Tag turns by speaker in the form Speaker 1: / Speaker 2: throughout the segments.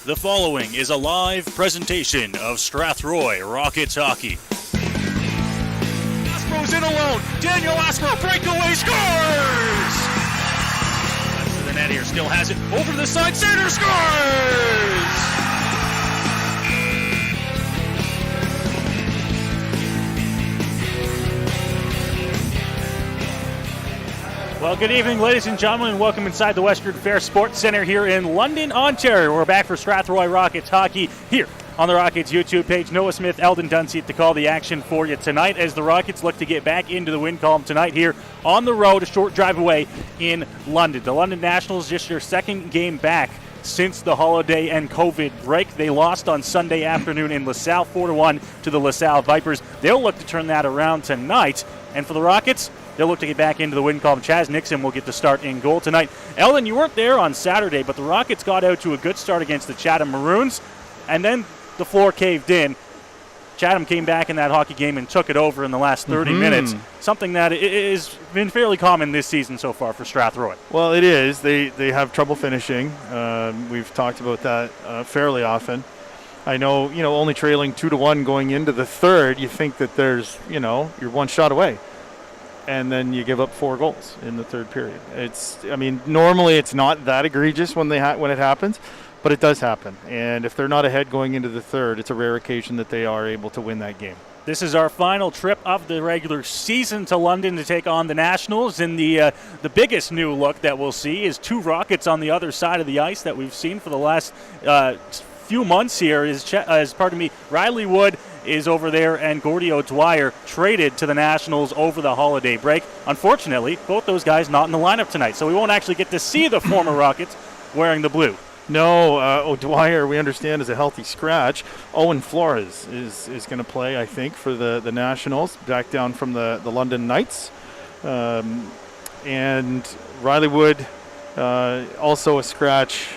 Speaker 1: The following is a live presentation of Strathroy Rockets Hockey. Aspro's in alone. Daniel Aspro, breakaway, scores! Left to the net here, still has it. Over to the side, center, scores! Well, good evening, ladies and gentlemen, and welcome inside the Western Fair Sports Centre here in London, Ontario. We're back for Strathroy Rockets Hockey here on the Rockets YouTube page. Noah Smith, Eldon Dunseith to call the action for you tonight as the Rockets look to get back into the win column tonight here on the road, a short drive away in London. The London Nationals just their second game back since the holiday and COVID break. They lost on Sunday afternoon in LaSalle 4-1 to the LaSalle Vipers. They'll look to turn that around tonight. And for the Rockets, they'll look to get back into the win column. Chaz Nixon will get the start in goal tonight. Eldon, you weren't there on Saturday, but the Rockets got out to a good start against the Chatham Maroons, and then the floor caved in. Chatham came back in that hockey game and took it over in the last 30 minutes, something that has been fairly common this season so far for Strathroy.
Speaker 2: Well, it is. They have trouble finishing. We've talked about that fairly often. I know, only trailing 2-1 going into the third, you think that there's, you're one shot away. And then you give up 4 goals in the third period. Normally it's not that egregious when it happens, but it does happen. And if they're not ahead going into the third, it's a rare occasion that they are able to win that game.
Speaker 1: This is our final trip of the regular season to London to take on the Nationals. And the biggest new look that we'll see is 2 Rockets on the other side of the ice that we've seen for the last few months here. Riley Wood is over there, and Gordy O'Dwyer traded to the Nationals over the holiday break. Unfortunately, both those guys not in the lineup tonight, so we won't actually get to see the former Rockets wearing the blue.
Speaker 2: No, O'Dwyer, we understand, is a healthy scratch. Owen Flores is going to play, I think, for the Nationals, back down from the London Knights. And Riley Wood, also a scratch,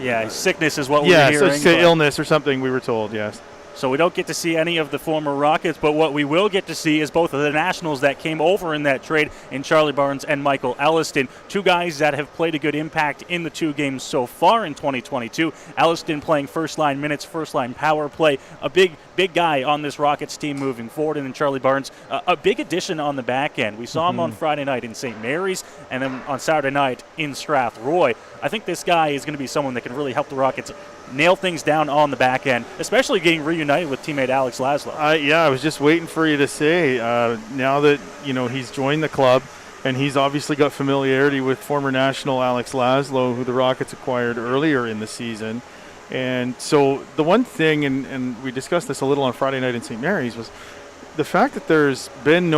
Speaker 1: Yeah, sickness is what we're hearing.
Speaker 2: Yeah, so illness or something, we were told, yes.
Speaker 1: So we don't get to see any of the former Rockets, but what we will get to see is both of the Nationals that came over in that trade in Charlie Barnes and Michael Elliston, 2 guys that have played a good impact in the 2 games so far in 2022. Elliston playing first-line minutes, first-line power play, a big guy on this Rockets team moving forward, and then Charlie Barnes, a big addition on the back end. We saw him on Friday night in St. Mary's, and then on Saturday night in Strathroy. I think this guy is going to be someone that can really help the Rockets nail things down on the back end, especially getting reunited with teammate Alex Laszlo.
Speaker 2: I was just waiting for you to say, now that, he's joined the club, and he's obviously got familiarity with former national Alex Laszlo, who the Rockets acquired earlier in the season. And so the one thing, and we discussed this a little on Friday night in St. Mary's, was the fact that there's been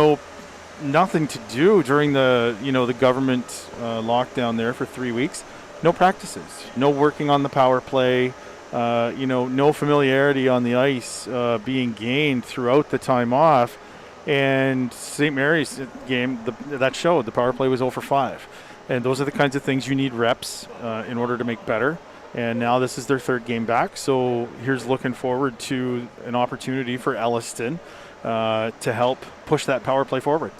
Speaker 2: nothing to do during the government lockdown there for 3 weeks. No practices, no working on the power play, no familiarity on the ice being gained throughout the time off. And St. Mary's game, that showed the power play was 0 for 5. And those are the kinds of things you need reps in order to make better. And now this is their 3rd game back. So here's looking forward to an opportunity for Elliston to help push that power play forward.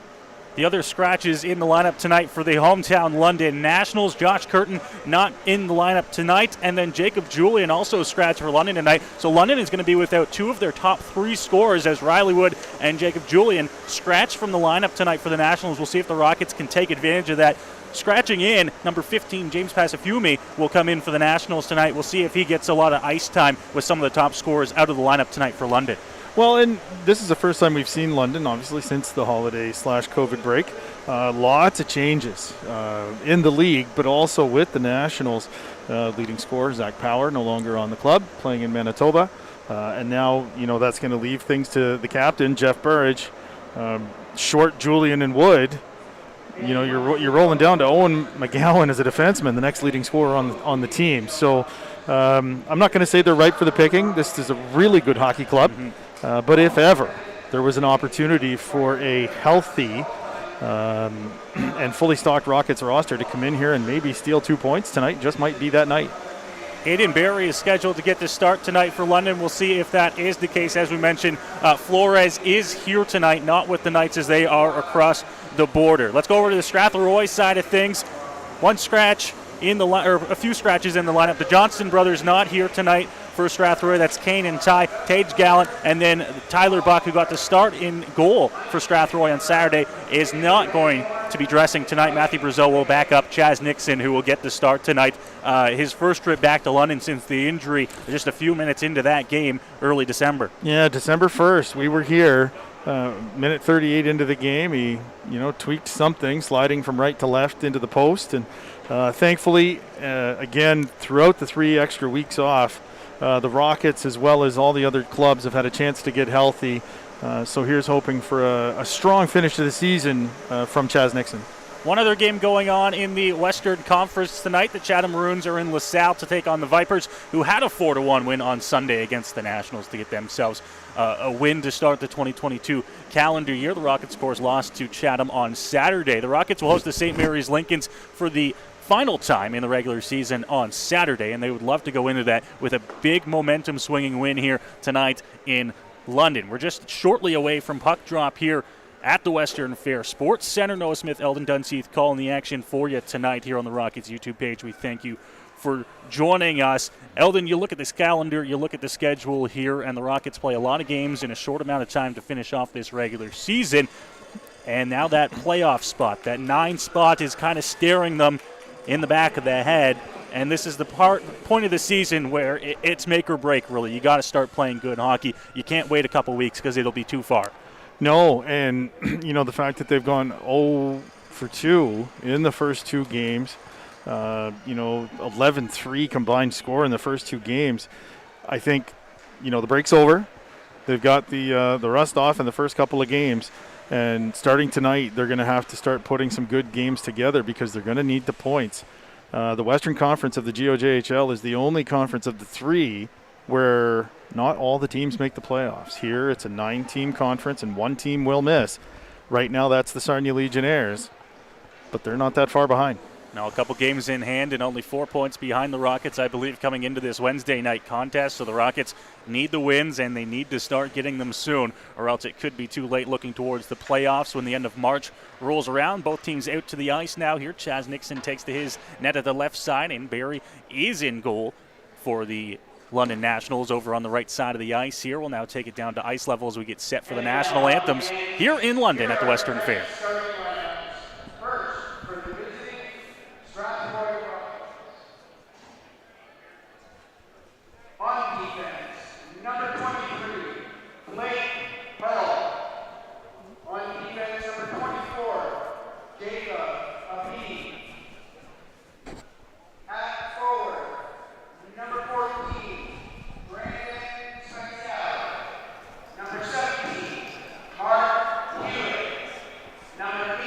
Speaker 1: The other scratches in the lineup tonight for the hometown London Nationals. Josh Curtin not in the lineup tonight, and then Jacob Julian also scratched for London tonight. So London is going to be without 2 of their top 3 scorers as Riley Wood and Jacob Julian scratch from the lineup tonight for the Nationals. We'll see if the Rockets can take advantage of that. Scratching in, number 15, James Pasafumi, will come in for the Nationals tonight. We'll see if he gets a lot of ice time with some of the top scorers out of the lineup tonight for London.
Speaker 2: Well, and this is the first time we've seen London, obviously, since the holiday/COVID break. Lots of changes in the league, but also with the Nationals. Leading scorer, Zach Power, no longer on the club, playing in Manitoba. And now, that's going to leave things to the captain, Jeff Burridge. Short Julian and Wood. You're rolling down to Owen McGowan as a defenseman, the next leading scorer on the team. So I'm not going to say they're ripe for the picking. This is a really good hockey club. But if ever there was an opportunity for a healthy and fully stocked Rockets roster to come in here and maybe steal 2 points tonight, just might be that night.
Speaker 1: Aiden Barry is scheduled to get the start tonight for London. We'll see if that is the case. As we mentioned, Flores is here tonight, not with the Knights as they are across the border. Let's go over to the Strathroy side of things. 1 scratch in the or a few scratches in the lineup. The Johnston brothers not here tonight for Strathroy. That's Kane and Ty, Tage Gallant, and then Tyler Buck, who got the start in goal for Strathroy on Saturday, is not going to be dressing tonight. Matthew Brazeau will back up Chaz Nixon, who will get the start tonight. His first trip back to London since the injury, just a few minutes into that game, early December.
Speaker 2: Yeah, December 1st, we were here. Minute 38 into the game, he tweaked something, sliding from right to left into the post, and thankfully, again, throughout the 3 extra weeks off, the Rockets as well as all the other clubs have had a chance to get healthy. So here's hoping for a strong finish to the season from Chaz Nixon.
Speaker 1: One other game going on in the Western Conference tonight. The Chatham Maroons are in LaSalle to take on the Vipers, who had a 4-1 win on Sunday against the Nationals to get themselves a win to start the 2022 calendar year. The Rockets, of course, lost to Chatham on Saturday. The Rockets will host the St. Mary's Lincolns for the final time in the regular season on Saturday, and they would love to go into that with a big momentum-swinging win here tonight in London. We're just shortly away from puck drop here at the Western Fair Sports Center. Noah Smith, Eldon Dunseith calling the action for you tonight here on the Rockets YouTube page. We thank you for joining us. Eldon, you look at this calendar, you look at the schedule here, and the Rockets play a lot of games in a short amount of time to finish off this regular season. And now that playoff spot, that 9 spot, is kind of staring them in the back of the head. And this is the point of the season where it's make or break, really. You got to start playing good hockey. You can't wait a couple weeks because it'll be too far.
Speaker 2: No, and the fact that they've gone 0 for 2 in the first 2 games, 11-3 combined score in the first 2 games. I think, the break's over. They've got the rust off in the first couple of games, and starting tonight, they're going to have to start putting some good games together because they're going to need the points. The Western Conference of the GOJHL is the only conference of the 3 where not all the teams make the playoffs. Here, it's a 9-team conference, and 1 team will miss. Right now, that's the Sarnia Legionnaires, but they're not that far behind.
Speaker 1: Now a couple games in hand and only 4 points behind the Rockets, I believe, coming into this Wednesday night contest. So the Rockets need the wins, and they need to start getting them soon, or else it could be too late looking towards the playoffs when the end of March rolls around. Both teams out to the ice now here. Chaz Nixon takes to his net at the left side, and Barry is in goal for the London Nationals over on the right side of the ice here. We'll now take it down to ice level as we get set for the national anthems here in London at the Western Fair.
Speaker 3: Number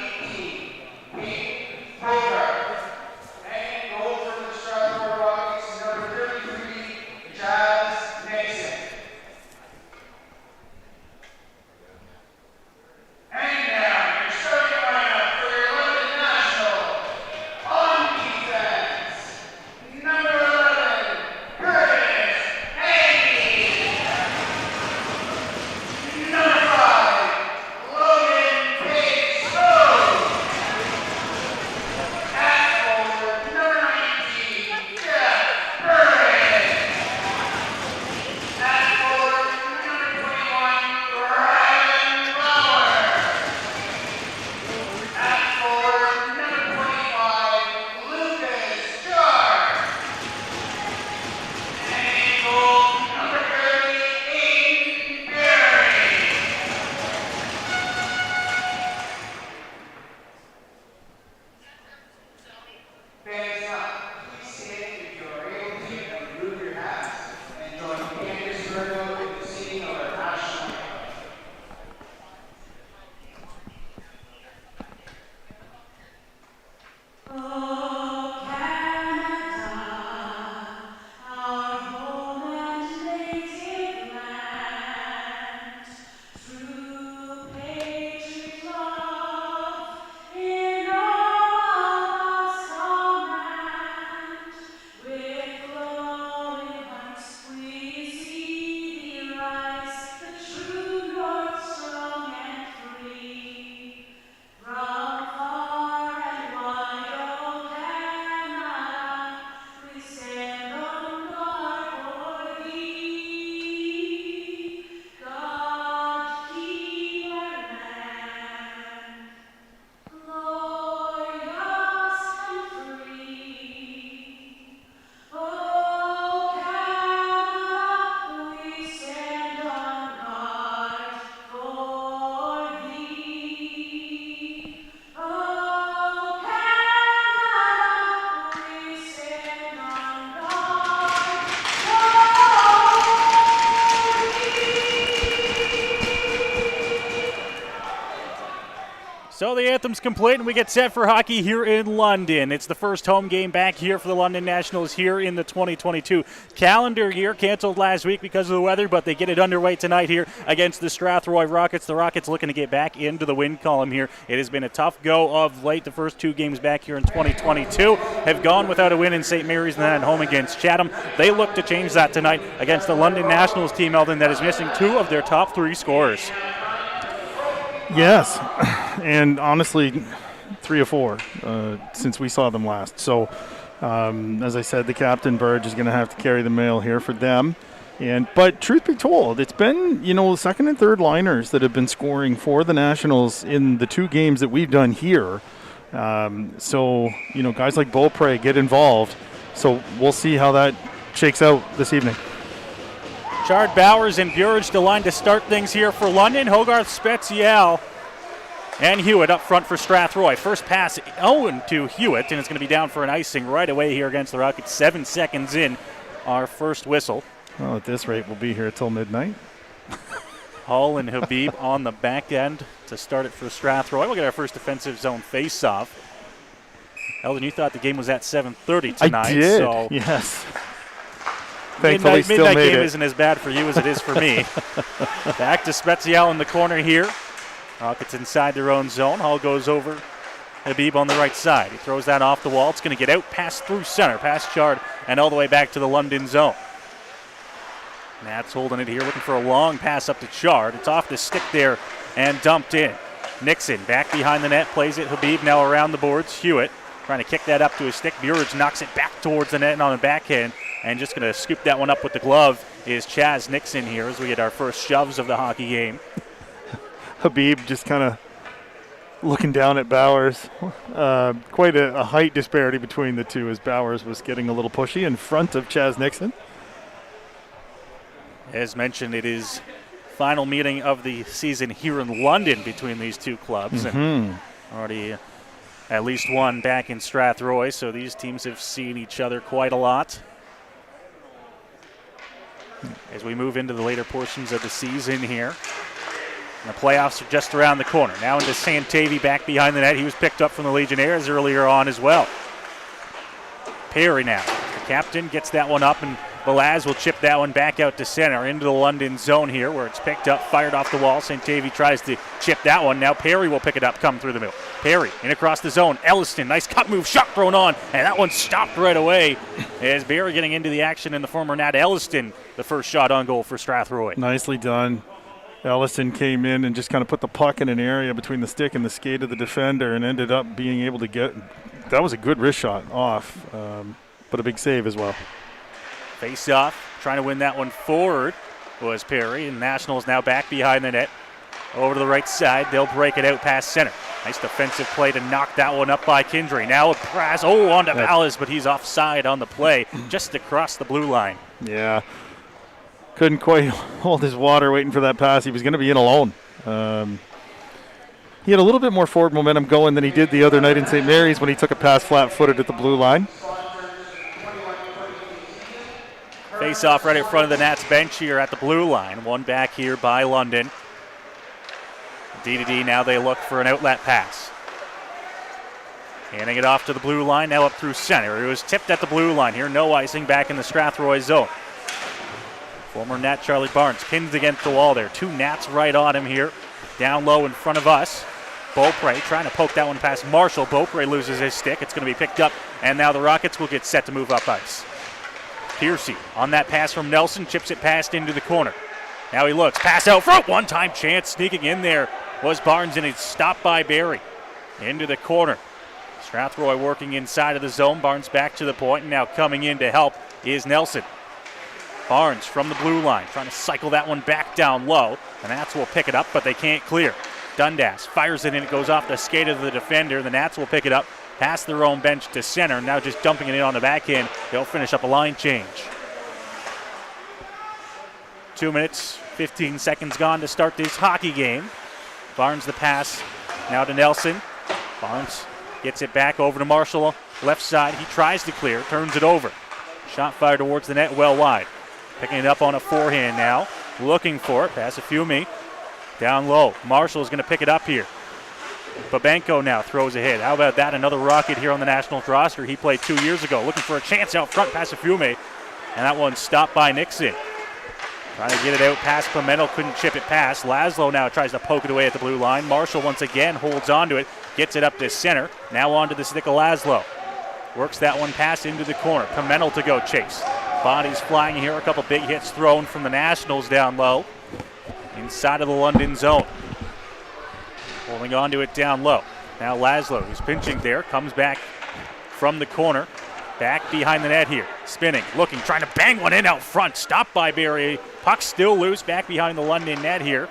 Speaker 1: So the anthem's complete, and we get set for hockey here in London. It's the first home game back here for the London Nationals here in the 2022 calendar year. Canceled last week because of the weather, but they get it underway tonight here against the Strathroy Rockets. The Rockets looking to get back into the win column here. It has been a tough go of late. The first two games back here in 2022 have gone without a win in St. Mary's and then at home against Chatham. They look to change that tonight against the London Nationals team, Eldon, that is missing two of their top three scorers.
Speaker 2: Yes, and honestly, 3 of 4 since we saw them last. So, as I said, the captain, Burge, is going to have to carry the mail here for them. But truth be told, it's been, second and third liners that have been scoring for the Nationals in the 2 games that we've done here. So, guys like Beaupre get involved. So we'll see how that shakes out this evening.
Speaker 1: Chard, Bowers, and Burge the line to start things here for London. Hogarth, Spezial, and Hewitt up front for Strathroy. First pass, Owen to Hewitt, and it's going to be down for an icing right away here against the Rockets. 7 seconds in, our first whistle.
Speaker 2: Well, at this rate, we'll be here till midnight.
Speaker 1: Hull and Habib on the back end to start it for Strathroy. We'll get our first defensive zone face-off. Eldon, you thought the game was at 7:30 tonight.
Speaker 2: I did,
Speaker 1: so
Speaker 2: yes. Thankfully,
Speaker 1: midnight
Speaker 2: made
Speaker 1: game
Speaker 2: it.
Speaker 1: isn't as bad for you as it is for me. Back to Spezial in the corner here. Rockets inside their own zone. Hull goes over. Habib on the right side. He throws that off the wall. It's going to get out, pass through center, past Chard, and all the way back to the London zone. Nats holding it here, looking for a long pass up to Chard. It's off the stick there and dumped in. Nixon back behind the net, plays it. Habib now around the boards. Hewitt trying to kick that up to his stick. Burge knocks it back towards the net and on the backhand. And just going to scoop that one up with the glove is Chaz Nixon here as we get our first shoves of the hockey game.
Speaker 2: Habib just kind of looking down at Bowers. Quite a height disparity between the two as Bowers was getting a little pushy in front of Chaz Nixon. As
Speaker 1: mentioned, it is final meeting of the season here in London between these two clubs.
Speaker 2: Mm-hmm.
Speaker 1: And already at least one back in Strathroy, so these teams have seen each other quite a lot. As we move into the later portions of the season here. And the playoffs are just around the corner. Now into Santavi back behind the net. He was picked up from the Legionnaires earlier on as well. Perry now. The captain gets that one up, and Balaz will chip that one back out to center into the London zone here where it's picked up, fired off the wall. Santavi tries to chip that one. Now Perry will pick it up, come through the middle. Perry in across the zone. Elliston, nice cut move, shot thrown on, and that one stopped right away as Barry getting into the action in the former Nat Elliston, the first shot on goal for Strathroy.
Speaker 2: Nicely done. Elliston came in and just kind of put the puck in an area between the stick and the skate of the defender and ended up being able to get – that was a good wrist shot off, but a big save as well.
Speaker 1: Face off, trying to win that one forward was Perry, and Nationals now back behind the net. Over to the right side, they'll break it out past center. Nice defensive play to knock that one up by Kindry. Now a pass, on to Ballas, but he's offside on the play, just across the blue line.
Speaker 2: Yeah. Couldn't quite hold his water waiting for that pass. He was going to be in alone. He had a little bit more forward momentum going than he did the other night in St. Mary's when he took a pass flat-footed at the blue line.
Speaker 1: Face off right in front of the Nats bench here at the blue line. One back here by London. D2D, now they look for an outlet pass. Handing it off to the blue line, now up through center. It was tipped at the blue line here. No icing back in the Strathroy zone. Former Nat Charlie Barnes pinned against the wall there. 2 Nats right on him here. Down low in front of us. Beaupre trying to poke that one past Marshall. Beaupre loses his stick. It's going to be picked up, and now the Rockets will get set to move up ice. Piercy on that pass from Nelson, chips it past into the corner. Now he looks, pass out front, one-time chance, sneaking in there was Barnes, and it's stopped by Barry. Into the corner. Strathroy working inside of the zone. Barnes back to the point, and now coming in to help is Nelson. Barnes from the blue line, trying to cycle that one back down low. The Nats will pick it up, but they can't clear. Dundas fires it in, it goes off the skate of the defender. The Nats will pick it up, past their own bench to center, now just dumping it in on the backhand. They'll finish up a line change. 2 minutes, 15 seconds gone to start this hockey game. Barnes the pass, now to Nelson. Barnes gets it back over to Marshall, left side. He tries to clear, turns it over. Shot fired towards the net, well wide. Picking it up on a forehand now, looking for it, pass a few me. Down low, Marshall is going to pick it up here. Babenko now throws ahead. How about that? Another Rocket here on the Nationals roster. He played 2 years ago, looking for a chance out front past Fume. And that one stopped by Nixon. Trying to get it out past Pimentel, couldn't chip it past. Laszlo now tries to poke it away at the blue line. Marshall once again holds on to it, gets it up to center. Now onto the stick of Laszlo. Works that one pass into the corner. Pimentel to go chase. Bodies flying here, a couple big hits thrown from the Nationals down low. Inside of the London zone. Holding on to it down low. Now Laszlo, who's pinching there, comes back from the corner. Back behind the net here. Spinning, looking, trying to bang one in out front. Stopped by Barry. Puck still loose back behind the London net here.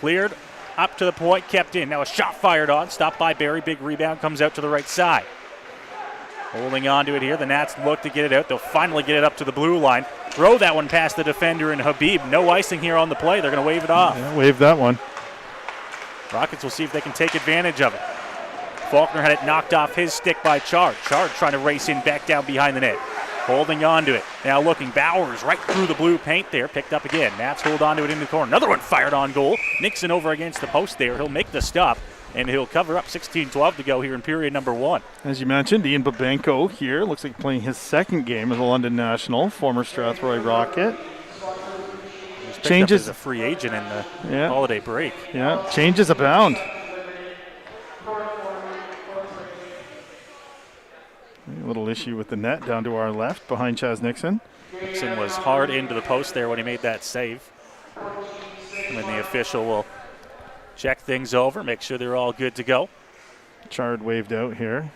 Speaker 1: Cleared up to the point, kept in. Now a shot fired on. Stopped by Barry. Big rebound comes out to the right side. Holding on to it here. The Nats look to get it out. They'll finally get it up to the blue line. Throw that one past the defender and Habib. No icing here on the play. They're going to wave it off.
Speaker 2: Yeah, wave that one.
Speaker 1: Rockets will see if they can take advantage of it. Faulkner had it knocked off his stick by Chard. Chard trying to race in back down behind the net. Holding on to it. Now looking. Bowers right through the blue paint there. Picked up again. Nats hold on to it in the corner. Another one fired on goal. Nixon over against the post there. He'll make the stop. And he'll cover up. 16-12 to go here in period number 1.
Speaker 2: As you mentioned, Ian Babenko here. Looks like playing his second game as a London National. Former Strathroy Rocket.
Speaker 1: Changes as a free agent in the holiday break.
Speaker 2: Yeah, changes abound. A little issue with the net down to our left behind Chaz Nixon.
Speaker 1: Nixon was hard into the post there when he made that save. And then the official will check things over, make sure they're all good to go.
Speaker 2: Chard waved out here.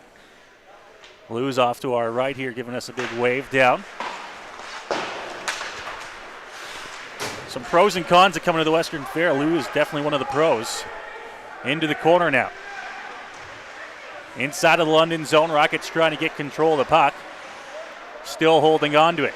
Speaker 1: Lou's off to our right here, giving us a big wave down. Some pros and cons that come into the Western Fair. Lou is definitely one of the pros. Into the corner now. Inside of the London zone, Rockets trying to get control of the puck. Still holding on to it.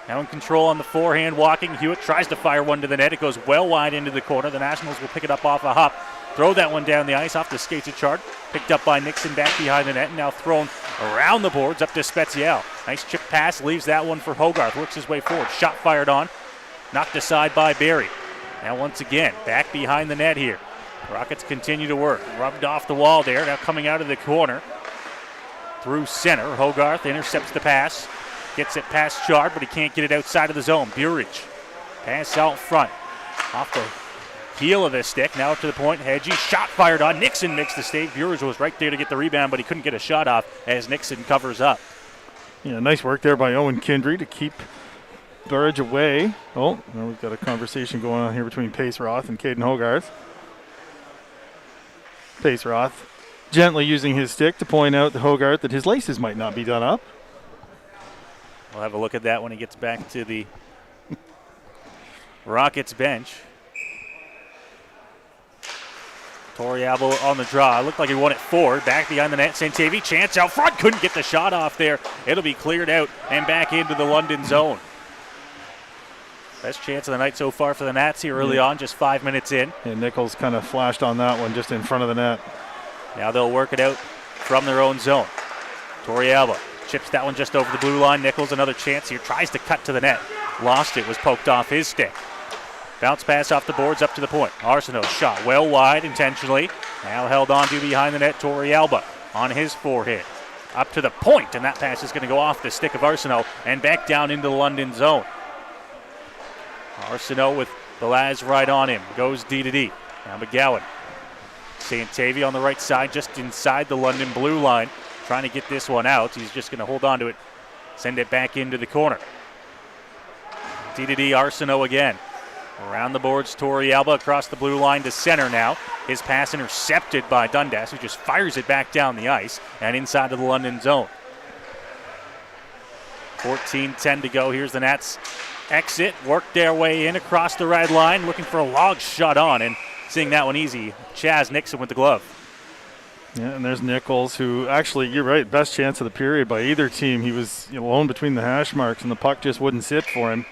Speaker 1: Now in control on the forehand, walking. Hewitt tries to fire one to the net. It goes well wide into the corner. The Nationals will pick it up off a hop. Throw that one down the ice off the skates of Chard. Picked up by Nixon back behind the net. And now thrown around the boards up to Spezial. Nice chip pass. Leaves that one for Hogarth. Works his way forward. Shot fired on. Knocked aside by Barry. Now once again, back behind the net here. Rockets continue to work. Rubbed off the wall there. Now coming out of the corner. Through center. Hogarth intercepts the pass. Gets it past Chard, but he can't get it outside of the zone. Burridge. Pass out front. Off the heel of his stick. Now to the point. Hedgie. Shot fired on. Nixon makes the save. Burridge was right there to get the rebound, but he couldn't get a shot off as Nixon covers up.
Speaker 2: Yeah, nice work there by Owen Kindry to keep Burridge away. Oh, now we've got a conversation going on here between Pace Roth and Caden Hogarth. Pace Roth gently using his stick to point out to Hogarth that his laces might not be done up.
Speaker 1: We'll have a look at that when he gets back to the Rockets bench. Toriabo on the draw. Looked like he won it forward. Back behind the net. Santavi. Chance out front. Couldn't get the shot off there. It'll be cleared out and back into the London zone. Best chance of the night so far for the Nats here early on, just 5 minutes in.
Speaker 2: And Nichols kind of flashed on that one just in front of the net.
Speaker 1: Now they'll work it out from their own zone. Toriabo chips that one just over the blue line. Nichols another chance here. Tries to cut to the net. Lost it. Was poked off his stick. Bounce pass off the boards up to the point. Arsenault shot well wide intentionally. Now held on to behind the net. Torialba on his forehead. Up to the point, and that pass is going to go off the stick of Arsenault and back down into the London zone. Arsenault with the Laz right on him. Goes D to D. Now McGowan. Santavi on the right side, just inside the London blue line. Trying to get this one out. He's just going to hold on to it. Send it back into the corner. D to D, Arsenault again. Around the boards, Torialba across the blue line to center now. His pass intercepted by Dundas, who just fires it back down the ice and inside of the London zone. 14-10 to go. Here's the Nats exit, work their way in across the red line, looking for a log shot on, and seeing that one easy. Chaz Nixon with the glove.
Speaker 2: Yeah, and there's Nichols, who actually, you're right, best chance of the period by either team. He was alone between the hash marks, and the puck just wouldn't sit for him.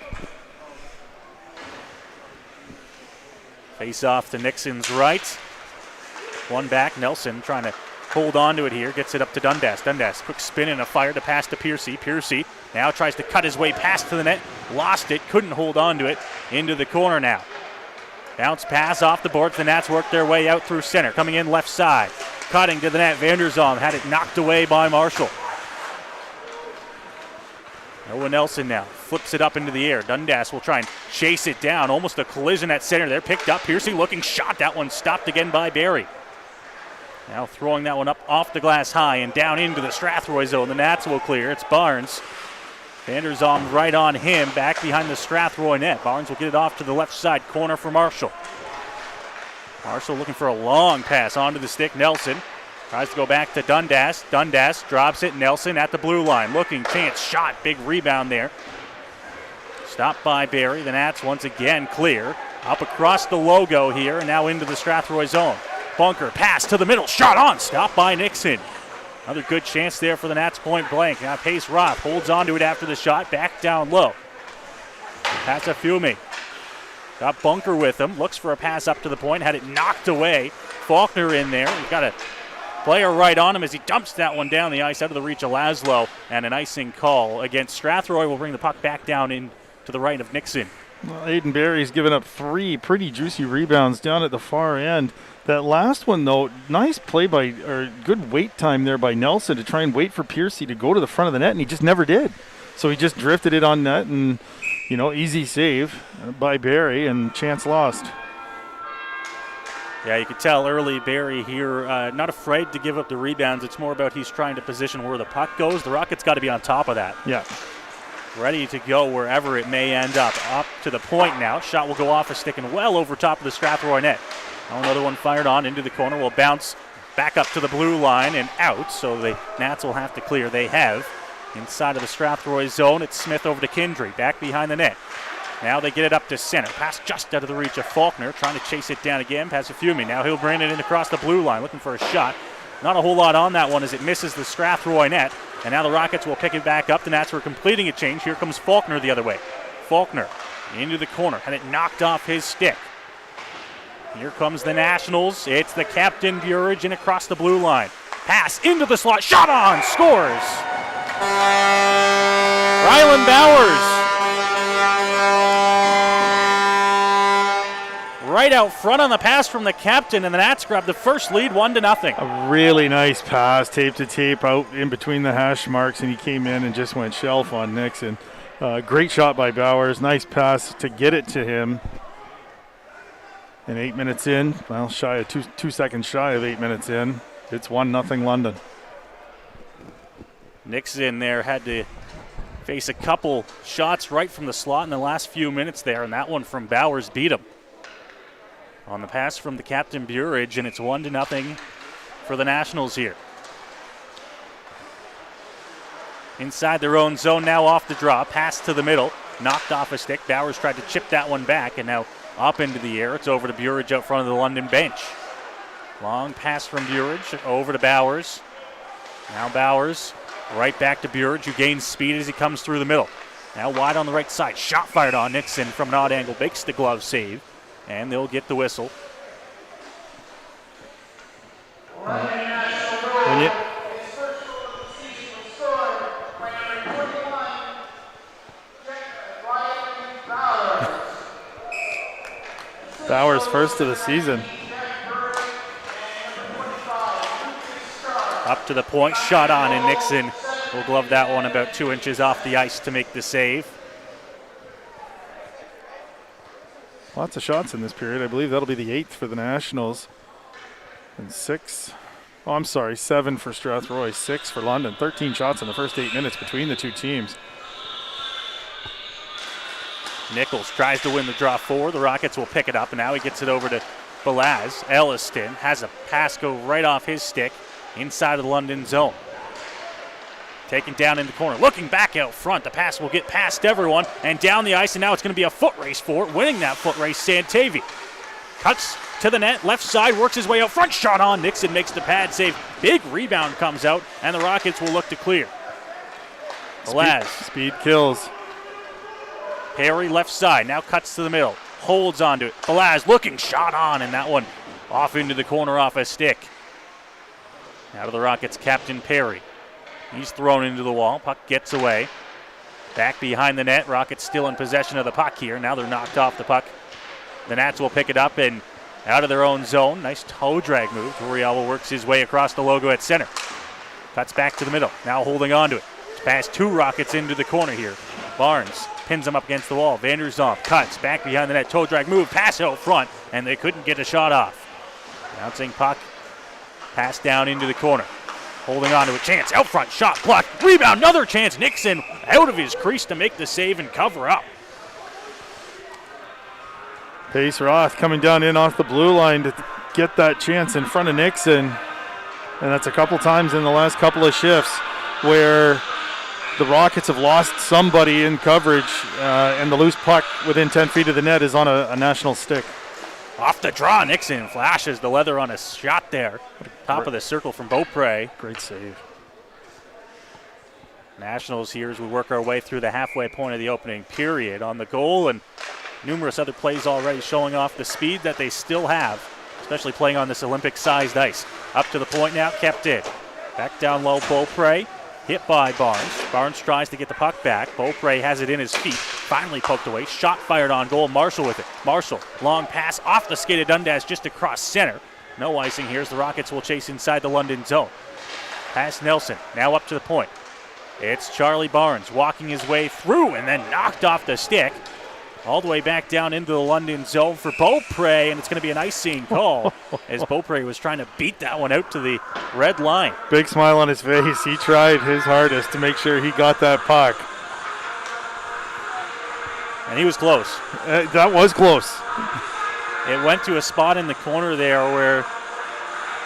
Speaker 1: Face off to Nixon's right. One back, Nelson trying to hold on to it here, gets it up to Dundas. Dundas, quick spin and a fire to pass to Piercy. Piercy now tries to cut his way past to the net. Lost it, couldn't hold on to it. Into the corner now. Bounce pass off the boards. The Nats work their way out through center. Coming in left side. Cutting to the net. Vanderzalm had it knocked away by Marshall. Noah Nelson now flips it up into the air. Dundas will try and chase it down. Almost a collision at center there. Picked up. Piercy looking shot. That one stopped again by Barry. Now throwing that one up off the glass high and down into the Strathroy zone. The Nats will clear. It's Barnes. Vanderzalm right on him. Back behind the Strathroy net. Barnes will get it off to the left side corner for Marshall. Marshall looking for a long pass onto the stick. Nelson tries to go back to Dundas. Dundas drops it. Nelson at the blue line. Looking, chance, shot. Big rebound there. Stopped by Barry. The Nats once again clear. Up across the logo here and now into the Strathroy zone. Bunker pass to the middle. Shot on. Stopped by Nixon. Another good chance there for the Nats point blank. Now Pace Roth holds onto it after the shot. Back down low. Pass to Fiume. Got Bunker with him. Looks for a pass up to the point. Had it knocked away. Faulkner in there. He's got a player right on him as he dumps that one down the ice out of the reach of Laszlo. And an icing call against Strathroy will bring the puck back down in to the right of Nixon.
Speaker 2: Well, Aiden Barry's given up 3 pretty juicy rebounds down at the far end. That last one, though, nice play or good wait time there by Nelson to try and wait for Piercy to go to the front of the net, and he just never did. So he just drifted it on net, and, easy save by Barry, and chance lost.
Speaker 1: Yeah, you could tell early Barry here, not afraid to give up the rebounds. It's more about he's trying to position where the puck goes. The Rockets got to be on top of that.
Speaker 2: Yeah.
Speaker 1: Ready to go wherever it may end up. Up to the point now. Shot will go off a stick and well over top of the Strathroy net. Now another one fired on into the corner. Will bounce back up to the blue line and out. So the Nats will have to clear. They have. Inside of the Strathroy zone, it's Smith over to Kindry. Back behind the net. Now they get it up to center. Pass just out of the reach of Faulkner. Trying to chase it down again. Pass to Fiume. Now he'll bring it in across the blue line. Looking for a shot. Not a whole lot on that one as it misses the Strathroy net. And now the Rockets will pick it back up. The Nats were completing a change. Here comes Faulkner the other way. Faulkner into the corner. Had it knocked off his stick. Here comes the Nationals. It's the captain, Burridge, and across the blue line. Pass into the slot. Shot on. Scores. Rylan Bowers. Right out front on the pass from the captain, and the Nats grab the first lead 1-0.
Speaker 2: A really nice pass, tape to tape, out in between the hash marks, and he came in and just went shelf on Nixon. Great shot by Bowers. Nice pass to get it to him. And 8 minutes in, well, shy of 2 seconds shy of 8 minutes in, it's 1-0 London.
Speaker 1: Nixon there had to face a couple shots right from the slot in the last few minutes there, and that one from Bowers beat him. On the pass from the captain, Burridge, and it's 1-0 for the Nationals here. Inside their own zone now off the draw. Pass to the middle. Knocked off a stick. Bowers tried to chip that one back, and now up into the air. It's over to Burridge out front of the London bench. Long pass from Burridge over to Bowers. Now Bowers right back to Burridge, who gains speed as he comes through the middle. Now wide on the right side. Shot fired on Nixon from an odd angle. Makes the glove save. And they'll get the whistle.
Speaker 2: Bowers first of the season.
Speaker 1: Up to the point, shot on, and Nixon will glove that one about 2 inches off the ice to make the save.
Speaker 2: Lots of shots in this period. I believe that'll be the 8th for the Nationals. And 7 for Strathroy, 6 for London. 13 shots in the first 8 minutes between the two teams.
Speaker 1: Nichols tries to win the draw forward. The Rockets will pick it up, and now he gets it over to Balaz. Elliston has a pass go right off his stick inside of the London zone. Taken down in the corner. Looking back out front. The pass will get past everyone and down the ice, and now it's going to be a foot race for it. Winning that foot race, Santavi. Cuts to the net. Left side, works his way out front. Shot on. Nixon makes the pad save. Big rebound comes out, and the Rockets will look to clear. Balaz.
Speaker 2: Speed kills.
Speaker 1: Perry left side. Now cuts to the middle. Holds onto it. Balaz looking. Shot on, and that one off into the corner off a stick. Now to the Rockets' captain, Perry. He's thrown into the wall. Puck gets away. Back behind the net. Rockets still in possession of the puck here. Now they're knocked off the puck The Nats will pick it up and out of their own zone. Nice toe drag move. Torriello works his way across the logo at center. Cuts back to the middle. Now holding on to it. Pass 2 Rockets into the corner here. Barnes pins him up against the wall. Vanderzomp cuts back behind the net. Toe drag move. Pass out front, and they couldn't get a shot off. Bouncing puck. Pass down into the corner. Holding on to a chance. Out front. Shot blocked. Rebound. Another chance. Nixon out of his crease to make the save and cover up.
Speaker 2: Pace Roth coming down in off the blue line to get that chance in front of Nixon. And that's a couple times in the last couple of shifts where the Rockets have lost somebody in coverage, and the loose puck within 10 feet of the net is on a national stick.
Speaker 1: Off the draw, Nixon flashes the leather on a shot there. Top of the circle from Beaupre.
Speaker 2: Great save.
Speaker 1: Nationals here as we work our way through the halfway point of the opening period on the goal, and numerous other plays already showing off the speed that they still have, especially playing on this Olympic-sized ice. Up to the point now, kept in. Back down low, Beaupre. Hit by Barnes. Barnes tries to get the puck back. Beaupre has it in his feet. Finally poked away. Shot fired on goal. Marshall with it. Marshall, long pass off the skate of Dundas just across center. No icing here as the Rockets will chase inside the London zone. Pass Nelson. Now up to the point. It's Charlie Barnes walking his way through and then knocked off the stick. All the way back down into the London zone for Beaupre, and it's going to be an icing call as Beaupre was trying to beat that one out to the red line.
Speaker 2: Big smile on his face. He tried his hardest to make sure he got that puck.
Speaker 1: And he was close.
Speaker 2: That was close.
Speaker 1: It went to a spot in the corner there where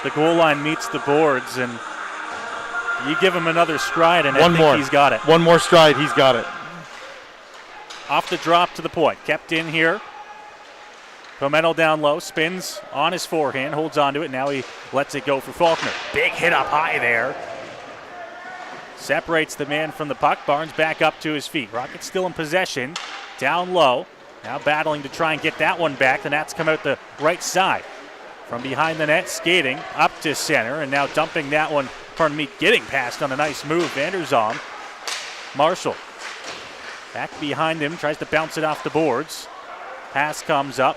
Speaker 1: the goal line meets the boards, and you give him another stride, and I think he's got it.
Speaker 2: One more stride, he's got it.
Speaker 1: Off the drop to the point. Kept in here. Pomeno down low. Spins on his forehand. Holds on to it. Now he lets it go for Faulkner. Big hit up high there. Separates the man from the puck. Barnes back up to his feet. Rockets still in possession. Down low. Now battling to try and get that one back. The Nats come out the right side. From behind the net, skating up to center. And now dumping that one, getting past on a nice move. Vanderzomp. Marshall. Back behind him, tries to bounce it off the boards. Pass comes up.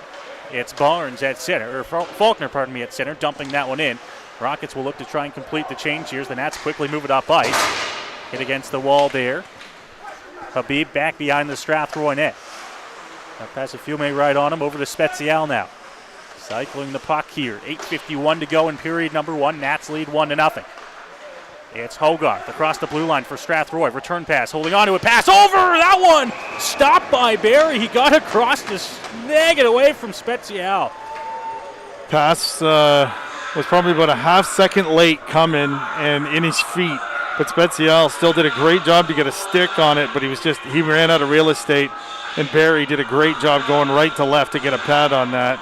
Speaker 1: It's Barnes at center, or Faulkner, at center, dumping that one in. Rockets will look to try and complete the change here as the Nats quickly move it up ice. Hit against the wall there. Habib back behind the Strathroy net. That pass a Fiume right on him, over to Spezial now. Cycling the puck here. 8:51 to go in period number 1. Nats lead 1-0. It's Hogarth across the blue line for Strathroy. Return pass, holding on to it. Pass over! That one stopped by Barry. He got across to snag it away from Spezial.
Speaker 2: Pass was probably about a half second late coming and in his feet. But Spezial still did a great job to get a stick on it, but he ran out of real estate. And Barry did a great job going right to left to get a pad on that.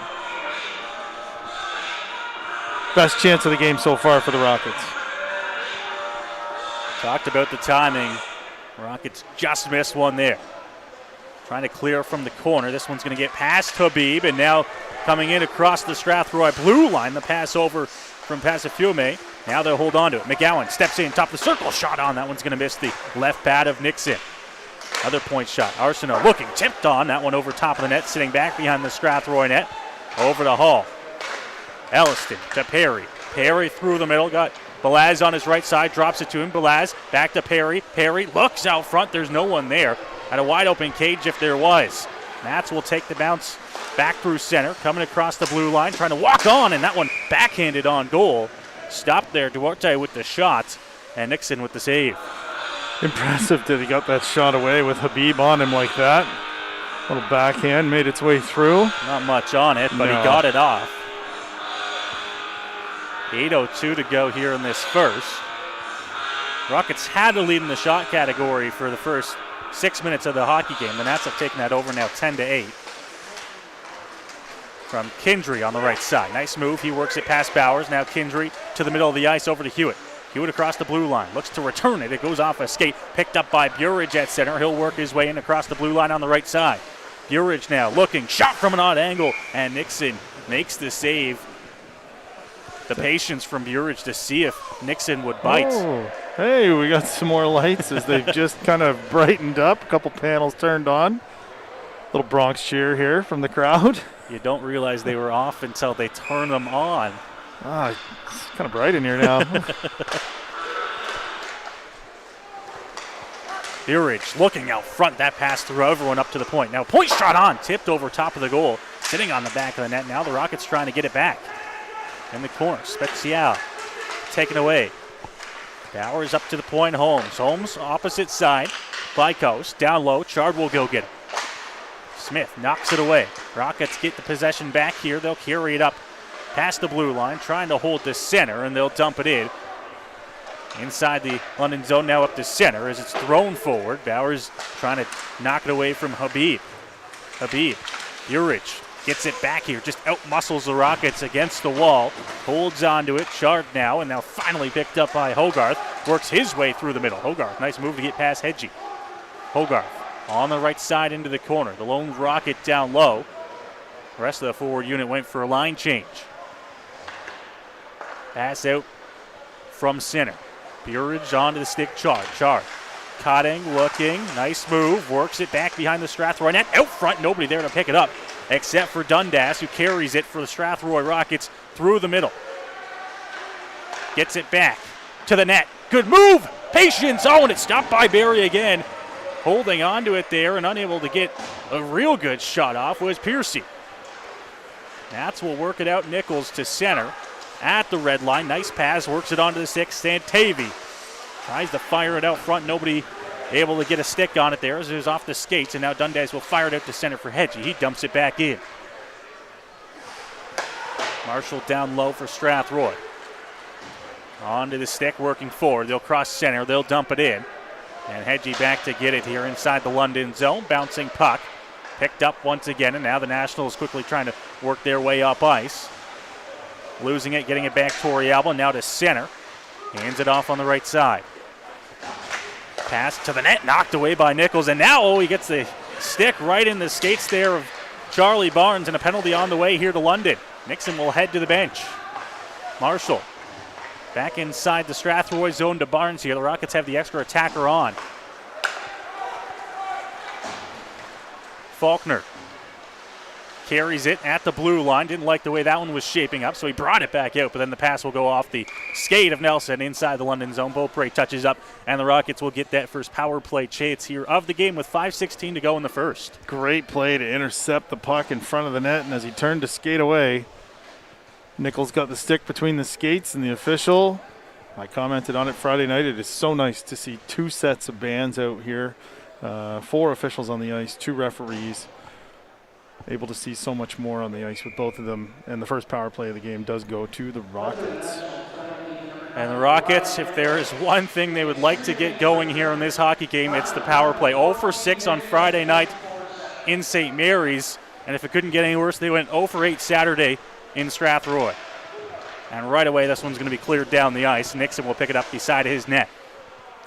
Speaker 2: Best chance of the game so far for the Rockets.
Speaker 1: Talked about the timing. Rockets just missed one there. Trying to clear from the corner. This one's going to get past Habib, and now coming in across the Strathroy blue line. The pass over from Pasifume. Now they'll hold on to it. McGowan steps in, top of the circle. Shot on. That one's going to miss the left pad of Nixon. Other point shot. Arsenault looking, tipped on. That one over top of the net, sitting back behind the Strathroy net. Over to Hall. Elliston to Perry. Perry through the middle. Got Balaz on his right side, drops it to him. Balaz back to Perry. Perry looks out front. There's no one there. At a wide open cage if there was. Nats will take the bounce back through center, coming across the blue line, trying to walk on, and that one backhanded on goal. Stopped there. Duarte with the shot, and Nixon with the save.
Speaker 2: Impressive that he got that shot away with Habib on him like that. Little backhand made its way through.
Speaker 1: Not much on it, but he got it off. 8:02 to go here in this first. Rockets had to lead in the shot category for the first 6 minutes of the hockey game. The Nats have taken that over now 10-8. From Kindry on the right side. Nice move. He works it past Bowers. Now Kindry to the middle of the ice over to Hewitt. Hewitt across the blue line. Looks to return it. It goes off a skate. Picked up by Burridge at center. He'll work his way in across the blue line on the right side. Burridge now looking. Shot from an odd angle. And Nixon makes the save. The patience from Burridge to see if Nixon would bite.
Speaker 2: Oh, hey, we got some more lights as they've just kind of brightened up. A couple panels turned on. Little Bronx cheer here from the crowd.
Speaker 1: You don't realize they were off until they turn them on.
Speaker 2: Ah, it's kind of bright in here now.
Speaker 1: Burridge looking out front. That pass threw everyone up to the point. Now point shot on, tipped over top of the goal, sitting on the back of the net. Now the Rockets trying to get it back. In the corner, Spezial taken away. Bowers up to the point, Holmes opposite side by Coast. Down low, Chard will go get it. Smith knocks it away. Rockets get the possession back here. They'll carry it up past the blue line, trying to hold the center, and they'll dump it in. Inside the London zone, now up to center as it's thrown forward. Bowers trying to knock it away from Habib. Burridge gets it back here, just out-muscles the Rockets against the wall. Holds onto it, Chard now, and now finally picked up by Hogarth. Works his way through the middle. Hogarth, nice move to get past Hedgie. Hogarth on the right side into the corner. The lone Rocket down low. The rest of the forward unit went for a line change. Pass out from center. Burridge onto the stick, Chard. Cutting, looking, nice move, works it back behind the Strathroy net. Out front, nobody there to pick it up except for Dundas, who carries it for the Strathroy Rockets through the middle. Gets it back to the net. Good move, patience, and it's stopped by Barry again. Holding on to it there and unable to get a real good shot off was Piercy. Nats will work it out, Nichols to center. At the red line, nice pass, works it onto the stick. Stantavy tries to fire it out front. Nobody able to get a stick on it there as it was off the skates, and now Dundas will fire it out to center for Hedgie. He dumps it back in. Marshall down low for Strathroy. Onto the stick, working forward. They'll cross center, they'll dump it in. And Hedgie back to get it here inside the London zone. Bouncing puck. Picked up once again, and now the Nationals quickly trying to work their way up ice. Losing it, getting it back Torrialba, now to center. Hands it off on the right side. Pass to the net, knocked away by Nichols, and now he gets the stick right in the skates there of Charlie Barnes, and a penalty on the way here to London. Nixon will head to the bench. Marshall back inside the Strathroy zone to Barnes here. The Rockets have the extra attacker on. Faulkner carries it at the blue line. Didn't like the way that one was shaping up, so he brought it back out, but then the pass will go off the skate of Nelson inside the London zone. Beaupre touches up, and the Rockets will get that first power play chance here of the game with 5:16 to go in the first.
Speaker 2: Great play to intercept the puck in front of the net, and as he turned to skate away, Nichols got the stick between the skates and the official. I commented on it Friday night. It is so nice to see two sets of bands out here, 4 officials on the ice, 2 referees. Able to see so much more on the ice with both of them, and the first power play of the game does go to the Rockets.
Speaker 1: And the Rockets, if there is one thing they would like to get going here in this hockey game, it's the power play. 0 for 6 on Friday night in St. Mary's, and if it couldn't get any worse, they went 0 for 8 Saturday in Strathroy. And right away, this one's going to be cleared down the ice. Nixon will pick it up beside his net.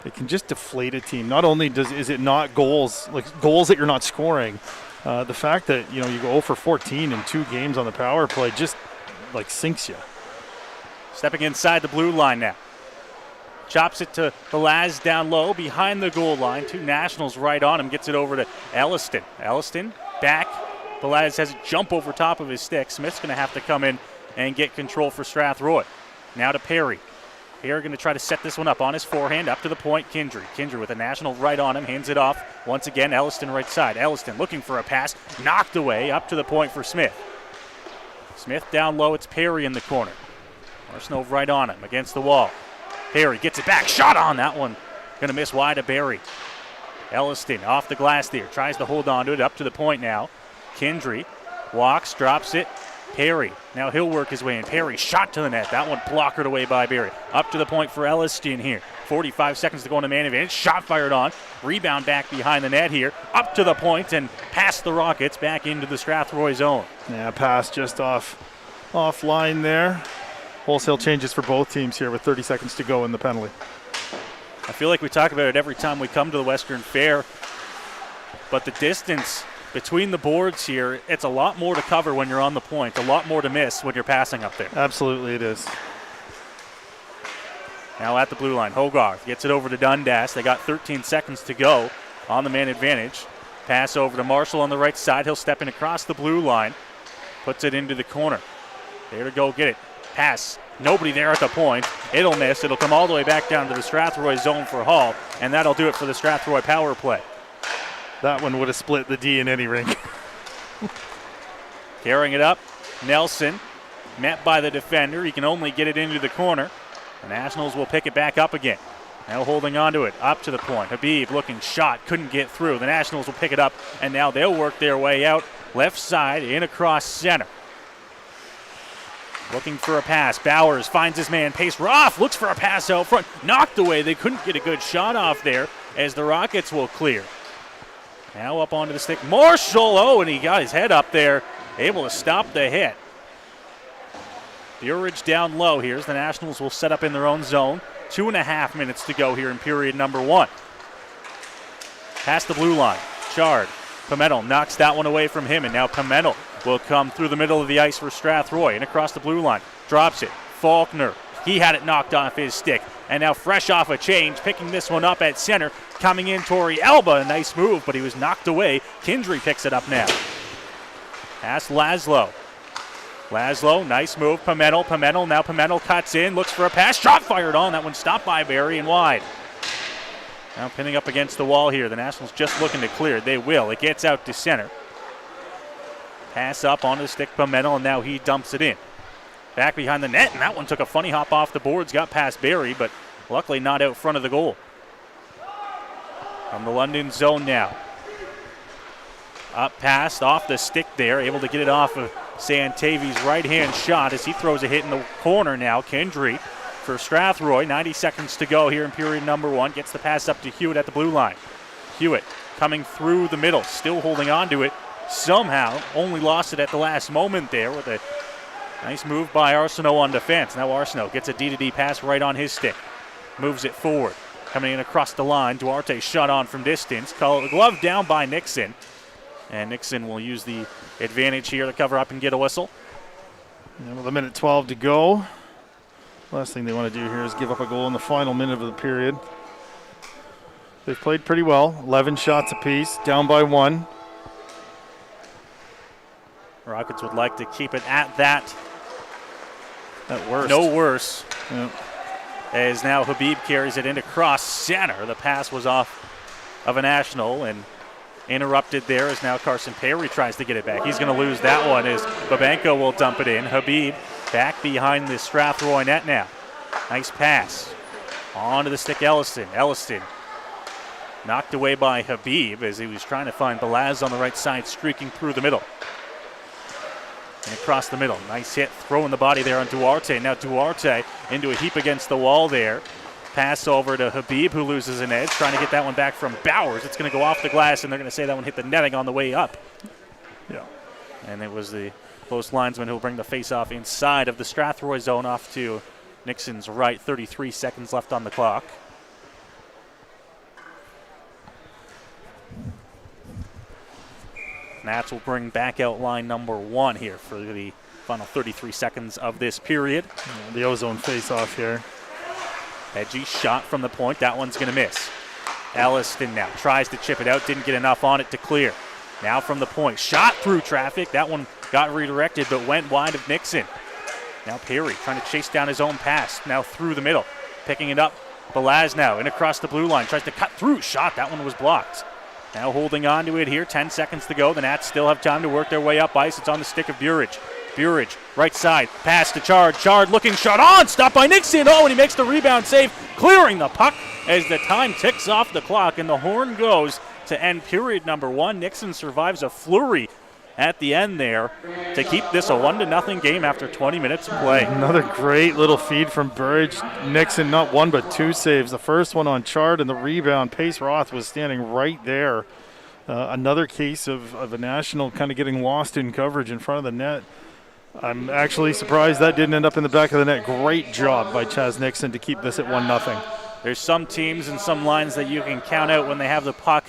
Speaker 2: It can just deflate a team. Not only is it not goals, like goals that you're not scoring, the fact that you go 0 for 14 in 2 games on the power play just like sinks you.
Speaker 1: Stepping inside the blue line now. Chops it to Belaz down low behind the goal line. 2 Nationals right on him. Gets it over to Elliston. Elliston back. Belaz has a jump over top of his stick. Smith's going to have to come in and get control for Strathroy. Now to Perry. Perry going to try to set this one up on his forehand. Up to the point, Kindry. Kindry with a National right on him. Hands it off. Once again, Elliston right side. Elliston looking for a pass. Knocked away. Up to the point for Smith. Smith down low. It's Perry in the corner. Arsenault right on him against the wall. Perry gets it back. Shot on that one. Going to miss wide of Barry. Elliston off the glass there. Tries to hold on to it. Up to the point now. Kindry walks, drops it. Perry. Now he'll work his way in. Perry shot to the net. That one blockered away by Barry. Up to the point for Elliston here. 45 seconds to go in the man advantage. Shot fired on. Rebound back behind the net here. Up to the point and past the Rockets back into the Strathroy zone.
Speaker 2: Yeah, pass just offline there. Wholesale changes for both teams here with 30 seconds to go in the penalty.
Speaker 1: I feel like we talk about it every time we come to the Western Fair, but the distance between the boards here, it's a lot more to cover when you're on the point, a lot more to miss when you're passing up there.
Speaker 2: Absolutely it is.
Speaker 1: Now at the blue line, Hogarth gets it over to Dundas. They got 13 seconds to go on the man advantage. Pass over to Marshall on the right side. He'll step in across the blue line. Puts it into the corner. There to go get it. Pass. Nobody there at the point. It'll miss. It'll come all the way back down to the Strathroy zone for Hall, and that'll do it for the Strathroy power play.
Speaker 2: That one would have split the D in any rink.
Speaker 1: Carrying it up. Nelson met by the defender. He can only get it into the corner. The Nationals will pick it back up again. Now holding on to it, up to the point. Habib looking shot, couldn't get through. The Nationals will pick it up, and now they'll work their way out. Left side, in across center. Looking for a pass. Bowers finds his man. Pace Roth looks for a pass out front. Knocked away. They couldn't get a good shot off there as the Rockets will clear. Now up onto the stick. Marshall. Oh, and he got his head up there. Able to stop the hit. Burridge down low here as the Nationals will set up in their own zone. 2.5 minutes to go here in period number 1. Past the blue line. Chard. Pimentel knocks that one away from him, and now Pimentel will come through the middle of the ice for Strathroy and across the blue line. Drops it. Faulkner. He had it knocked off his stick. And now fresh off a change, picking this one up at center. Coming in, Tori Alba. A nice move, but he was knocked away. Kindry picks it up now. Pass Laszlo. Laszlo, nice move. Pimentel. Now Pimentel cuts in, looks for a pass. Shot fired on. That one stopped by Barry and wide. Now pinning up against the wall here. The Nationals just looking to clear. They will. It gets out to center. Pass up onto the stick, Pimentel, and now he dumps it in. Back behind the net, and that one took a funny hop off the boards, got past Barry, but luckily not out front of the goal. From the London zone now. Up past, off the stick there, able to get it off of Santavi's right-hand shot as he throws a hit in the corner now. Kendry for Strathroy, 90 seconds to go here in period number 1. Gets the pass up to Hewitt at the blue line. Hewitt coming through the middle, still holding on to it. Somehow only lost it at the last moment there with a nice move by Arsenault on defense. Now Arsenault gets a D-to-D pass right on his stick. Moves it forward. Coming in across the line. Duarte shot on from distance. Glove down by Nixon. And Nixon will use the advantage here to cover up and get a whistle.
Speaker 2: And with 1:12 to go. Last thing they want to do here is give up a goal in the final minute of the period. They've played pretty well. 11 shots apiece. Down by 1.
Speaker 1: Rockets would like to keep it at that.
Speaker 2: At worst.
Speaker 1: No worse.
Speaker 2: Yep.
Speaker 1: As now Habib carries it into cross center. The pass was off of a National and interrupted there as now Carson Perry tries to get it back. He's going to lose that one as Babenko will dump it in. Habib back behind the Strathroy net now. Nice pass. Onto the stick, Elliston. Elliston knocked away by Habib as he was trying to find Balaz on the right side, streaking through the middle. And across the middle. Nice hit, throwing the body there on Duarte. Now Duarte into a heap against the wall there. Pass over to Habib, who loses an edge, trying to get that one back from Bowers. It's going to go off the glass, and they're going to say that one hit the netting on the way up.
Speaker 2: Yeah.
Speaker 1: And it was the close linesman who will bring the face-off inside of the Strathroy zone off to Nixon's right. 33 seconds left on the clock. Nats will bring back out line number 1 here for the final 33 seconds of this period.
Speaker 2: Yeah, the ozone face-off here.
Speaker 1: Edgy shot from the point. That one's going to miss. Elliston now tries to chip it out. Didn't get enough on it to clear. Now from the point. Shot through traffic. That one got redirected but went wide of Nixon. Now Perry trying to chase down his own pass. Now through the middle. Picking it up. Balaz now in across the blue line. Tries to cut through. Shot. That one was blocked. Now holding on to it here. 10 seconds to go. The Nats still have time to work their way up ice. It's on the stick of Burridge. Burridge, right side, pass to Chard. Chard looking shot on, stopped by Nixon. Oh, and he makes the rebound save, clearing the puck as the time ticks off the clock and the horn goes to end period number 1. Nixon survives a flurry at the end there to keep this a 1-0 game after 20 minutes of play.
Speaker 2: Another great little feed from Burridge. Nixon, not 1 but 2 saves. The first one on Chard, and the rebound. Pace Roth was standing right there. Another case of a National kind of getting lost in coverage in front of the net. I'm actually surprised that didn't end up in the back of the net. Great job by Chaz Nixon to keep this at 1-0.
Speaker 1: There's some teams and some lines that you can count out when they have the puck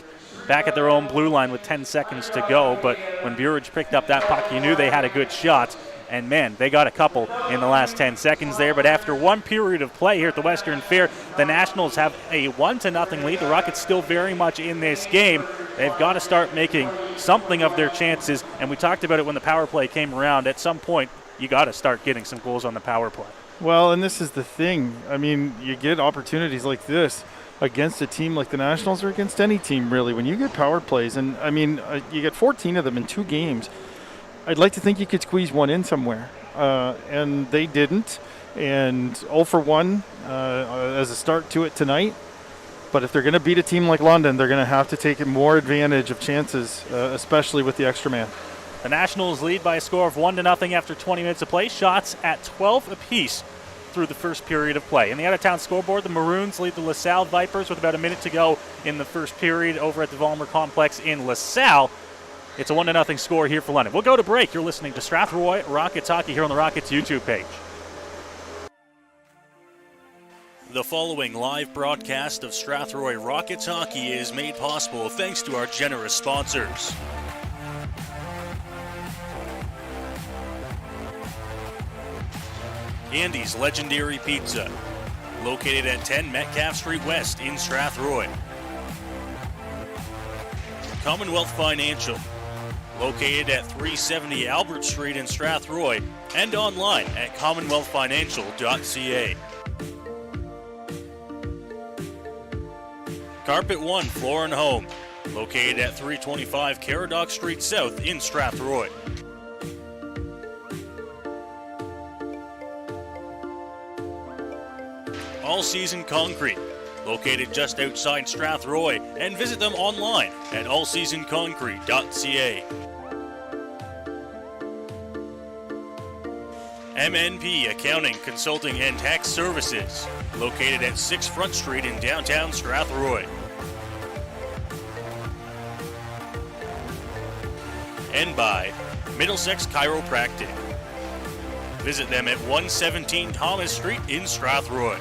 Speaker 1: back at their own blue line with 10 seconds to go, but when Burridge picked up that puck, you knew they had a good shot, and man, they got a couple in the last 10 seconds there. But after one period of play here at the Western Fair, the Nationals have a 1-0 lead. The Rockets still very much in this game. They've got to start making something of their chances, and we talked about it when the power play came around. At some point, you got to start getting some goals on the power play.
Speaker 2: Well, and this is the thing. I mean, you get opportunities like this against a team like the Nationals or against any team, really. When you get power plays, and I mean, you get 14 of them in 2 games, I'd like to think you could squeeze one in somewhere. And they didn't. And 0 for 1 as a start to it tonight. But if they're going to beat a team like London, they're going to have to take more advantage of chances, especially with the extra man.
Speaker 1: The Nationals lead by a score of 1-0 after 20 minutes of play. Shots at 12 apiece through the first period of play. In the out-of-town scoreboard, the Maroons lead the LaSalle Vipers with about a minute to go in the first period over at the Vollmer Complex in LaSalle. It's a 1-0 score here for London. We'll go to break. You're listening to Strathroy Rockets Hockey here on the Rockets YouTube page. The following live broadcast of Strathroy Rockets Hockey is made possible thanks to our generous sponsors. Andy's Legendary Pizza, located at 10 Metcalf Street West in Strathroy. Commonwealth Financial, located at 370 Albert Street in Strathroy and online at commonwealthfinancial.ca. Carpet One Floor and Home, located at 325 Caradoc Street South in Strathroy. All Season Concrete, located just outside Strathroy, and visit them online at allseasonconcrete.ca. MNP Accounting, Consulting and Tax Services, located at 6 Front Street in downtown Strathroy. And by Middlesex Chiropractic. Visit them at 117 Thomas Street in Strathroy.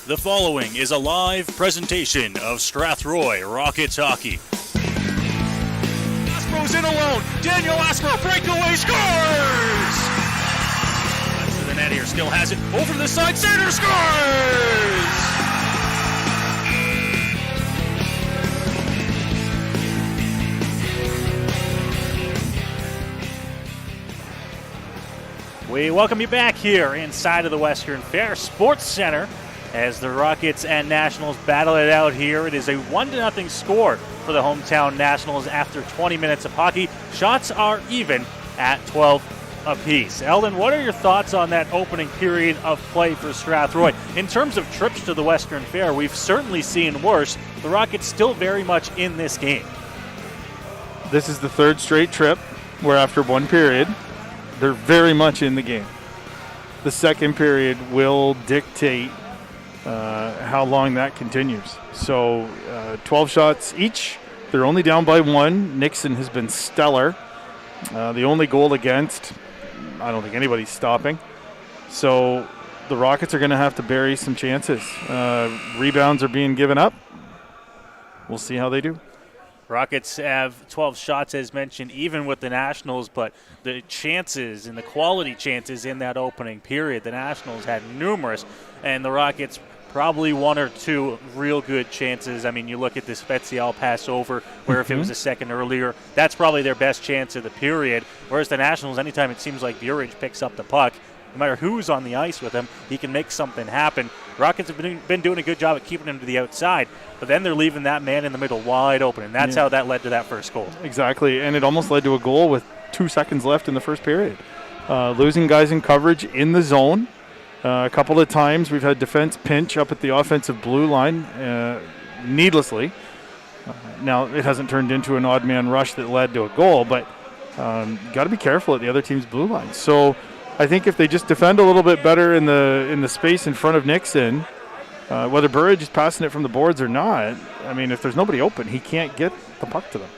Speaker 1: The following is a live presentation of Strathroy Rockets hockey. Aspro's in alone. Daniel Aspro, breakaway, scores! Back to the net here, still has it. Over to the side, center, scores! We welcome you back here inside of the Western Fair Sports Center as the Rockets and Nationals battle it out here. It is a 1-0 score for the hometown Nationals after 20 minutes of hockey. Shots are even at 12 apiece. Eldon, what are your thoughts on that opening period of play for Strathroy? In terms of trips to the Western Fair, we've certainly seen worse. The Rockets still very much in this game.
Speaker 2: This is the third straight trip where after one period, they're very much in the game. The second period will dictate how long that continues. So 12 shots each. They're only down by one. Nixon has been stellar. The only goal against, I don't think anybody's stopping. So the Rockets are going to have to bury some chances. Rebounds are being given up. We'll see how they do.
Speaker 1: Rockets have 12 shots, as mentioned, even with the Nationals, but the chances and the quality chances in that opening period, the Nationals had numerous, and the Rockets probably one or two real good chances. I mean, you look at the Spezial pass over, where if it was a second earlier, that's probably their best chance of the period, whereas the Nationals, anytime it seems like Burridge picks up the puck, no matter who's on the ice with him, he can make something happen. Rockets have been doing a good job at keeping him to the outside, but then they're leaving that man in the middle wide open, and that's how that led to that first goal.
Speaker 2: Exactly, and it almost led to a goal with 2 seconds left in the first period. Losing guys in coverage in the zone. A couple of times we've had defense pinch up at the offensive blue line needlessly. Now, it hasn't turned into an odd man rush that led to a goal, but got to be careful at the other team's blue line. So I think if they just defend a little bit better in the space in front of Nixon, whether Burridge is passing it from the boards or not, I mean, if there's nobody open, he can't get the puck to them.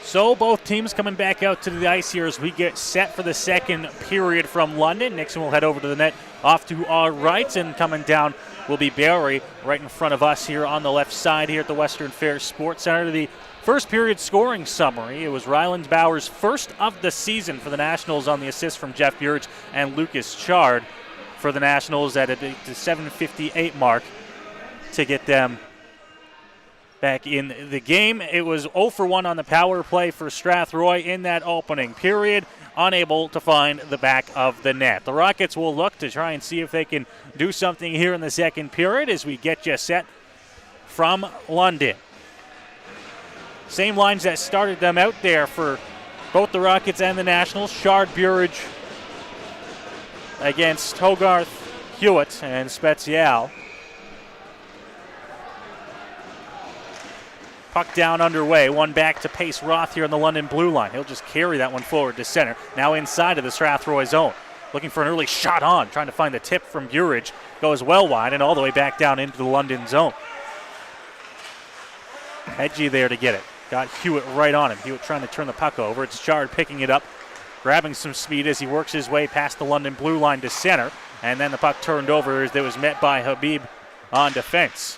Speaker 1: So both teams coming back out to the ice here as we get set for the second period from London. Nixon will head over to the net off to our right, and coming down will be Barry right in front of us here on the left side here at the Western Fair Sports Center. The first period scoring summary. It was Ryland Bauer's first of the season for the Nationals on the assist from Jeff Burridge and Lucas Chard for the Nationals at the 7:58 mark to get them back in the game. It was 0 for 1 on the power play for Strathroy in that opening period, unable to find the back of the net. The Rockets will look to try and see if they can do something here in the second period as we get you set from London. Same lines that started them out there for both the Rockets and the Nationals. Chard, Burridge against Hogarth, Hewitt, and Spezial. Puck down underway. One back to Pace Roth here on the London blue line. He'll just carry that one forward to center. Now inside of the Strathroy zone. Looking for an early shot on. Trying to find the tip from Burridge. Goes well wide and all the way back down into the London zone. Hedgie there to get it. Got Hewitt right on him. Hewitt trying to turn the puck over. It's Chard picking it up. Grabbing some speed as he works his way past the London blue line to center. And then the puck turned over as it was met by Habib on defense.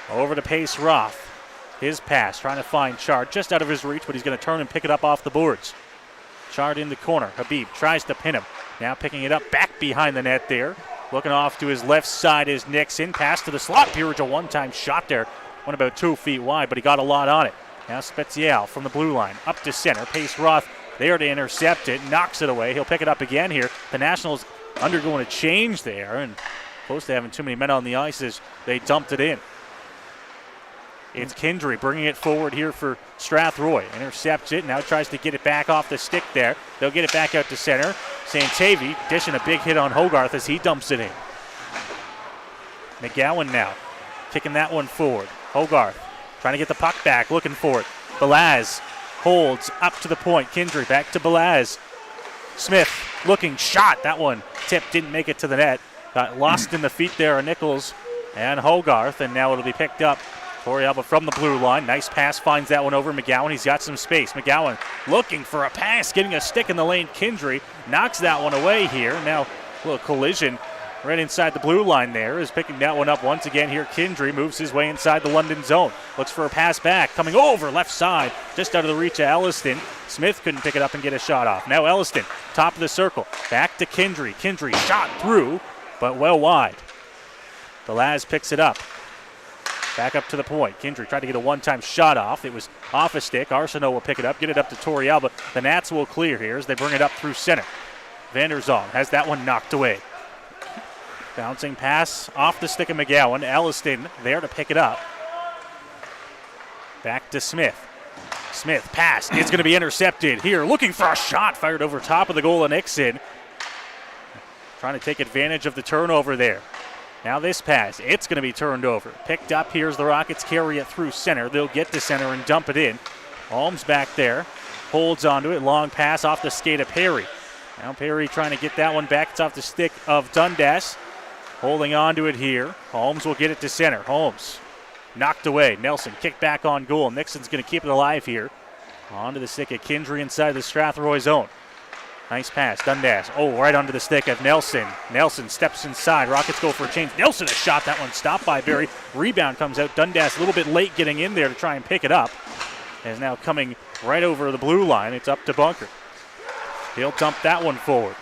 Speaker 1: Over to Pace Roth. His pass, trying to find Chard just out of his reach, but he's going to turn and pick it up off the boards. Chard in the corner. Habib tries to pin him. Now picking it up back behind the net there. Looking off to his left side is Nixon. Pass to the slot. Burridge, a one-time shot there. Went about 2 feet wide, but he got a lot on it. Now Spezial from the blue line. Up to center. Pace Roth there to intercept it. Knocks it away. He'll pick it up again here. The Nationals undergoing a change there and close to having too many men on the ice as they dumped it in. It's Kindry bringing it forward here for Strathroy. Intercepts it, now tries to get it back off the stick there. They'll get it back out to center. Santavi dishing a big hit on Hogarth as he dumps it in. McGowan now kicking that one forward. Hogarth trying to get the puck back, looking for it. Balaz holds up to the point. Kindry back to Balaz. Smith looking, shot. That one tip didn't make it to the net. Got lost in the feet there of Nichols and Hogarth, and now it'll be picked up. Corey Alba from the blue line. Nice pass, finds that one over McGowan. He's got some space. McGowan looking for a pass, getting a stick in the lane. Kindry knocks that one away here. Now a little collision Right inside the blue line there is picking that one up once again here. Kindry moves his way inside the London zone. Looks for a pass back. Coming over left side. Just out of the reach of Elliston. Smith couldn't pick it up and get a shot off. Now Elliston, top of the circle. Back to Kindry. Kindry shot through, but well wide. The Laz picks it up. Back up to the point. Kindry tried to get a one-time shot off. It was off a stick. Arsenault will pick it up, get it up to Toriel, but the Nats will clear here as they bring it up through center. Vanderzong has that one knocked away. Bouncing pass off the stick of McGowan. Elliston there to pick it up. Back to Smith. Smith pass. It's going to be intercepted here. Looking for a shot fired over top of the goal of Nixon. Trying to take advantage of the turnover there. Now this pass. It's going to be turned over. Picked up. Here's the Rockets carry it through center. They'll get to center and dump it in. Holmes back there. Holds onto it. Long pass off the skate of Perry. Now Perry trying to get that one back. It's off the stick of Dundas. Holding on to it here. Holmes will get it to center. Holmes knocked away. Nelson kicked back on goal. Nixon's going to keep it alive here. Onto the stick of Kindry inside the Strathroy zone. Nice pass. Dundas. Oh, right onto the stick of Nelson. Nelson steps inside. Rockets go for a change. Nelson a shot. That one stopped by Barry. Rebound comes out. Dundas a little bit late getting in there to try and pick it up. And is now coming right over the blue line. It's up to Bunker. He'll dump that one forward.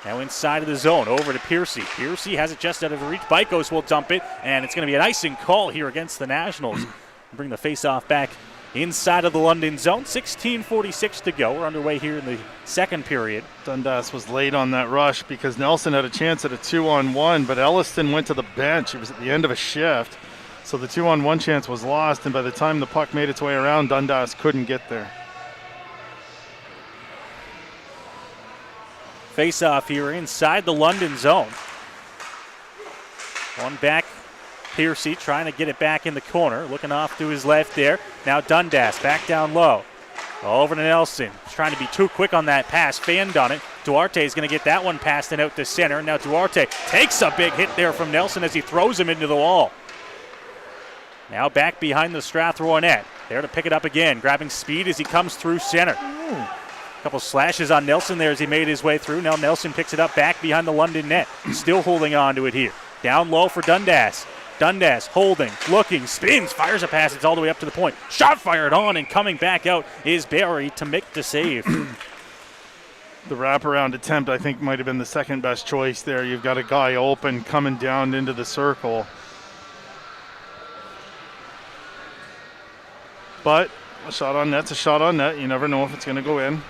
Speaker 1: Now inside of the zone, over to Piercy. Piercy has it just out of reach. Bykos will dump it, and it's going to be an icing call here against the Nationals. Bring the face-off back inside of the London zone. 16:46 to go. We're underway here in the second period.
Speaker 2: Dundas was late on that rush because Nelson had a chance at a 2-on-1, but Elliston went to the bench. It was at the end of a shift, so the 2-on-1 chance was lost, and by the time the puck made its way around, Dundas couldn't get there.
Speaker 1: Face-off here inside the London zone. One back, Piercy trying to get it back in the corner. Looking off to his left there. Now Dundas back down low. Over to Nelson. Trying to be too quick on that pass. Fanned on it. Duarte is going to get that one passed and out to center. Now Duarte takes a big hit there from Nelson as he throws him into the wall. Now back behind the Strathroy net. There to pick it up again. Grabbing speed as he comes through center. Couple slashes on Nelson there as he made his way through. Now Nelson picks it up back behind the London net. Still holding on to it here. Down low for Dundas. Dundas holding, looking, spins, fires a pass. It's all the way up to the point. Shot fired on, and coming back out is Barry to make the save.
Speaker 2: The wraparound attempt, I think, might have been the second best choice there. You've got a guy open coming down into the circle. But a shot on net's a shot on net. You never know if it's going to go in.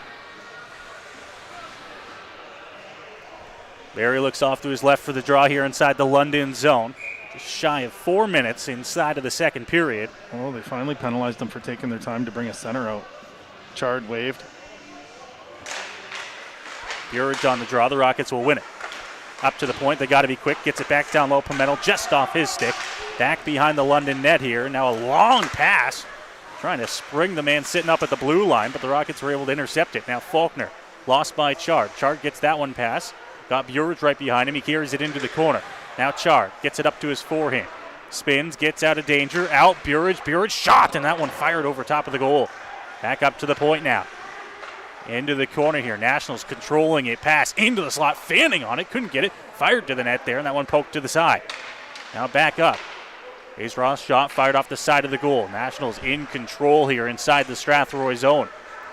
Speaker 1: Barry looks off to his left for the draw here inside the London zone. Just shy of 4 minutes inside of the second period.
Speaker 2: Oh, they finally penalized them for taking their time to bring a center out. Chard waved.
Speaker 1: Burridge on the draw. The Rockets will win it. Up to the point. They got to be quick. Gets it back down low. Pimentel just off his stick. Back behind the London net here. Now a long pass. Trying to spring the man sitting up at the blue line, but the Rockets were able to intercept it. Now Faulkner lost by Chard. Chard gets that one pass. Got Burridge right behind him. He carries it into the corner. Now Chard gets it up to his forehand. Spins, gets out of danger. Out, Burridge. Burridge shot, and that one fired over top of the goal. Back up to the point now. Into the corner here. Nationals controlling it. Pass into the slot. Fanning on it. Couldn't get it. Fired to the net there, and that one poked to the side. Now back up. Hayes Ross shot fired off the side of the goal. Nationals in control here inside the Strathroy zone.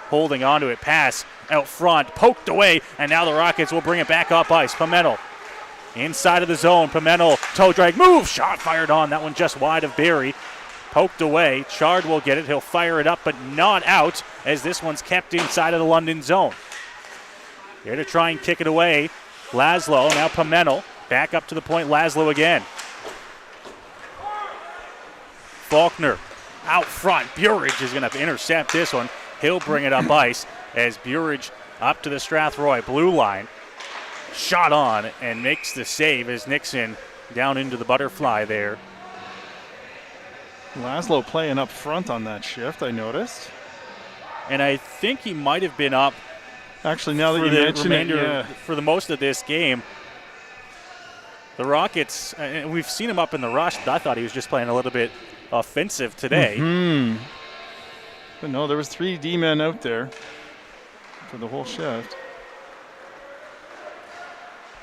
Speaker 1: Holding onto it. Pass out front. Poked away, and now the Rockets will bring it back up ice. Pimentel inside of the zone. Pimentel toe drag move. Shot fired on. That one just wide of Barry. Poked away. Chard will get it. He'll fire it up, but not out as this one's kept inside of the London zone. Here to try and kick it away. Laszlo. Now Pimentel. Back up to the point. Laszlo again. Faulkner out front. Burridge is going to intercept this one. He'll bring it up ice as Burridge up to the Strathroy blue line. Shot on and makes the save as Nixon down into the butterfly there.
Speaker 2: Laszlo playing up front on that shift, I noticed.
Speaker 1: And I think he might have been up
Speaker 2: actually now that you mention it, yeah.
Speaker 1: For the most of this game. The Rockets, and we've seen him up in the rush, but I thought he was just playing a little bit offensive today.
Speaker 2: But no, there was 3 D-men out there for the whole shift.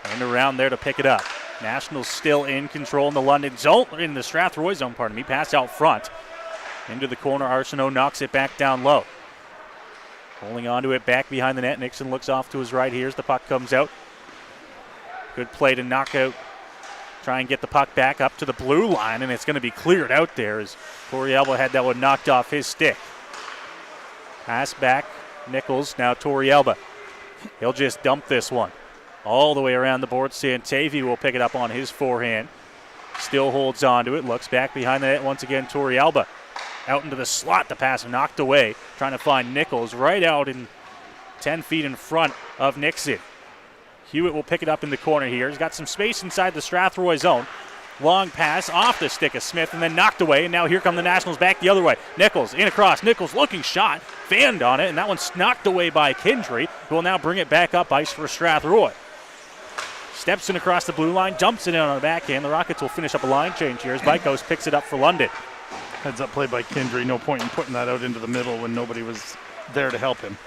Speaker 1: And around there to pick it up. Nationals still in control in the London zone, in the Strathroy zone, pass out front. Into the corner, Arsenault knocks it back down low. Holding onto it back behind the net. Nixon looks off to his right here as the puck comes out. Good play to knock out. Try and get the puck back up to the blue line, and it's going to be cleared out there as Torrielba had that one knocked off his stick. Pass back, Nichols, now Torrielba. He'll just dump this one all the way around the board. Santavi will pick it up on his forehand. Still holds on to it, looks back behind the net once again. Torrielba out into the slot. The pass knocked away, trying to find Nichols right out in 10 feet in front of Nixon. Hewitt will pick it up in the corner here. He's got some space inside the Strathroy zone. Long pass off the stick of Smith and then knocked away, and now here come the Nationals back the other way. Nichols in across. Nichols looking shot, fanned on it, and that one's knocked away by Kindry, who will now bring it back up ice for Strathroy. Steps in across the blue line, jumps it in on the backhand. The Rockets will finish up a line change here as Bykos picks it up for London.
Speaker 2: Heads up play by Kindry. No point in putting that out into the middle when nobody was there to help him.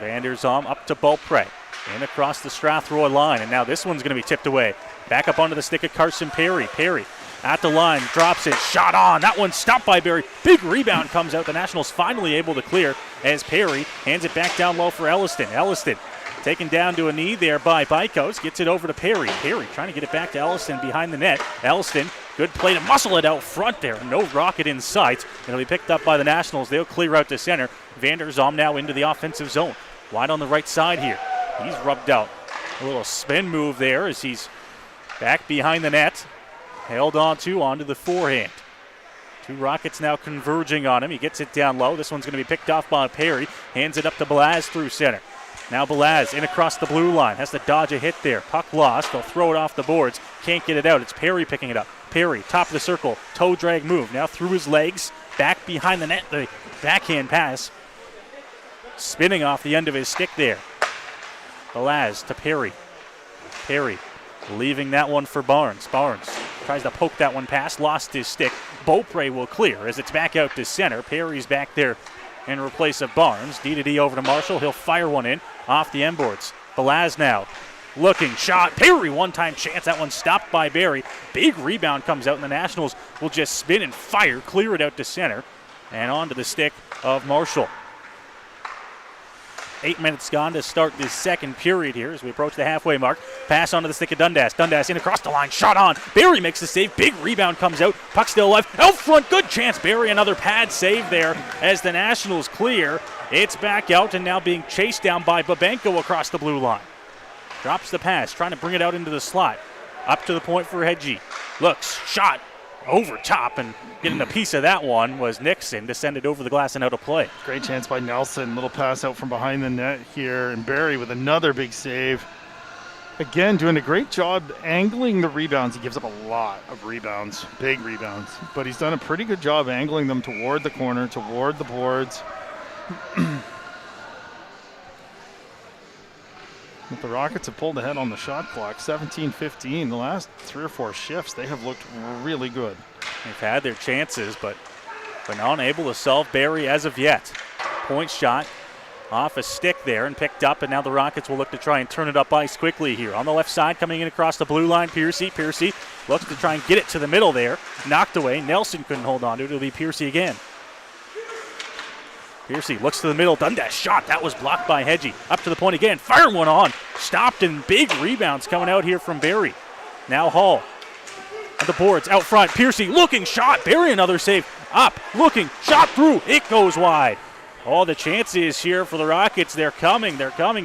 Speaker 1: Vanderzom up to Beaupre. In across the Strathroy line, and now this one's going to be tipped away. Back up onto the stick of Carson Perry. Perry at the line, drops it, shot on. That one's stopped by Barry. Big rebound comes out. The Nationals finally able to clear as Perry hands it back down low for Elliston. Elliston taken down to a knee there by Bykos. Gets it over to Perry. Perry trying to get it back to Elliston behind the net. Elliston, good play to muscle it out front there. No rocket in sight. It'll be picked up by the Nationals. They'll clear out to center. Vanderzom now into the offensive zone. Wide on the right side here. He's rubbed out. A little spin move there as he's back behind the net. Held onto the forehand. Two Rockets now converging on him. He gets it down low. This one's going to be picked off by Perry. Hands it up to Balaz through center. Now Balaz in across the blue line. Has to dodge a hit there. Puck lost. They'll throw it off the boards. Can't get it out. It's Perry picking it up. Perry, top of the circle. Toe drag move. Now through his legs. Back behind the net. The backhand pass. Spinning off the end of his stick there. Balaz to Perry. Perry leaving that one for Barnes. Barnes tries to poke that one past, lost his stick. Beaupre will clear as it's back out to center. Perry's back there in replace of Barnes. D over to Marshall. He'll fire one in off the end boards. Balaz now looking shot. Perry one-time chance. That one stopped by Barry. Big rebound comes out and the Nationals will just spin and fire, clear it out to center and onto the stick of Marshall. 8 minutes gone to start this second period here as we approach the halfway mark. Pass onto the stick of Dundas. Dundas in across the line. Shot on. Barry makes the save. Big rebound comes out. Puck still alive. Out front. Good chance. Barry another pad save there as the Nationals clear. It's back out and now being chased down by Babenko across the blue line. Drops the pass. Trying to bring it out into the slot. Up to the point for Hedgie. Looks. Shot. Over top, and getting a piece of that one was Nixon to send it over the glass and out of play.
Speaker 2: Great chance by Nelson. Little pass out from behind the net here, and Barry with another big save. Again, doing a great job angling the rebounds. He gives up a lot of rebounds, big rebounds, but he's done a pretty good job angling them toward the corner, toward the boards. But the Rockets have pulled ahead on the shot clock, 17-15. The last 3 or 4 shifts, they have looked really good.
Speaker 1: They've had their chances, but unable to solve Barry as of yet. Point shot off a stick there and picked up, and now the Rockets will look to try and turn it up ice quickly here. On the left side, coming in across the blue line, Piercy. Piercy looks to try and get it to the middle there. Knocked away. Nelson couldn't hold on to it. It'll be Piercy again. Piercy looks to the middle. Dundas shot. That was blocked by Hedgie. Up to the point again. Fire one on. Stopped, and big rebounds coming out here from Barry. Now Hall at the boards out front. Piercy looking shot. Barry another save. Up. Looking. Shot through. It goes wide. All the chances here for the Rockets. They're coming,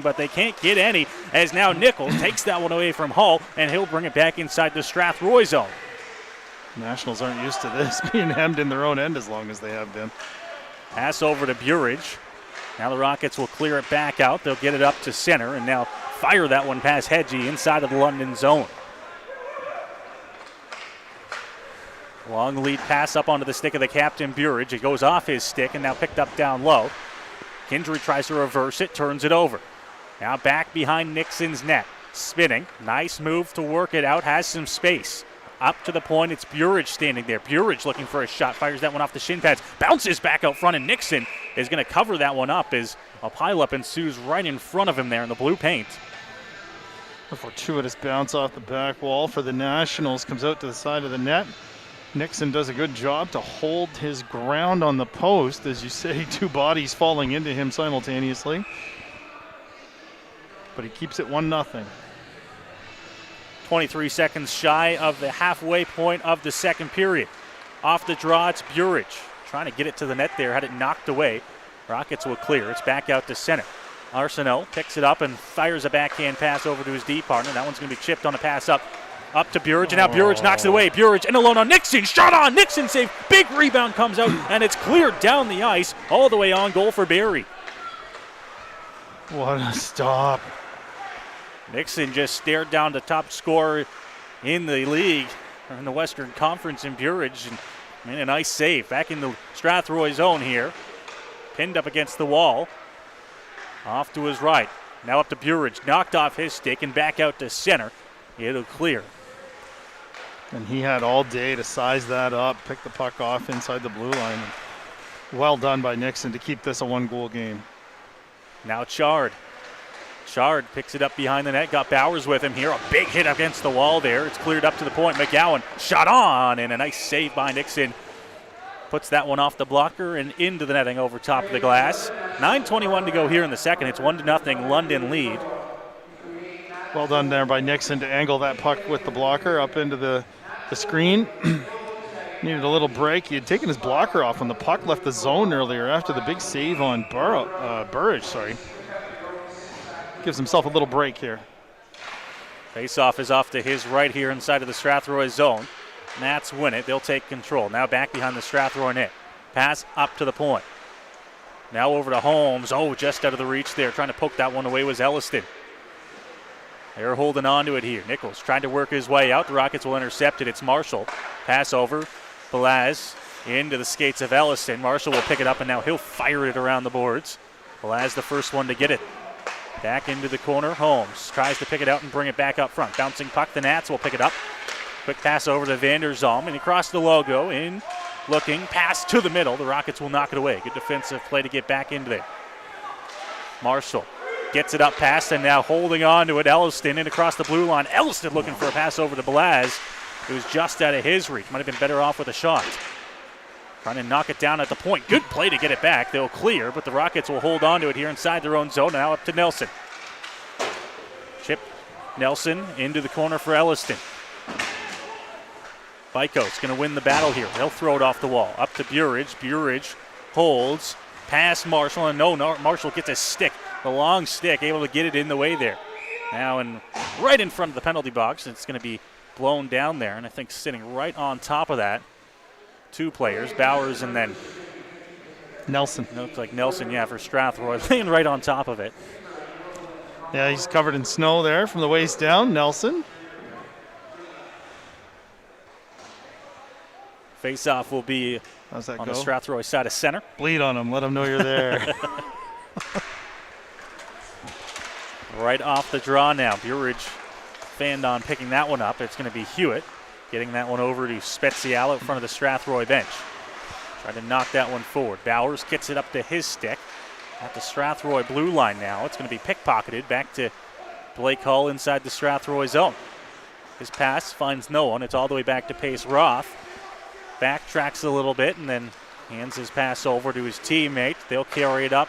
Speaker 1: but they can't get any as now Nichols takes that one away from Hall, and he'll bring it back inside the Strathroy zone.
Speaker 2: Nationals aren't used to this, being hemmed in their own end as long as they have been.
Speaker 1: Pass over to Burridge. Now the Rockets will clear it back out. They'll get it up to center and now fire that one past Hedgie inside of the London zone. Long lead pass up onto the stick of the captain, Burridge. It goes off his stick and now picked up down low. Kindry tries to reverse it, turns it over. Now back behind Nixon's net. Spinning. Nice move to work it out. Has some space. Up to the point, it's Burridge standing there. Burridge looking for a shot, fires that one off the shin pads, bounces back out front, and Nixon is going to cover that one up as a pileup ensues right in front of him there in the blue paint.
Speaker 2: A fortuitous bounce off the back wall for the Nationals. Comes out to the side of the net. Nixon does a good job to hold his ground on the post. As you say, two bodies falling into him simultaneously. But he keeps it 1-0.
Speaker 1: 23 seconds shy of the halfway point of the second period. Off the draw, it's Burridge. Trying to get it to the net there, had it knocked away. Rockets will clear. It's back out to center. Arsenault picks it up and fires a backhand pass over to his D partner. That one's going to be chipped on a pass up to Burridge, and now Burridge knocks it away. Burridge in alone on Nixon. Shot on. Nixon save. Big rebound comes out, and it's cleared down the ice all the way on goal for Barrie.
Speaker 2: What a stop.
Speaker 1: Nixon just stared down the top scorer in the league, or in the Western Conference in Burridge, and made a nice save. Back in the Strathroy zone here. Pinned up against the wall. Off to his right. Now up to Burridge. Knocked off his stick and back out to center. It'll clear.
Speaker 2: And he had all day to size that up, pick the puck off inside the blue line. Well done by Nixon to keep this a one-goal game.
Speaker 1: Now Chard. Chard picks it up behind the net. Got Bowers with him here. A big hit against the wall there. It's cleared up to the point. McGowan shot on, and a nice save by Nixon. Puts that one off the blocker and into the netting over top of the glass. 9:21 to go here in the second. It's 1-0 London lead.
Speaker 2: Well done there by Nixon to angle that puck with the blocker up into the screen. Needed a little break. He had taken his blocker off when the puck left the zone earlier after the big save on Burridge. Gives himself a little break here.
Speaker 1: Face-off is off to his right here inside of the Strathroy zone. Nats win it. They'll take control. Now back behind the Strathroy net. Pass up to the point. Now over to Holmes. Oh, just out of the reach there. Trying to poke that one away was Elliston. They're holding on to it here. Nichols trying to work his way out. The Rockets will intercept it. It's Marshall. Pass over. Balaz into the skates of Elliston. Marshall will pick it up, and now he'll fire it around the boards. Balaz the first one to get it. Back into the corner. Holmes tries to pick it out and bring it back up front. Bouncing puck. The Nats will pick it up. Quick pass over to Vander Zalm, and across the logo, in looking, pass to the middle. The Rockets will knock it away. Good defensive play to get back into there. Marshall gets it up past, and now holding on to it, Elliston, and across the blue line. Elliston looking for a pass over to Balaz. It was just out of his reach. Might have been better off with a shot. Trying to knock it down at the point. Good play to get it back. They'll clear, but the Rockets will hold on to it here inside their own zone. Now up to Nelson. Chip Nelson into the corner for Elliston. Byko's going to win the battle here. They'll throw it off the wall. Up to Burridge. Burridge holds. Past Marshall. And no, Marshall gets a stick. The long stick, able to get it in the way there. Now right in front of the penalty box. It's going to be blown down there. And I think sitting right on top of that, two players, Bowers and then
Speaker 2: Nelson.
Speaker 1: Looks like Nelson, for Strathroy, laying right on top of it.
Speaker 2: Yeah, he's covered in snow there from the waist down, Nelson.
Speaker 1: Face-off will be
Speaker 2: How's that
Speaker 1: on
Speaker 2: go?
Speaker 1: the Strathroy side of center.
Speaker 2: Bleed on him. Let him know you're there.
Speaker 1: Right off the draw now. Burridge fanned on picking that one up. It's going to be Hewitt getting that one over to Spezial out front of the Strathroy bench. Trying to knock that one forward. Bowers gets it up to his stick. At the Strathroy blue line now. It's going to be pickpocketed back to Blake Hull inside the Strathroy zone. His pass finds no one. It's all the way back to Pace Roth. Backtracks a little bit and then hands his pass over to his teammate. They'll carry it up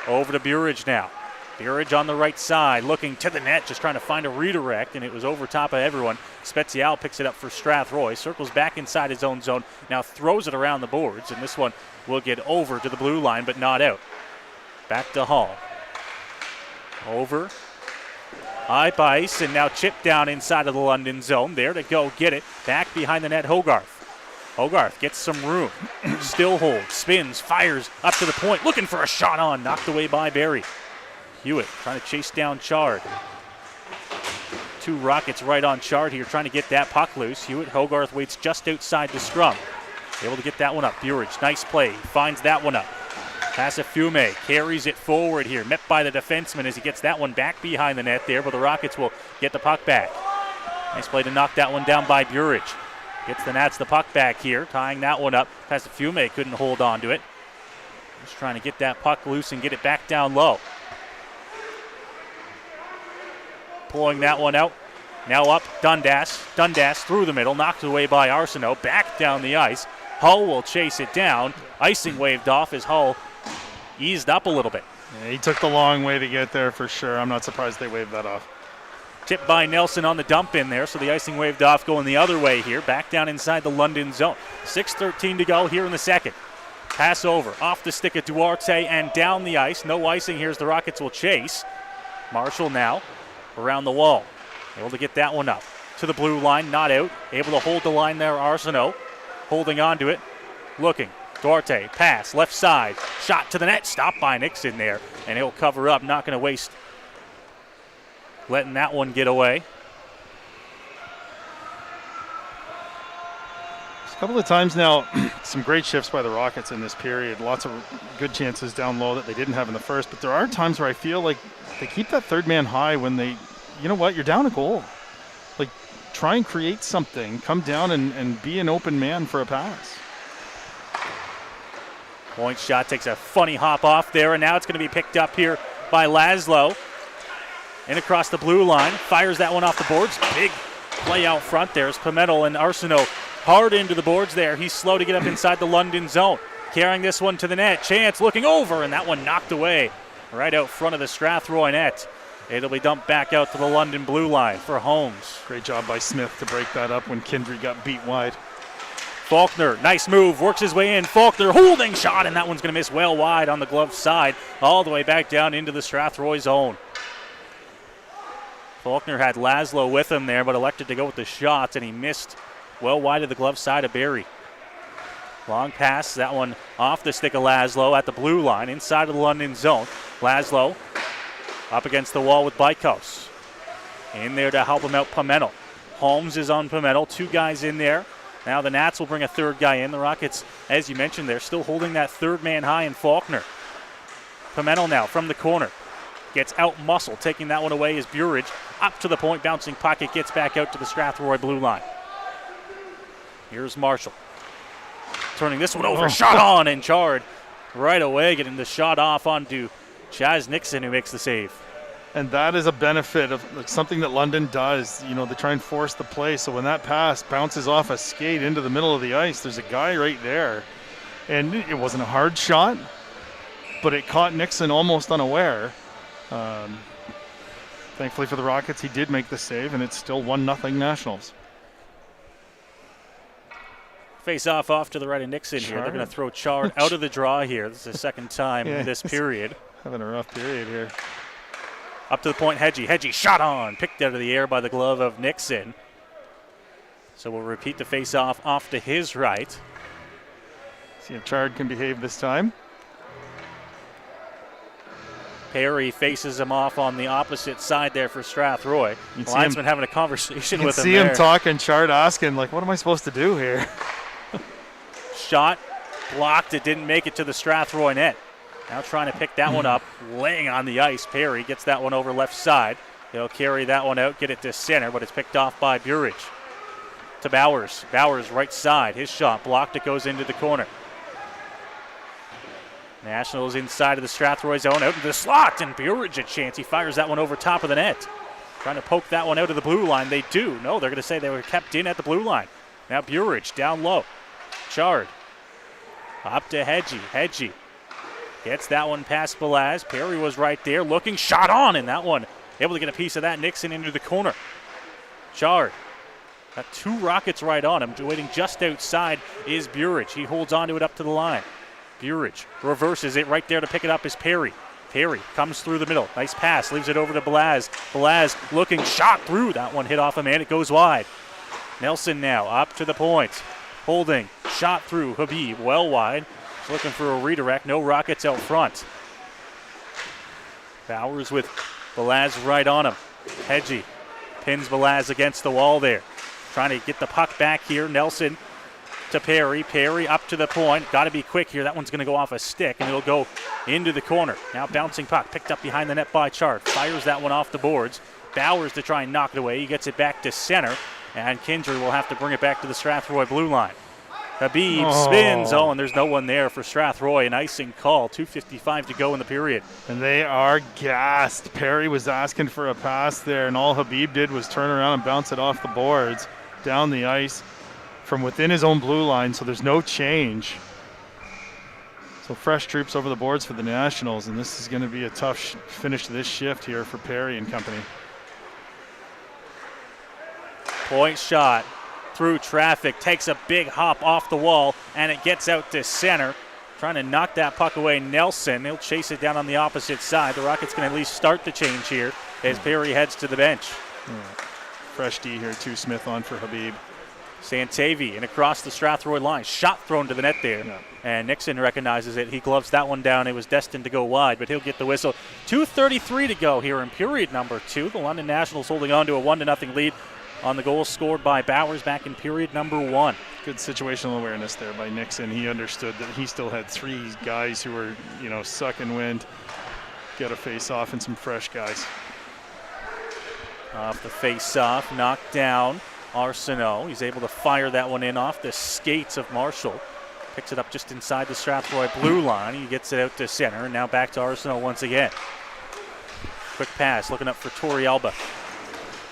Speaker 1: over to Burridge now. Burridge on the right side, looking to the net, just trying to find a redirect, and it was over top of everyone. Spezial picks it up for Strathroy, circles back inside his own zone, now throws it around the boards, and this one will get over to the blue line, but not out. Back to Hall. Over. High ice, and now chipped down inside of the London zone. There to go get it. Back behind the net, Hogarth. Hogarth gets some room. Still holds, spins, fires up to the point, looking for a shot on, knocked away by Barrie. Hewitt trying to chase down Chard. Two Rockets right on Chard here, trying to get that puck loose. Hewitt, Hogarth waits just outside the scrum. Able to get that one up. Burridge, nice play, finds that one up. Pass to Fume, carries it forward here, met by the defenseman as he gets that one back behind the net there, but the Rockets will get the puck back. Nice play to knock that one down by Burridge. Gets the Nats the puck back here, tying that one up. Pass to Fume, couldn't hold on to it. Just trying to get that puck loose and get it back down low. pulling that one out. Now up, Dundas. Dundas through the middle, knocked away by Arsenault. Back down the ice. Hull will chase it down. Icing waved off as Hull eased up a little bit.
Speaker 2: Yeah, he took the long way to get there for sure. I'm not surprised they waved that off.
Speaker 1: Tipped by Nelson on the dump in there, so the icing waved off going the other way here. Back down inside the London zone. 6:13 to go here in the second. Pass over, off the stick of Duarte and down the ice. No icing here as the Rockets will chase. Marshall now around the wall. Able to get that one up. To the blue line, not out. Able to hold the line there, Arsenault. Holding on to it. Looking. Duarte, pass, left side. Shot to the net, stopped by Nixon there. And he'll cover up, not going to waste letting that one get away.
Speaker 2: A couple of times now, some great shifts by the Rockets in this period. Lots of good chances down low that they didn't have in the first. But there are times where I feel like they keep that third man high when they, you know what, you're down a goal. Like, try and create something. Come down and be an open man for a pass.
Speaker 1: Point shot takes a funny hop off there, and now it's going to be picked up here by Laszlo. And across the blue line, fires that one off the boards. Big play out front there as Pimentel and Arsenault hard into the boards there. He's slow to get up inside the London zone. Carrying this one to the net. Chance looking over, and that one knocked away right out front of the Strathroy net. It'll be dumped back out to the London blue line for Holmes.
Speaker 2: Great job by Smith to break that up when Kindry got beat wide.
Speaker 1: Faulkner, nice move, works his way in. Faulkner holding shot, and that one's going to miss well wide on the glove side, all the way back down into the Strathroy zone. Faulkner had Laszlo with him there, but elected to go with the shots, and he missed well wide of the glove side of Barrie. Long pass, that one off the stick of Laszlo at the blue line, inside of the London zone. Laszlo up against the wall with Bykos. In there to help him out, Pimentel. Holmes is on Pimentel, two guys in there. Now the Nats will bring a third guy in. The Rockets, as you mentioned, they're still holding that third man high in Faulkner. Pimentel now from the corner. Gets out muscle, taking that one away is Burridge. Up to the point, bouncing pocket, gets back out to the Strathroy blue line. Here's Marshall. Turning this one over, shot on and Chard right away, getting the shot off onto Chaz Nixon, who makes the save.
Speaker 2: And that is a benefit of like, something that London does. You know, they try and force the play. So when that pass bounces off a skate into the middle of the ice, there's a guy right there. And it wasn't a hard shot, but it caught Nixon almost unaware. Thankfully for the Rockets, he did make the save, and it's still 1-0 Nationals.
Speaker 1: Face off to the right of Nixon here. They're going to throw Chard out of the draw here. This is the second time in this period.
Speaker 2: Having a rough period here.
Speaker 1: Up to the point, Hedgie. Hedgie shot on, picked out of the air by the glove of Nixon. So we'll repeat the face-off off to his right.
Speaker 2: See if Chard can behave this time.
Speaker 1: Perry faces him off on the opposite side there for Strathroy. The linesman having a conversation with him there.
Speaker 2: You can see him talking, Chard asking, like, what am I supposed to do here?
Speaker 1: Shot blocked. It didn't make it to the Strathroy net. Now trying to pick that one up, laying on the ice. Perry gets that one over left side. He'll carry that one out, get it to center, but it's picked off by Burridge. To Bowers. Bowers right side. His shot blocked. It goes into the corner. Nationals inside of the Strathroy zone, out into the slot, and Burridge a chance. He fires that one over top of the net. Trying to poke that one out of the blue line. They do. No, they're going to say they were kept in at the blue line. Now Burridge down low. Chard. Up to Hedgie. Hedgie gets that one past Belaz. Perry was right there looking, shot on, and that one able to get a piece of that. Nixon into the corner. Chard. Got two Rockets right on him. Waiting just outside is Burridge. He holds on to it up to the line. Burridge reverses it. Right there to pick it up is Perry. Perry comes through the middle. Nice pass. Leaves it over to Belaz. Belaz looking, shot through. That one hit off a man. It goes wide. Nelson now up to the point. Holding. Shot through. Habib well wide. Looking for a redirect. No Rockets out front. Bowers with Belaz right on him. Hedgie pins Belaz against the wall there. Trying to get the puck back here. Nelson to Perry. Perry up to the point. Got to be quick here. That one's going to go off a stick, and it'll go into the corner. Now bouncing puck. Picked up behind the net by Chard. Fires that one off the boards. Bowers to try and knock it away. He gets it back to center, and Kindry will have to bring it back to the Strathroy blue line. Habib spins. Oh, and there's no one there for Strathroy. An icing call. 2:55 to go in the period.
Speaker 2: And they are gassed. Perry was asking for a pass there, and all Habib did was turn around and bounce it off the boards down the ice from within his own blue line, so there's no change. So fresh troops over the boards for the Nationals, and this is going to be a tough finish to this shift here for Perry and company.
Speaker 1: Point shot through traffic, takes a big hop off the wall, and it gets out to center. Trying to knock that puck away, Nelson. He'll chase it down on the opposite side. The Rockets can at least start the change here as Perry heads to the bench.
Speaker 2: Fresh D here too, Smith on for Habib.
Speaker 1: Santavi and across the Strathroy line. Shot thrown to the net there.
Speaker 2: Yeah.
Speaker 1: And Nixon recognizes it. He gloves that one down. It was destined to go wide, but he'll get the whistle. 2:33 to go here in period number 2. The London Nationals holding on to a 1-0 lead on the goal scored by Bowers back in period number 1.
Speaker 2: Good situational awareness there by Nixon. He understood that he still had 3 guys who were, sucking wind. Get a face-off and some fresh guys.
Speaker 1: Off the face-off, knocked down Arsenault. He's able to fire that one in off the skates of Marshall. Picks it up just inside the Strathroy blue line. He gets it out to center, and now back to Arsenault once again. Quick pass, looking up for Tori Alba.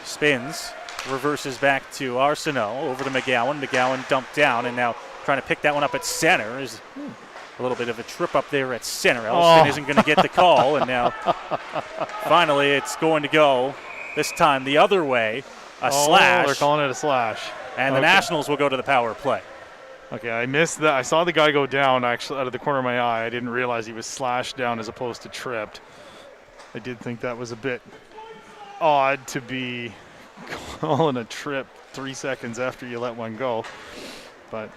Speaker 1: Spins. Reverses back to Arsenault, over to McGowan. McGowan dumped down, and now trying to pick that one up at center. Is a little bit of a trip up there at center. Elston isn't going to get the call, and now finally it's going to go, this time the other way, a slash.
Speaker 2: They're calling it a slash.
Speaker 1: And the Nationals will go to the power play.
Speaker 2: Okay, I missed that. I saw the guy go down actually out of the corner of my eye. I didn't realize he was slashed down as opposed to tripped. I did think that was a bit odd to be calling a trip 3 seconds after you let one go, but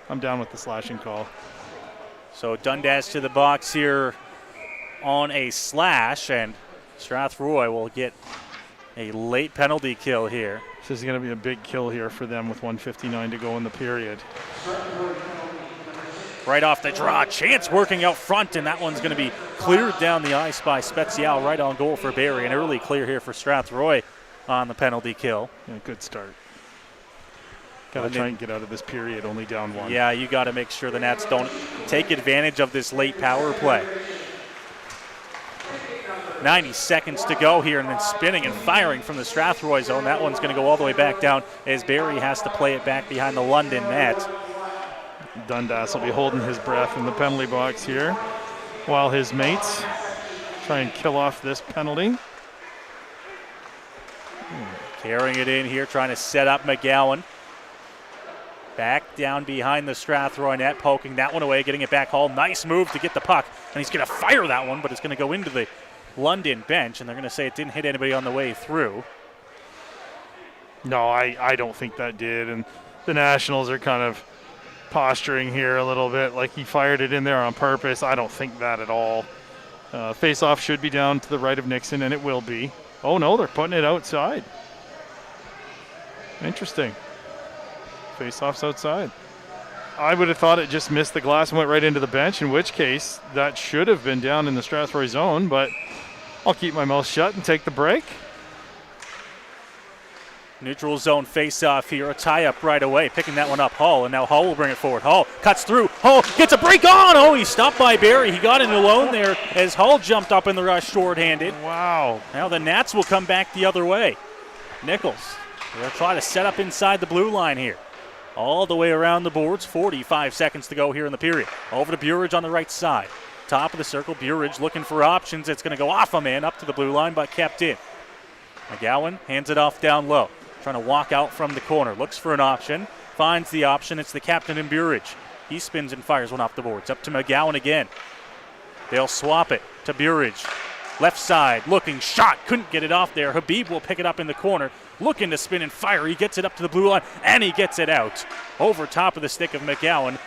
Speaker 2: I'm down with the slashing call.
Speaker 1: So Dundas to the box here on a slash, and Strathroy will get a late penalty kill here.
Speaker 2: This is going to be a big kill here for them with 1:59 to go in the period.
Speaker 1: Right off the draw, chance working out front, and that one's going to be cleared down the ice by Spezial, right on goal for Barrie. An early clear here for Strathroy on the penalty kill.
Speaker 2: Yeah, good start. Got to try and get out of this period, only down 1.
Speaker 1: Yeah, you got to make sure the Nats don't take advantage of this late power play. 90 seconds to go here, and then spinning and firing from the Strathroy zone. That one's going to go all the way back down as Barrie has to play it back behind the London net.
Speaker 2: Dundas will be holding his breath in the penalty box here while his mates try and kill off this penalty.
Speaker 1: Carrying it in here, trying to set up McGowan. Back down behind the Strathroy net, poking that one away, getting it back home. Nice move to get the puck, and he's going to fire that one, but it's going to go into the London bench, and they're going to say it didn't hit anybody on the way through.
Speaker 2: No, I don't think that did, and the Nationals are kind of posturing here a little bit like he fired it in there on purpose. I don't think that at all. Face-off should be down to the right of Nixon, and it will be. Oh, no, they're putting it outside. Interesting. Face-off's outside. I would have thought it just missed the glass and went right into the bench, in which case that should have been down in the Strathroy zone, but I'll keep my mouth shut and take the break.
Speaker 1: Neutral zone face-off here, a tie-up right away, picking that one up, Hall, and now Hall will bring it forward. Hall cuts through, Hall gets a break on! Oh, he's stopped by Barrie. He got in alone there as Hall jumped up in the rush short-handed.
Speaker 2: Wow.
Speaker 1: Now the Nats will come back the other way. Nichols, they'll try to set up inside the blue line here. All the way around the boards, 45 seconds to go here in the period. Over to Burridge on the right side. Top of the circle, Burridge looking for options. It's going to go off a man up to the blue line, but kept in. McGowan hands it off down low. Trying to walk out from the corner. Looks for an option. Finds the option. It's the captain in Burridge. He spins and fires one off the boards. Up to McGowan again. They'll swap it to Burridge. Left side, looking, shot. Couldn't get it off there. Habib will pick it up in the corner. Looking to spin and fire. He gets it up to the blue line, and he gets it out. Over top of the stick of McGowan.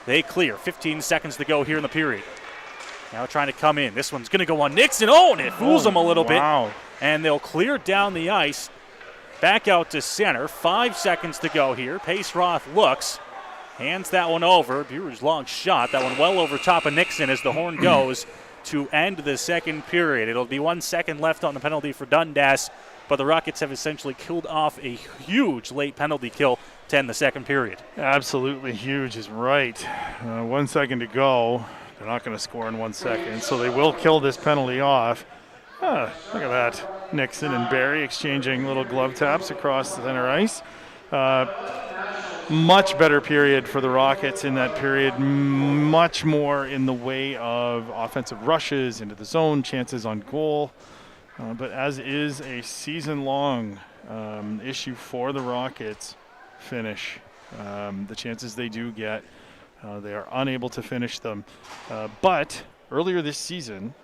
Speaker 1: They clear. 15 seconds to go here in the period. Now trying to come in. This one's going to go on Nixon. Oh, and it fools him a little bit. And they'll clear down the ice. Back out to center. 5 seconds to go here. Pace Roth looks. Hands that one over. Burridge long shot. That one well over top of Nixon as the horn goes to end the second period. It'll be 1 second left on the penalty for Dundas but the Rockets have essentially killed off a huge late penalty kill to end the second period.
Speaker 2: Absolutely huge is right. 1 second to go. They're not going to score in 1 second, so they will kill this penalty off. Look at that. Nixon and Barry exchanging little glove taps across the center ice. Much better period for the Rockets in that period. Much more in the way of offensive rushes into the zone, chances on goal. But as is a season-long issue for the Rockets, finish. The chances they do get, they are unable to finish them. But earlier this season,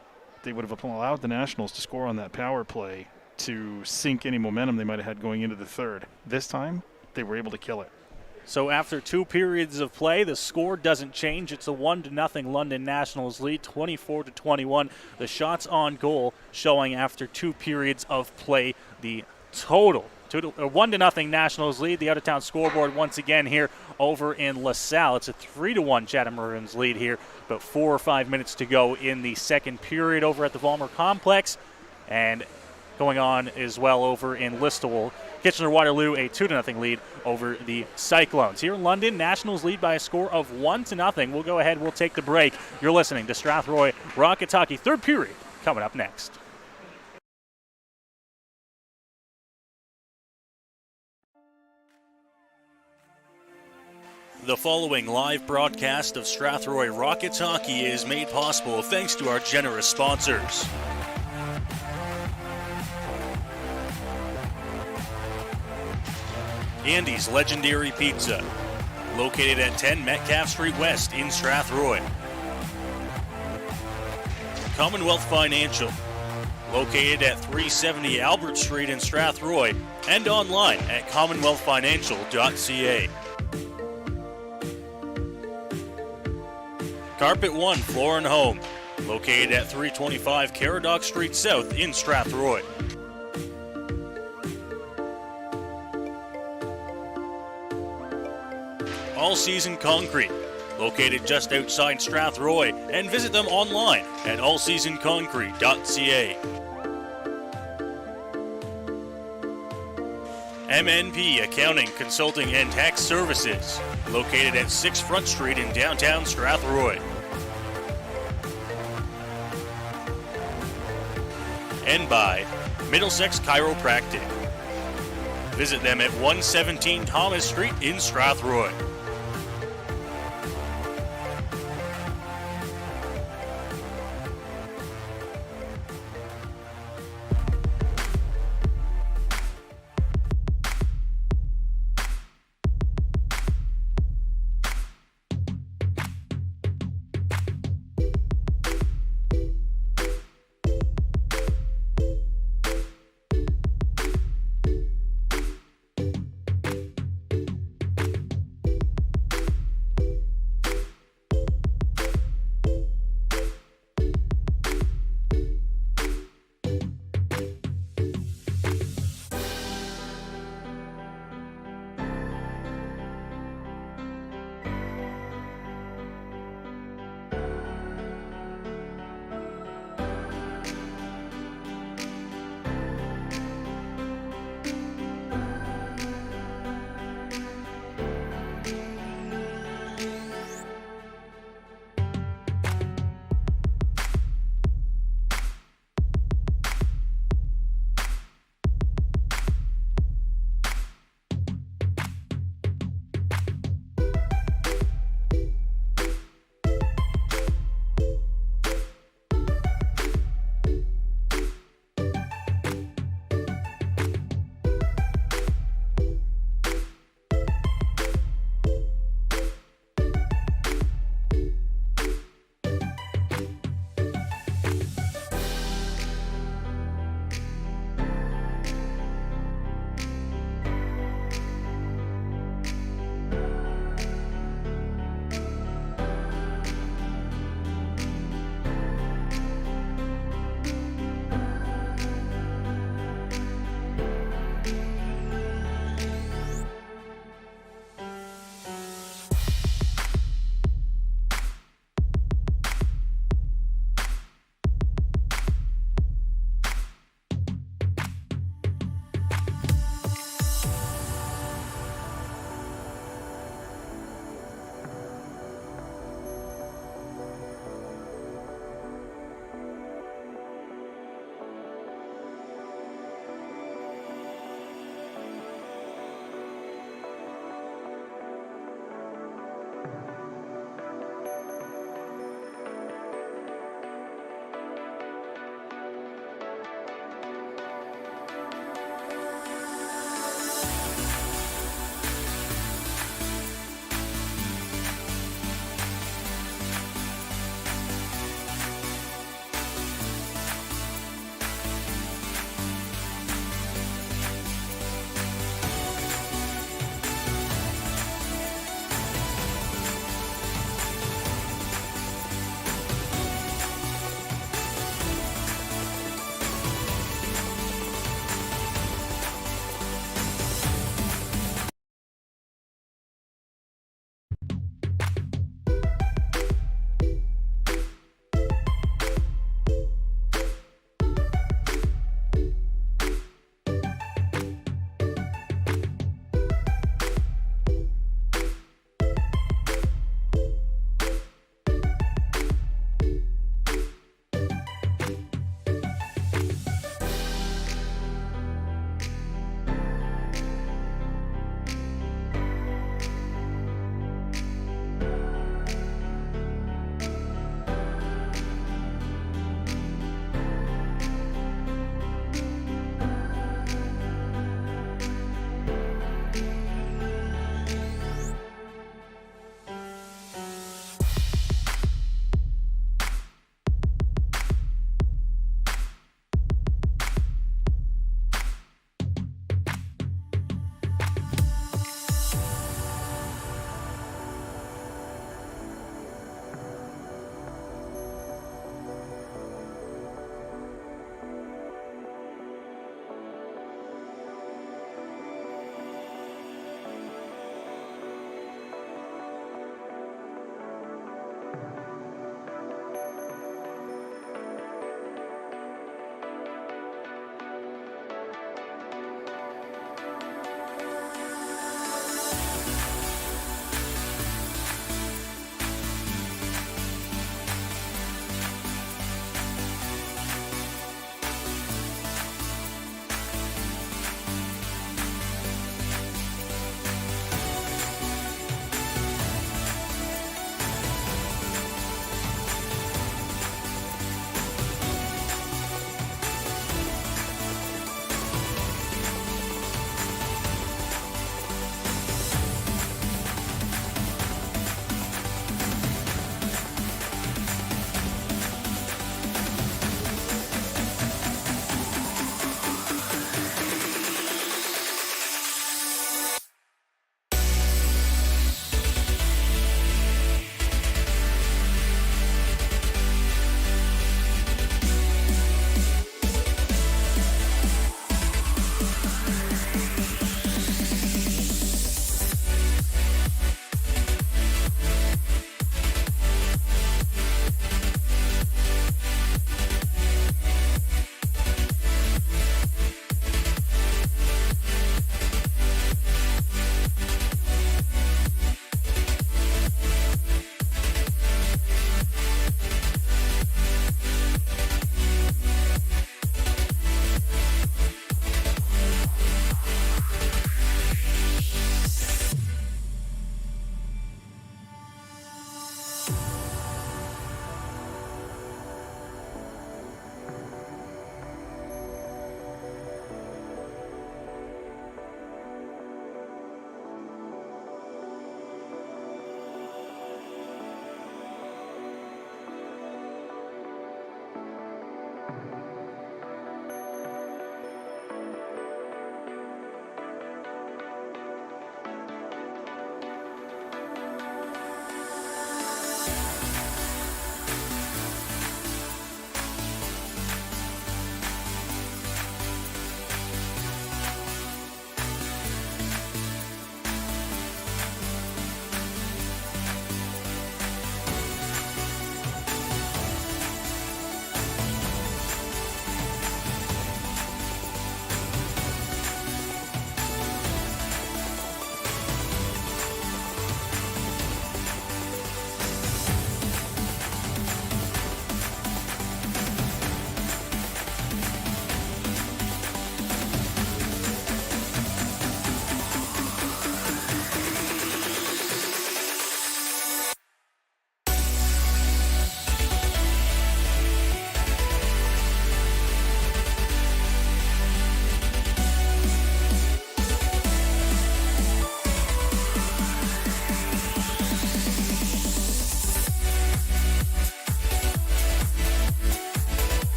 Speaker 2: they would have allowed the Nationals to score on that power play to sink any momentum they might have had going into the third. This time, they were able to kill it.
Speaker 1: So after 2 periods of play, the score doesn't change. It's a 1-0 London Nationals lead, 24-21. The shots on goal showing after 2 periods of play the total. 1-0 Nationals lead. The out-of-town scoreboard once again here over in LaSalle. It's a 3-1 Chatham Maroons lead here, but 4 or 5 minutes to go in the second period over at the Vollmer Complex. And going on as well over in Listowel. Kitchener-Waterloo, a 2-0 lead over the Cyclones. Here in London, Nationals lead by a score of 1-0. We'll go ahead, we'll take the break. You're listening to Strathroy Rockets Hockey, third period, coming up next. The following live broadcast of Strathroy Rockets Hockey is made possible thanks to our generous sponsors. Andy's Legendary Pizza, located at 10 Metcalf Street West in Strathroy. Commonwealth Financial, located at 370 Albert Street in Strathroy, and online at commonwealthfinancial.ca. Carpet One Floor and Home, located at 325 Caradoc Street South in Strathroy. All Season Concrete, located just outside Strathroy, and visit them online at allseasonconcrete.ca. MNP Accounting, Consulting and Tax Services, located at 6 Front Street in downtown Strathroy. And by Middlesex Chiropractic. Visit them at 117 Thomas Street in Strathroy.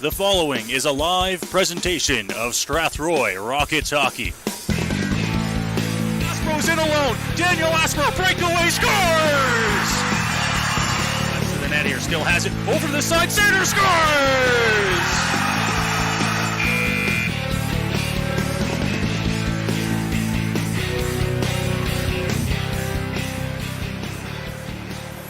Speaker 1: The following is a live presentation of Strathroy Rockets hockey. Aspro's in alone. Daniel Aspro breakaway scores! Left to the net here, still has it. Over to the side, center scores!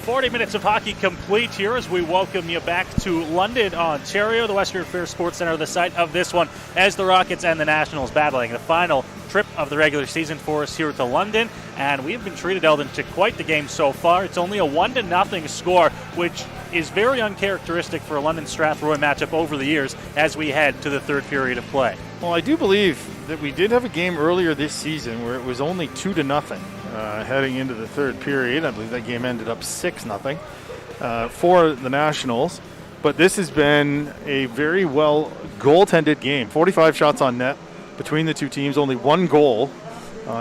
Speaker 1: 40 minutes of hockey complete here as we welcome you back to London, Ontario, the Western Fair Sports Centre, the site of this one, as the Rockets and the Nationals battling the final trip of the regular season for us here to London. And we've been treated, Eldon, to quite the game so far. It's only a 1-0 score, which is very uncharacteristic for a London Strathroy matchup over the years as we head to the third period of play.
Speaker 2: Well, I do believe that we did have a game earlier this season where it was only 2-0 heading into the third period. I believe that game ended up 6-0 for the Nationals. But this has been a very well goaltended game. 45 shots on net between the two teams, only one goal.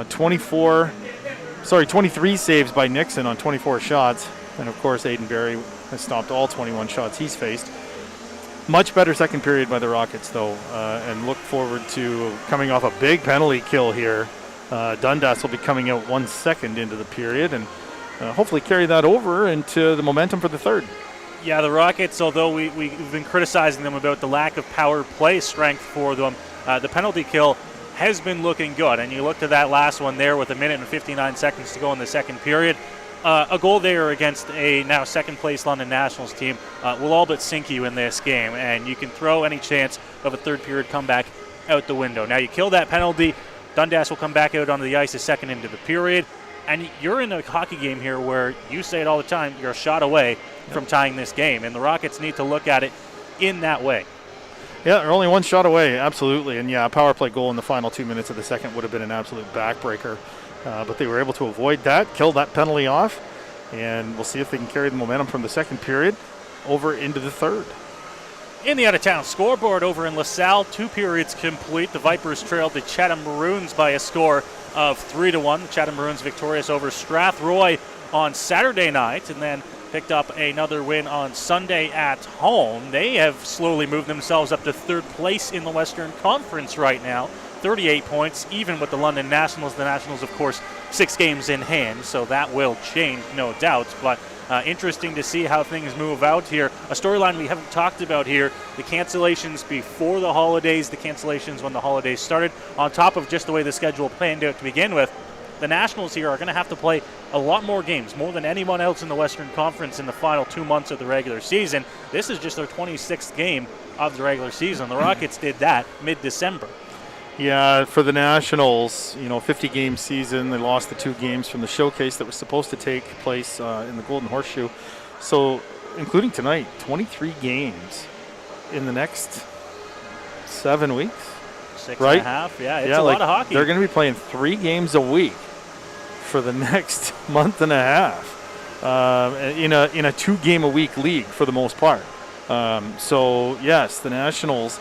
Speaker 2: 23 saves by Nixon on 24 shots. And of course, Aiden Berry has stopped all 21 shots he's faced. Much better second period by the Rockets, though, and look forward to coming off a big penalty kill here. Dundas will be coming out 1 second into the period and hopefully carry that over into the momentum for the third.
Speaker 1: Yeah, the Rockets, although we've been criticizing them about the lack of power play strength for them, the penalty kill has been looking good. And you look to that last one there with 1 minute and 59 seconds to go in the second period. A goal there against a now second-place London Nationals team will all but sink you in this game, and you can throw any chance of a third-period comeback out the window. Now, you kill that penalty, Dundas will come back out onto the ice a second into the period, and you're in a hockey game here where you say it all the time, you're a shot away from tying this game, and the Rockets need to look at it in that way.
Speaker 2: Yeah, they're only one shot away, absolutely. And yeah, a power play goal in the final 2 minutes of the second would have been an absolute backbreaker. But they were able to avoid that, kill that penalty off, and we'll see if they can carry the momentum from the second period over into the third.
Speaker 1: In the out-of-town scoreboard over in LaSalle, 2 periods complete. The Vipers trailed the Chatham Maroons by a score of 3-1. The Chatham Maroons victorious over Strathroy on Saturday night, and then picked up another win on Sunday at home. They have slowly moved themselves up to third place in the Western Conference right now. 38 points, even with the London Nationals. The Nationals, of course, 6 games in hand, so that will change, no doubt. But interesting to see how things move out here. A storyline we haven't talked about here, the cancellations before the holidays, the cancellations when the holidays started, on top of just the way the schedule planned out to begin with. The Nationals here are going to have to play a lot more games, more than anyone else in the Western Conference in the final 2 months of the regular season. This is just their 26th game of the regular season. The Rockets did that mid-December.
Speaker 2: Yeah, for the Nationals, 50-game season. They lost the 2 games from the showcase that was supposed to take place in the Golden Horseshoe. So, including tonight, 23 games in the next 7 weeks.
Speaker 1: 6
Speaker 2: right?
Speaker 1: and a half, yeah, it's a lot of hockey.
Speaker 2: They're going to be playing 3 games a week for the next month and a half in a 2-game-a-week league for the most part. So, yes, the Nationals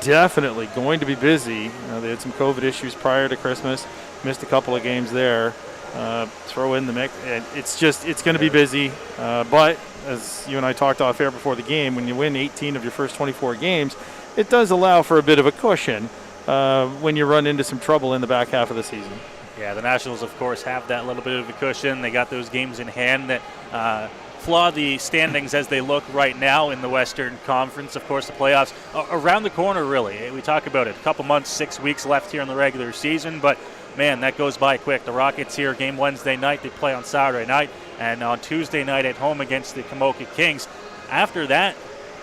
Speaker 2: definitely going to be busy. They had some COVID issues prior to Christmas, missed a couple of games there. Throw in the mix. It's going to be busy. But as you and I talked off air before the game, when you win 18 of your first 24 games, it does allow for a bit of a cushion when you run into some trouble in the back half of the season.
Speaker 1: Yeah, the Nationals, of course, have that little bit of a cushion. They got those games in hand that flaw the standings as they look right now in the Western Conference. Of course, the playoffs around the corner, really. We talk about it. A couple months, 6 weeks left here in the regular season, but man, that goes by quick. The Rockets here, game Wednesday night. They play on Saturday night, and on Tuesday night at home against the Camoka Kings. After that,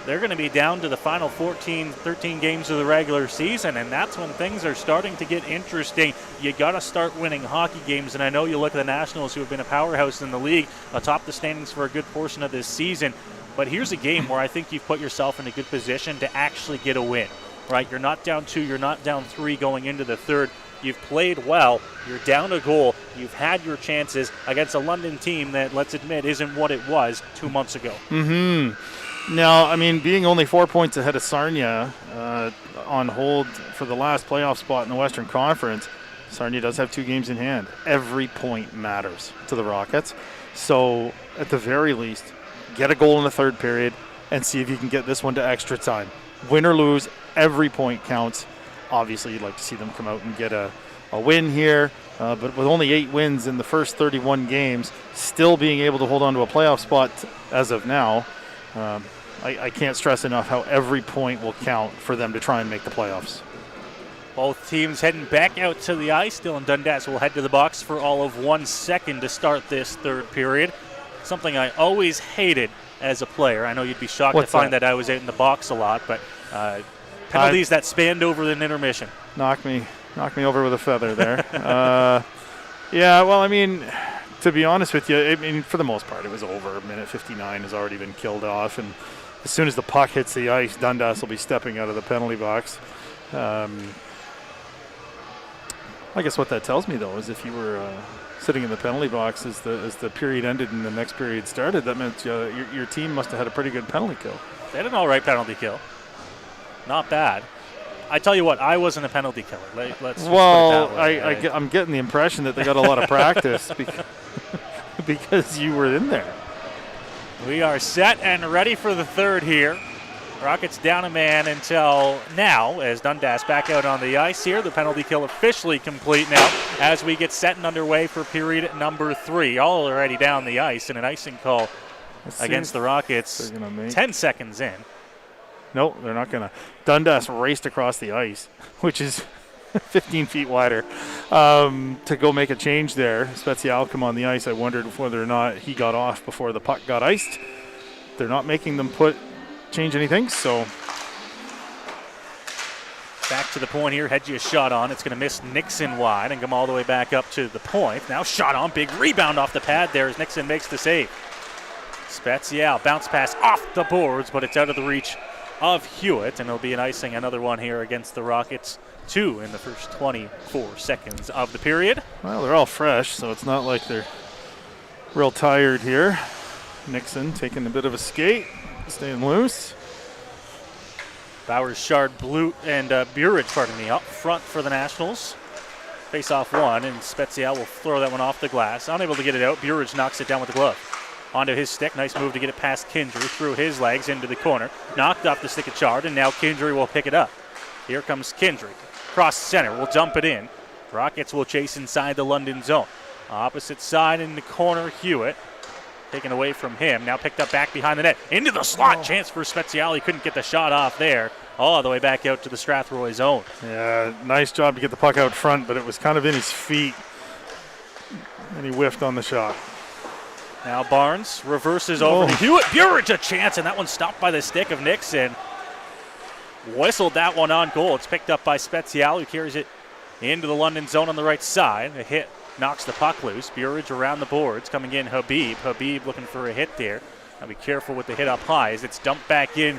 Speaker 1: they're going to be down to the final 13 games of the regular season, and that's when things are starting to get interesting. You got to start winning hockey games, and I know you look at the Nationals, who have been a powerhouse in the league, atop the standings for a good portion of this season. But here's a game where I think you've put yourself in a good position to actually get a win, right? You're not down 2, you're not down 3 going into the third. You've played well. You're down a goal. You've had your chances against a London team that, let's admit, isn't what it was 2 months ago.
Speaker 2: Now, being only 4 points ahead of Sarnia on hold for the last playoff spot in the Western Conference, Sarnia does have 2 games in hand. Every point matters to the Rockets. So, at the very least, get a goal in the third period and see if you can get this one to extra time. win or lose, every point counts. Obviously, you'd like to see them come out and get a win here, but with only 8 wins in the first 31 games, still being able to hold on to a playoff spot as of now, I can't stress enough how every point will count for them to try and make the playoffs.
Speaker 1: Both teams heading back out to the ice. Dylan Dundas will head to the box for all of 1 second to start this third period. Something I always hated as a player. I know you'd be shocked to find that I was out in the box a lot, but penalties that spanned over an intermission.
Speaker 2: Knock me over with a feather there. Yeah, well, I mean, to be honest with you, I mean, for the most part, it was over. Minute 59 has already been killed off, and as soon as the puck hits the ice, Dundas will be stepping out of the penalty box. I guess what that tells me, though, is if you were sitting in the penalty box as the period ended and the next period started, that meant your team must have had a pretty good penalty kill.
Speaker 1: They had an all right penalty kill. Not bad. I tell you what, I wasn't a penalty killer. Let's put it that way.
Speaker 2: I'm getting the impression that they got a lot of practice because you were in there.
Speaker 1: We are set and ready for the third here. Rockets down a man until now as Dundas back out on the ice here. The penalty kill officially complete now as we get set and underway for period number 3. All already down the ice and an icing call against the Rockets 10 seconds in.
Speaker 2: No, they're not going to. Dundas raced across the ice, which is 15 feet wider, to go make a change there. Spezial come on the ice. I wondered whether or not he got off before the puck got iced. They're not making them change anything, so.
Speaker 1: Back to the point here, Hedgie a shot on. It's going to miss Nixon wide and come all the way back up to the point. Now shot on, big rebound off the pad there as Nixon makes the save. Spezial, bounce pass off the boards, but it's out of the reach of Hewitt, and it'll be an icing, another one here against the Rockets. 2 in the first 24 seconds of the period.
Speaker 2: Well, they're all fresh, so it's not like they're real tired here. Nixon taking a bit of a skate, staying loose.
Speaker 1: Bowers, Shard, Blute, and Burridge, up front for the Nationals. Face off one, and Spezial will throw that one off the glass. Unable to get it out, Burridge knocks it down with the glove. Onto his stick, nice move to get it past Kindry, through his legs into the corner. Knocked off the stick of Chard, and now Kindry will pick it up. Here comes Kindry. Cross center, will dump it in. Rockets will chase inside the London zone. Opposite side in the corner, Hewitt. Taken away from him, now picked up back behind the net. Into the slot, chance for Spezial. He couldn't get the shot off there. All the way back out to the Strathroy zone.
Speaker 2: Yeah, nice job to get the puck out front, but it was kind of in his feet, and he whiffed on the shot.
Speaker 1: Now Barnes reverses over to Hewitt. Burridge a chance, and that one stopped by the stick of Nixon. Whistled that one on goal. It's picked up by Spezial, who carries it into the London zone on the right side. A hit knocks the puck loose. Burridge around the boards. Coming in Habib. Habib looking for a hit there. Now be careful with the hit up high as it's dumped back in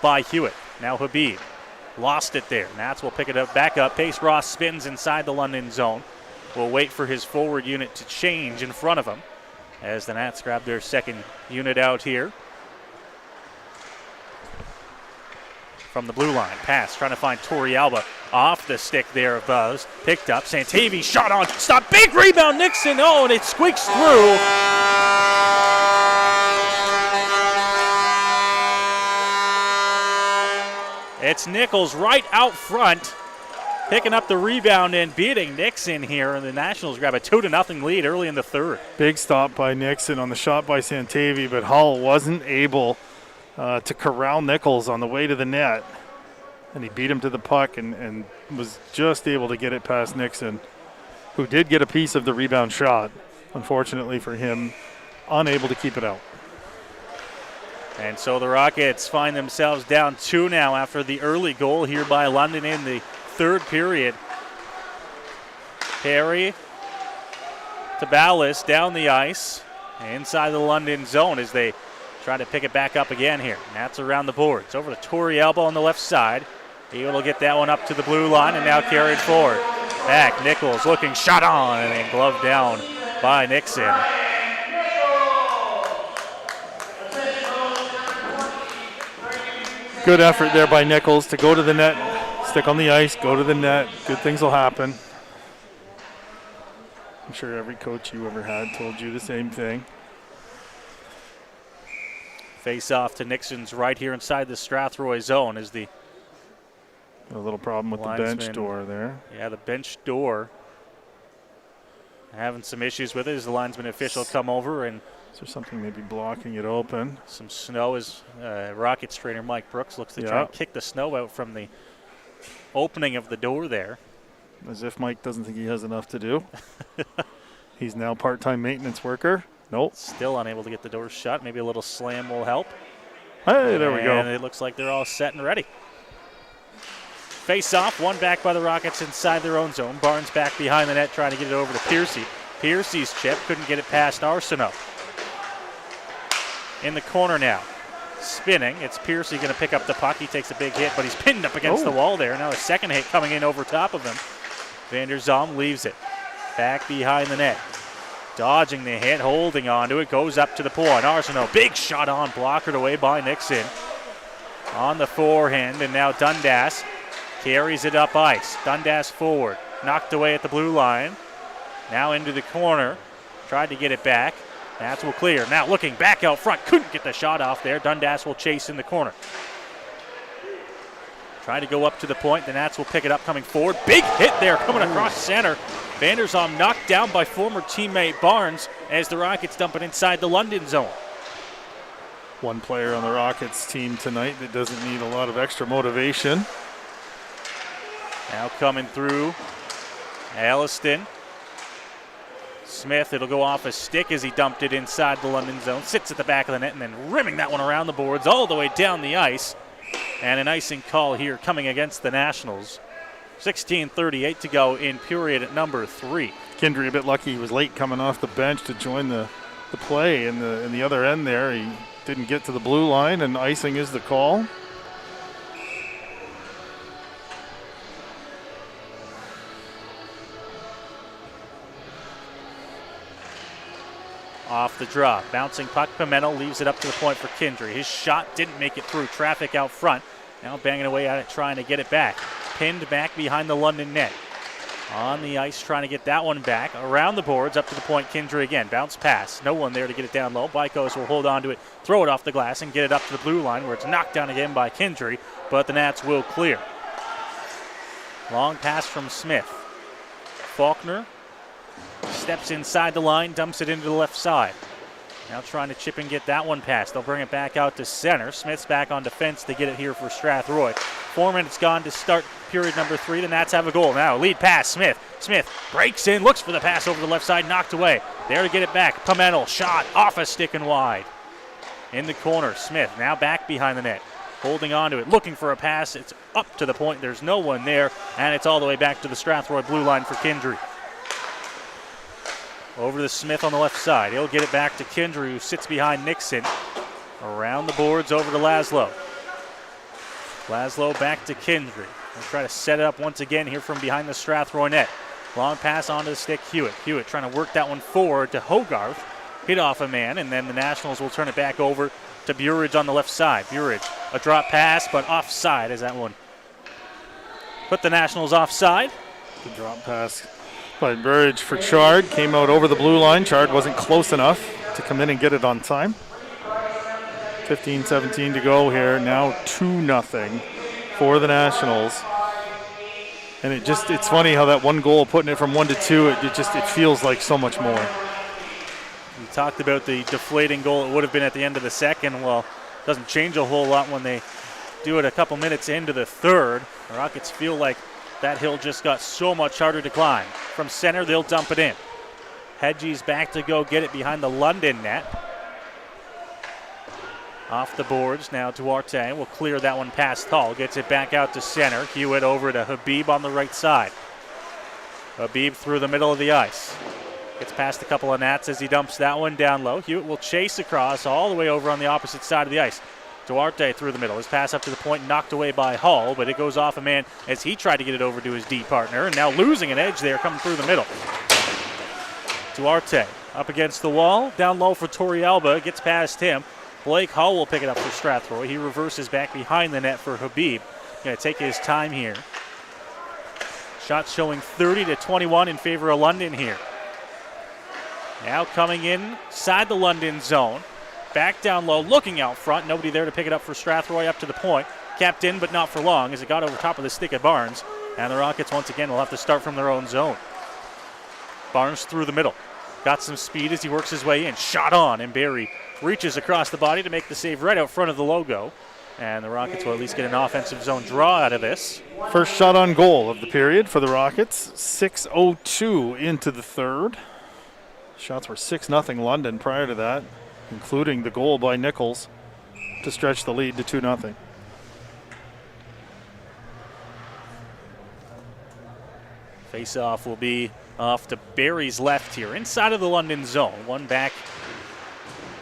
Speaker 1: by Hewitt. Now Habib lost it there. Nats will pick it up back up. Pace Ross spins inside the London zone. Will wait for his forward unit to change in front of him as the Nats grab their second unit out here. From the blue line, pass, trying to find Torrealba off the stick there of Buzz. Picked up, Santavi shot on, stop, big rebound, Nixon, and it squeaks through. It's Nichols right out front, picking up the rebound and beating Nixon here, and the Nationals grab a 2-0 lead early in the third.
Speaker 2: Big stop by Nixon on the shot by Santavi, but Hull wasn't able to corral Nichols on the way to the net, and he beat him to the puck and was just able to get it past Nixon, who did get a piece of the rebound shot. Unfortunately for him, unable to keep it out.
Speaker 1: And so the Rockets find themselves down 2 now after the early goal here by London in the third period. Perry to Ballas down the ice inside the London zone as they try to pick it back up again here. Nats around the boards. Over to Torrealba on the left side. Able to get that one up to the blue line and now carried forward. Back, Nichols looking, shot on, and then gloved down by Nixon.
Speaker 2: Good effort there by Nichols to go to the net, stick on the ice, go to the net. Good things will happen. I'm sure every coach you ever had told you the same thing.
Speaker 1: Face off to Nixon's right here inside the Strathroy zone as the
Speaker 2: A little problem with the bench door there.
Speaker 1: Yeah, the bench door. Having some issues with it as the linesman official come over, and
Speaker 2: is there something maybe blocking it open?
Speaker 1: Some snow as Rockets trainer Mike Brooks looks to try and kick the snow out from the opening of the door there.
Speaker 2: As if Mike doesn't think he has enough to do. He's now part-time maintenance worker. Nope.
Speaker 1: Still unable to get the door shut. Maybe a little slam will help.
Speaker 2: Hey, there we go.
Speaker 1: And it looks like they're all set and ready. Face off, one back by the Rockets inside their own zone. Barnes back behind the net trying to get it over to Piercy. Piercy's chip, couldn't get it past Arsenault. In the corner now. Spinning, it's Piercy going to pick up the puck. He takes a big hit, but he's pinned up against the wall there. Now a second hit coming in over top of him. Van der Zalm leaves it. Back behind the net. Dodging the hit, holding on to it, goes up to the point. Arsenault, big shot on, blockered away by Nixon. On the forehand, and now Dundas carries it up ice. Dundas forward, knocked away at the blue line. Now into the corner, tried to get it back. Nats will clear. Now looking back out front, couldn't get the shot off there. Dundas will chase in the corner. Trying to go up to the point, the Nats will pick it up coming forward. Big hit there coming across center. Van der Zalm knocked down by former teammate Barnes as the Rockets dump it inside the London zone.
Speaker 2: One player on the Rockets team tonight that doesn't need a lot of extra motivation.
Speaker 1: Now coming through, Alliston. Smith, it'll go off a stick as he dumped it inside the London zone. Sits at the back of the net and then rimming that one around the boards all the way down the ice. And an icing call here coming against the Nationals. 16:38 to go in period at number 3.
Speaker 2: Kindry a bit lucky. He was late coming off the bench to join the play in the other end there. He didn't get to the blue line, and icing is the call.
Speaker 1: Off the draw, bouncing puck, Pimento leaves it up to the point for Kindry. His shot didn't make it through traffic out front. Now banging away at it, trying to get it back. Pinned back behind the London net. On the ice, trying to get that one back. Around the boards, up to the point, Kindry again. Bounce pass, no one there to get it down low. Bykos will hold on to it, throw it off the glass, and get it up to the blue line where it's knocked down again by Kindry, but the Nats will clear. Long pass from Smith. Faulkner steps inside the line, dumps it into the left side. Now trying to chip and get that one past. They'll bring it back out to center. Smith's back on defense to get it here for Strathroy. 4 minutes gone to start period number 3. The Nats have a goal now. Lead pass, Smith. Smith breaks in, looks for the pass over the left side, knocked away. There to get it back. Pimento, shot off a stick and wide. In the corner, Smith now back behind the net. Holding on to it, looking for a pass. It's up to the point. There's no one there, and it's all the way back to the Strathroy blue line for Kindry. Over to Smith on the left side. He'll get it back to Kindry, who sits behind Nixon. Around the boards over to Laszlo. Laszlo back to Kindry. They'll try to set it up once again here from behind the Strathroy net. Long pass onto the stick, Hewitt. Hewitt trying to work that one forward to Hogarth. Hit off a man, and then the Nationals will turn it back over to Burridge on the left side. Burridge, a drop pass, but offside as that one put the Nationals offside.
Speaker 2: The drop pass by Burridge for Chard came out over the blue line. Chard wasn't close enough to come in and get it on time. 15-17 to go here. Now 2-0 for the Nationals. And it's funny how that one goal, putting it from 1 to 2, it feels like so much more.
Speaker 1: We talked about the deflating goal it would have been at the end of the second. Well, it doesn't change a whole lot when they do it a couple minutes into the third. The Rockets feel like that hill just got so much harder to climb. From center, they'll dump it in. Hedges back to go get it behind the London net. Off the boards now, Duarte will clear that one past Hall. Gets it back out to center. Hewitt over to Habib on the right side. Habib through the middle of the ice. Gets past a couple of Nats as he dumps that one down low. Hewitt will chase across all the way over on the opposite side of the ice. Duarte through the middle. His pass up to the point, knocked away by Hall, but it goes off a man as he tried to get it over to his D partner, and now losing an edge there coming through the middle. Duarte up against the wall, down low for Torrealba, gets past him. Blake Hall will pick it up for Strathroy. He reverses back behind the net for Habib. Going to take his time here. Shots showing 30-21 in favor of London here. Now coming inside the London zone. Back down low, looking out front. Nobody there to pick it up for Strathroy up to the point. Kept in, but not for long, as it got over top of the stick of Barnes. And the Rockets, once again, will have to start from their own zone. Barnes through the middle. Got some speed as he works his way in. Shot on, and Barry reaches across the body to make the save right out front of the logo. And the Rockets will at least get an offensive zone draw out of this.
Speaker 2: First shot on goal of the period for the Rockets. 6:02 into the third. Shots were 6-0 London prior to that, including the goal by Nichols to stretch the lead to 2-0.
Speaker 1: Face-off will be off to Barry's left here, inside of the London zone. One back.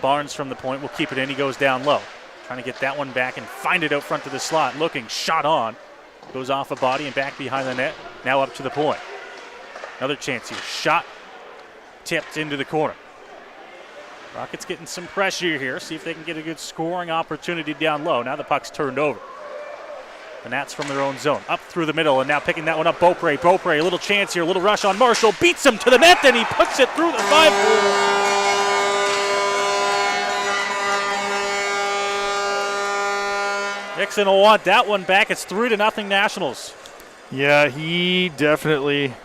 Speaker 1: Barnes from the point will keep it in. He goes down low. Trying to get that one back and find it out front to the slot. Looking, shot on. Goes off a body and back behind the net. Now up to the point. Another chance here. Shot tipped into the corner. Rockets getting some pressure here. See if they can get a good scoring opportunity down low. Now the puck's turned over. The Nats from their own zone. Up through the middle and now picking that one up. Beaupre, a little chance here. A little rush on Marshall. Beats him to the net. Then he puts it through the 5. Nixon will want that one back. It's 3-0 Nationals.
Speaker 2: Yeah, he definitely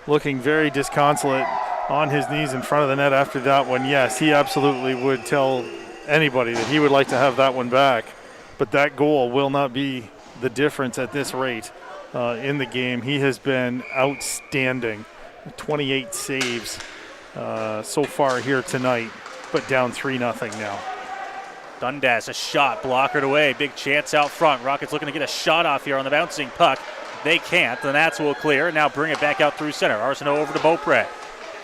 Speaker 2: looking very disconsolate on his knees in front of the net after that one. Yes, he absolutely would tell anybody that he would like to have that one back. But that goal will not be the difference at this rate in the game. He has been outstanding. 28 saves so far here tonight, but down 3-0 now.
Speaker 1: Dundas, a shot, blockered away. Big chance out front. Rockets looking to get a shot off here on the bouncing puck. They can't. The Nats will clear. Now bring it back out through center. Arsenault over to Beaupre.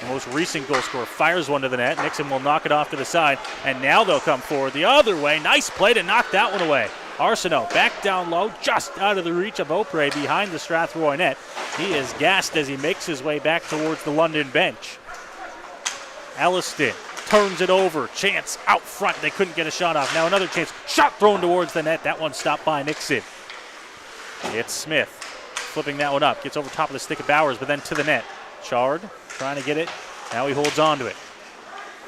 Speaker 1: The most recent goal scorer fires one to the net. Nixon will knock it off to the side. And now they'll come forward the other way. Nice play to knock that one away. Arsenault back down low, just out of the reach of Beaupre behind the Strathroy net. He is gassed as he makes his way back towards the London bench. Elliston turns it over. Chance out front. They couldn't get a shot off. Now another chance. Shot thrown towards the net. That one stopped by Nixon. It's Smith flipping that one up. Gets over top of the stick of Bowers, but then to the net. Chard trying to get it. Now he holds on to it.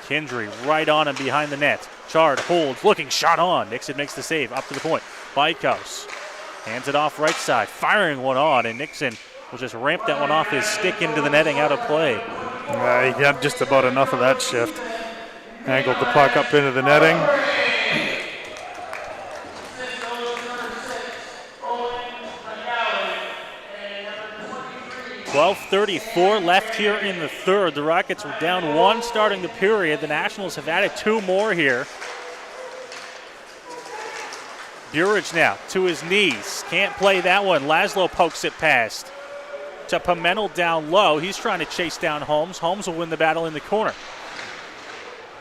Speaker 1: Kindry right on him behind the net. Chard holds, looking, shot on. Nixon makes the save, up to the point. Bikehouse hands it off right side, firing one on, and Nixon will just ramp that one off his stick into the netting, out of play.
Speaker 2: He had just about enough of that shift. Angled the puck up into the netting.
Speaker 1: 12:34 left here in the third. The Rockets were down one starting the period. The Nationals have added two more here. Burridge now to his knees. Can't play that one. Laszlo pokes it past to Pimentel down low. He's trying to chase down Holmes. Holmes will win the battle in the corner.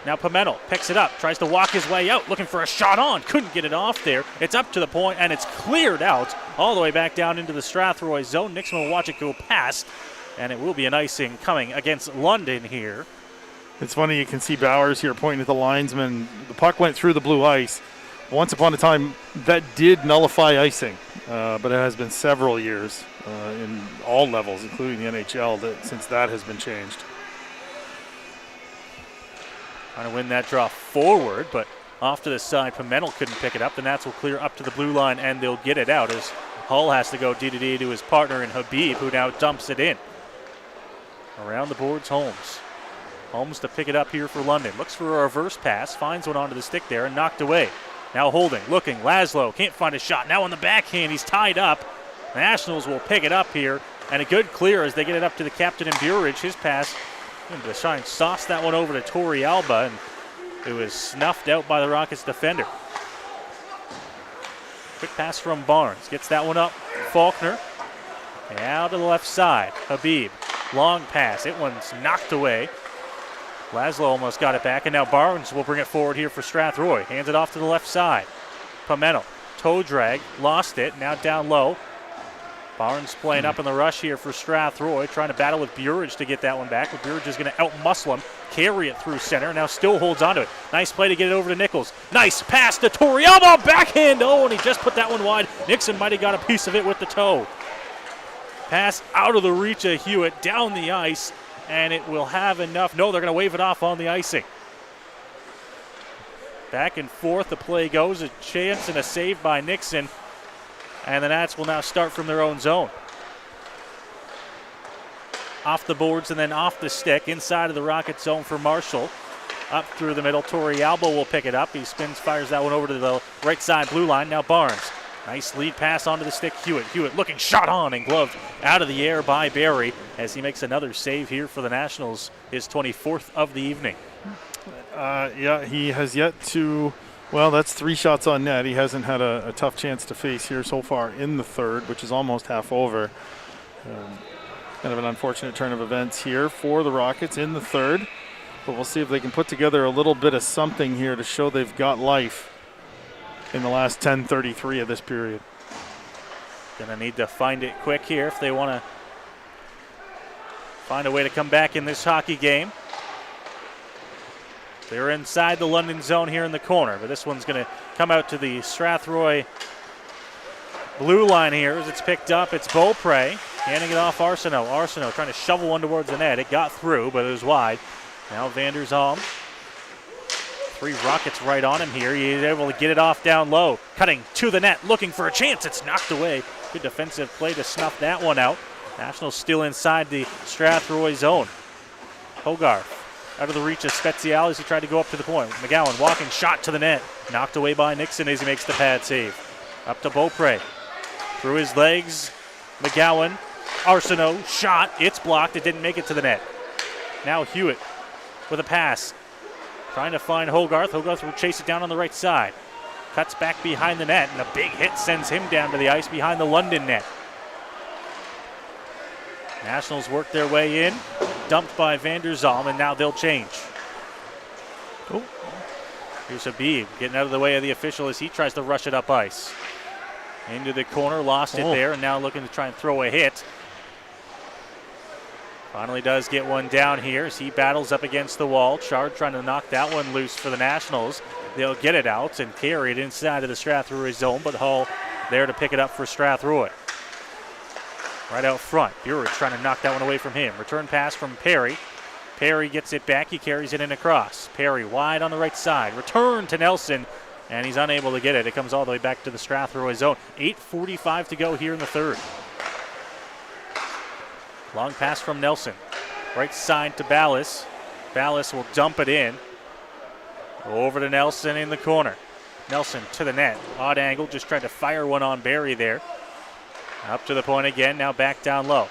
Speaker 1: Now Pimentel picks it up, tries to walk his way out, looking for a shot on. Couldn't get it off there. It's up to the point, and it's cleared out all the way back down into the Strathroy zone. Nixon will watch it go past, and it will be an icing coming against London here.
Speaker 2: It's funny, you can see Bowers here pointing at the linesman. The puck went through the blue ice. Once upon a time, that did nullify icing, but it has been several years in all levels, including the NHL, since that has been changed.
Speaker 1: Trying to win that draw forward, but off to the side. Pimentel couldn't pick it up. The Nats will clear up to the blue line, and they'll get it out as Hull has to go D-to-D to his partner in Habib, who now dumps it in. Around the boards, Holmes. Holmes to pick it up here for London. Looks for a reverse pass, finds one onto the stick there, and knocked away. Now holding, looking, Laszlo can't find a shot. Now on the backhand, he's tied up. The Nationals will pick it up here, and a good clear as they get it up to the captain in Burridge. His pass to try and sauce that one over to Torrey Alba, and it was snuffed out by the Rockets defender. Quick pass from Barnes. Gets that one up. Faulkner. Out to the left side. Habib. Long pass. It one's knocked away. Laszlo almost got it back, and now Barnes will bring it forward here for Strathroy. Hands it off to the left side. Pimentel. Toe drag. Lost it. Now down low. Barnes playing up in the rush here for Strathroy, trying to battle with Burridge to get that one back, but Burridge is going to outmuscle him, carry it through center, now still holds onto it. Nice play to get it over to Nichols. Nice pass to Toriyama, backhand, oh, and he just put that one wide. Nixon might have got a piece of it with the toe. Pass out of the reach of Hewitt, down the ice, and it will have enough. No, they're going to wave it off on the icing. Back and forth the play goes, a chance and a save by Nixon. And the Nats will now start from their own zone. Off the boards and then off the stick, inside of the Rocket zone for Marshall. Up through the middle, Torrialba will pick it up. He spins, fires that one over to the right side blue line. Now Barnes. Nice lead pass onto the stick, Hewitt. Hewitt looking shot on and gloved out of the air by Barry as he makes another save here for the Nationals, his 24th of the evening.
Speaker 2: Yeah, he has yet to, well, that's 3 shots on net. He hasn't had a tough chance to face here so far in the third, which is almost half over. Kind of an unfortunate turn of events here for the Rockets in the third, but we'll see if they can put together a little bit of something here to show they've got life in the last 10:33 of this period.
Speaker 1: Gonna need to find it quick here if they want to find a way to come back in this hockey game. They're inside the London zone here in the corner, but this one's going to come out to the Strathroy blue line here as it's picked up. It's Beaupre handing it off Arsenault. Arsenault trying to shovel one towards the net. It got through, but it was wide. Now Van der Zalm. 3 Rockets right on him here. He's able to get it off down low. Cutting to the net, looking for a chance. It's knocked away. Good defensive play to snuff that one out. Nationals still inside the Strathroy zone. Hogarth out of the reach of Spezial as he tried to go up to the point. McGowan walking shot to the net. Knocked away by Nixon as he makes the pad save. Up to Beaupre. Through his legs. McGowan. Arsenault. Shot. It's blocked. It didn't make it to the net. Now Hewitt with a pass. Trying to find Hogarth. Hogarth will chase it down on the right side. Cuts back behind the net, and a big hit sends him down to the ice behind the London net. Nationals work their way in. Dumped by Van der Zalm, and now they'll change. Oh. Here's Habib getting out of the way of the official as he tries to rush it up ice. Into the corner, lost it there, and now looking to try and throw a hit. Finally does get one down here as he battles up against the wall. Chard trying to knock that one loose for the Nationals. They'll get it out and carry it inside of the Strathroy zone, but Hull there to pick it up for Strathroy. Right out front, Burridge trying to knock that one away from him. Return pass from Perry. Perry gets it back, he carries it in across. Perry wide on the right side. Return to Nelson, and he's unable to get it. It comes all the way back to the Strathroy zone. 8:45 to go here in the third. Long pass from Nelson. Right side to Ballas. Ballas will dump it in. Over to Nelson in the corner. Nelson to the net. Odd angle, just tried to fire one on Barry there. Up to the point again, now back down low.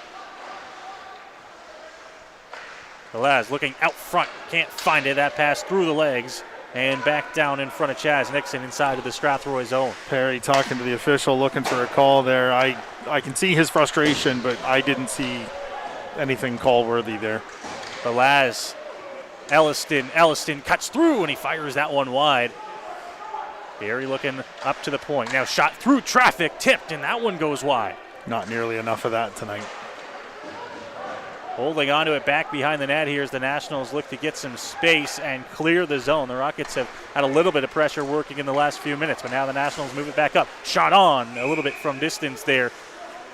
Speaker 1: Velaz looking out front, can't find it. That pass through the legs and back down in front of Chaz Nixon inside of the Strathroy zone.
Speaker 2: Perry talking to the official, looking for a call there. I can see his frustration, but I didn't see anything call-worthy there.
Speaker 1: Velaz, Elliston cuts through and he fires that one wide. Barry looking up to the point. Now shot through traffic, tipped, and that one goes wide.
Speaker 2: Not nearly enough of that tonight.
Speaker 1: Holding onto it back behind the net here as the Nationals look to get some space and clear the zone. The Rockets have had a little bit of pressure working in the last few minutes, but now the Nationals move it back up. Shot on a little bit from distance there,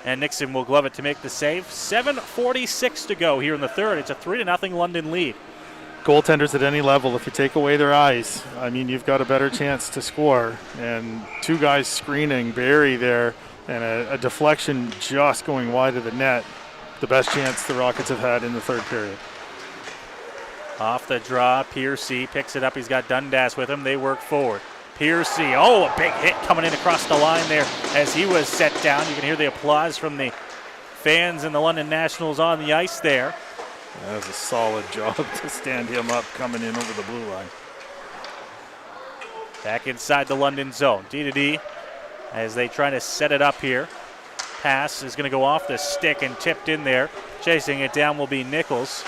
Speaker 1: and Nixon will glove it to make the save. 7:46 to go here in the third. It's a 3-0 London lead.
Speaker 2: Goaltenders at any level, if you take away their eyes, I mean, you've got a better chance to score. And 2 guys screening, Barry there, and a deflection just going wide of the net. The best chance the Rockets have had in the third period.
Speaker 1: Off the draw, Piercy picks it up. He's got Dundas with him. They work forward. Piercy, a big hit coming in across the line there as he was set down. You can hear the applause from the fans and the London Nationals on the ice there.
Speaker 2: That was a solid job to stand him up coming in over the blue line.
Speaker 1: Back inside the London zone. D-to-D as they try to set it up here. Pass is going to go off the stick and tipped in there. Chasing it down will be Nichols.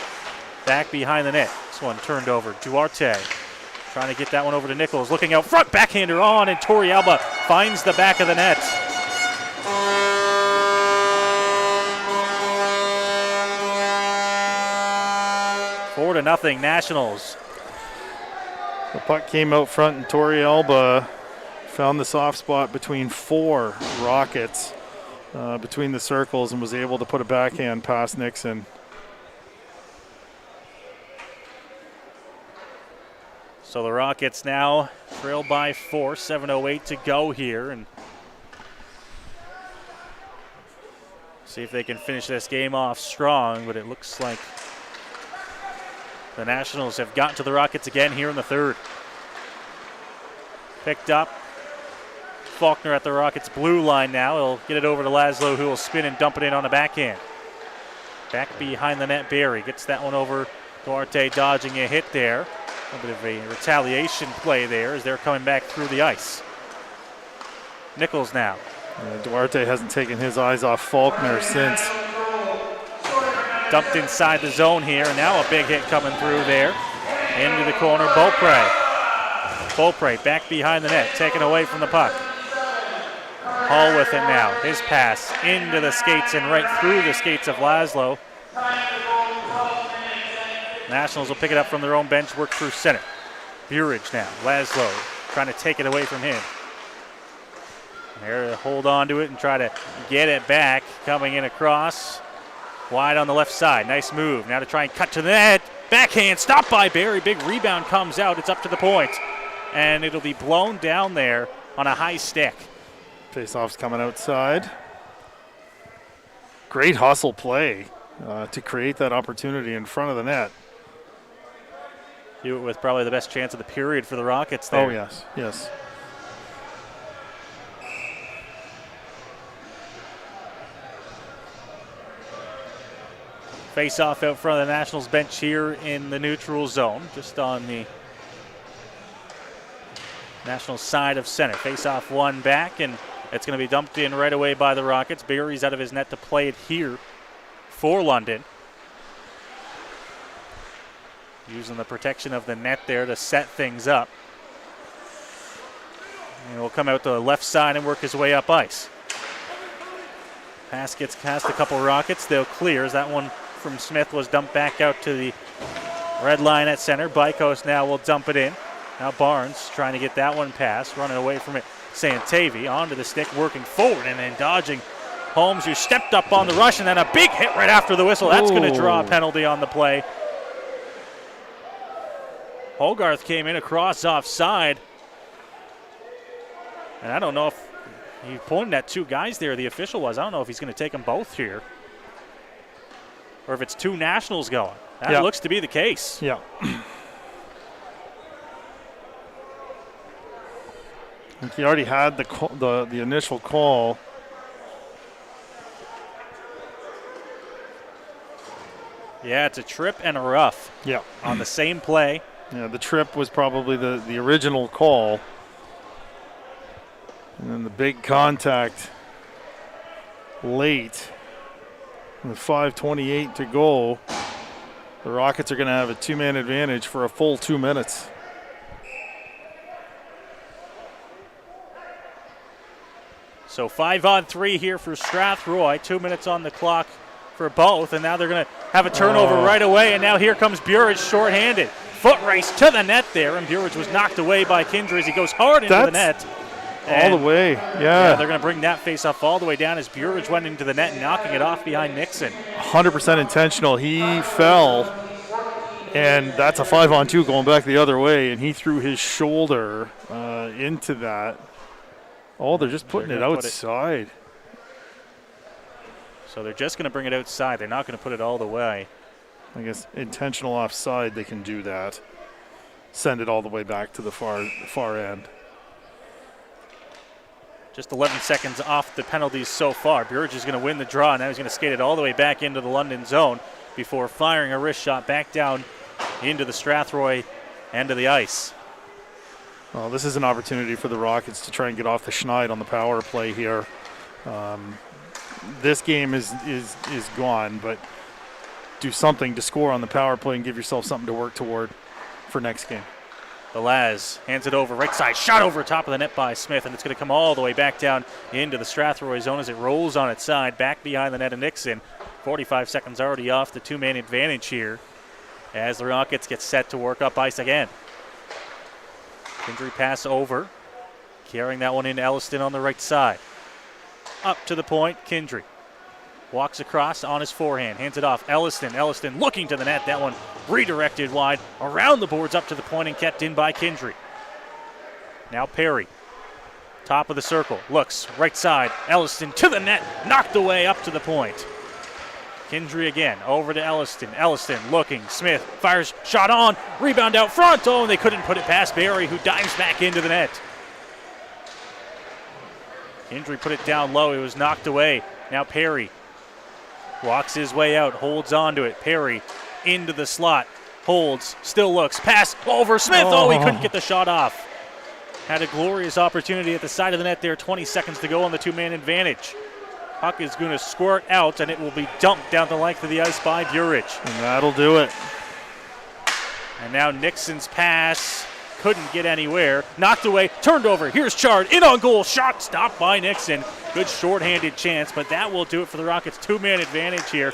Speaker 1: Back behind the net. This one turned over. Duarte trying to get that one over to Nichols. Looking out front. Backhander on, and Torrialba finds the back of the net. Four to nothing Nationals.
Speaker 2: The puck came out front, and Torrialba found the soft spot between 4 Rockets between the circles and was able to put a backhand past Nixon.
Speaker 1: So the Rockets now trail by 4, 7:08 to go here. And See if they can finish this game off strong, but it looks like the Nationals have gotten to the Rockets again here in the third. Picked up. Faulkner at the Rockets' blue line now. He'll get it over to Laszlo, who will spin and dump it in on the backhand. Back behind the net, Barry gets that one over. Duarte dodging a hit there. A bit of a retaliation play there as they're coming back through the ice. Nichols now.
Speaker 2: Duarte hasn't taken his eyes off Faulkner since.
Speaker 1: Dumped inside the zone here, and now a big hit coming through there. Into the corner, Beaupre back behind the net, taken away from the puck. Hall with it now. His pass into the skates and right through the skates of Laszlo. Nationals will pick it up from their own bench, work through center. Burridge now. Laszlo trying to take it away from him. There to hold on to it and try to get it back. Coming in across. Wide on the left side. Nice move. Now to try and cut to the net. Backhand stopped by Barry. Big rebound comes out. It's up to the point. And it'll be blown down there on a high stick.
Speaker 2: Faceoff's coming outside. Great hustle play to create that opportunity in front of the net.
Speaker 1: Hewitt with probably the best chance of the period for the Rockets there.
Speaker 2: Oh, yes, yes.
Speaker 1: Face-off out front of the Nationals bench here in the neutral zone, just on the Nationals side of center. Face-off one back, and it's going to be dumped in right away by the Rockets. Barry's out of his net to play it here for London. Using the protection of the net there to set things up. And he'll come out to the left side and work his way up ice. Pass gets past a couple Rockets. They'll clear as that one from Smith was dumped back out to the red line at center. Bykos now will dump it in. Now Barnes trying to get that one past, running away from it. Santavi onto the stick, working forward and then dodging Holmes, who stepped up on the rush, and then a big hit right after the whistle. That's going to draw a penalty on the play. Hogarth came in across offside. And I don't know if he pointed at two guys there, the official was. I don't know if he's going to take them both here. Or if it's two Nationals going. That looks to be the case.
Speaker 2: Yeah. He already had the initial call.
Speaker 1: Yeah, it's a trip and a rough.
Speaker 2: Yeah.
Speaker 1: On the same play.
Speaker 2: Yeah, the trip was probably the original call. And then the big contact late. With 5:28 to go, the Rockets are going to have a two-man advantage for a full 2 minutes.
Speaker 1: So 5-on-3 here for Strathroy. 2 minutes on the clock for both, and now they're going to have a turnover right away, and now here comes Burridge shorthanded. Foot race to the net there, and Burridge was knocked away by Kindry as he goes hard into the net.
Speaker 2: All the way,
Speaker 1: yeah. They're going to bring that face-off all the way down as Burridge went into the net, knocking it off behind Nixon.
Speaker 2: 100% intentional. He fell, and that's a 5-on-2 going back the other way, and he threw his shoulder into that. Oh, they're just putting it outside.
Speaker 1: So they're just going to bring it outside. They're not going to put it all the way.
Speaker 2: I guess intentional offside, they can do that. Send it all the way back to the far end.
Speaker 1: Just 11 seconds off the penalties so far. Burridge is going to win the draw. Now he's going to skate it all the way back into the London zone before firing a wrist shot back down into the Strathroy end of the ice.
Speaker 2: Well, this is an opportunity for the Rockets to try and get off the schneid on the power play here. This game is gone, but do something to score on the power play and give yourself something to work toward for next game.
Speaker 1: The Laz hands it over, right side, shot over top of the net by Smith, and it's going to come all the way back down into the Strathroy zone as it rolls on its side, back behind the net of Nixon. 45 seconds already off the two-man advantage here as the Rockets get set to work up ice again. Kindry pass over, carrying that one into Elliston on the right side. Up to the point, Kindry. Walks across on his forehand, hands it off. Elliston looking to the net. That one redirected wide around the boards up to the point and kept in by Kindry. Now Perry. Top of the circle, looks right side. Elliston to the net, knocked away up to the point. Kindry again, over to Elliston. Elliston looking, Smith fires, shot on, rebound out front. Oh, and they couldn't put it past Barry, who dives back into the net. Kindry put it down low, it was knocked away. Now Perry walks his way out, holds on to it. Perry into the slot, holds, still looks, pass over Smith. Oh, he couldn't get the shot off. Had a glorious opportunity at the side of the net there, 20 seconds to go on the two-man advantage. Puck is going to squirt out, and it will be dumped down the length of the ice by Burich.
Speaker 2: And that'll do it.
Speaker 1: And now Nixon's pass couldn't get anywhere. Knocked away, turned over. Here's Chard, in on goal, shot stopped by Nixon. Good shorthanded chance, but that will do it for the Rockets' two-man advantage here.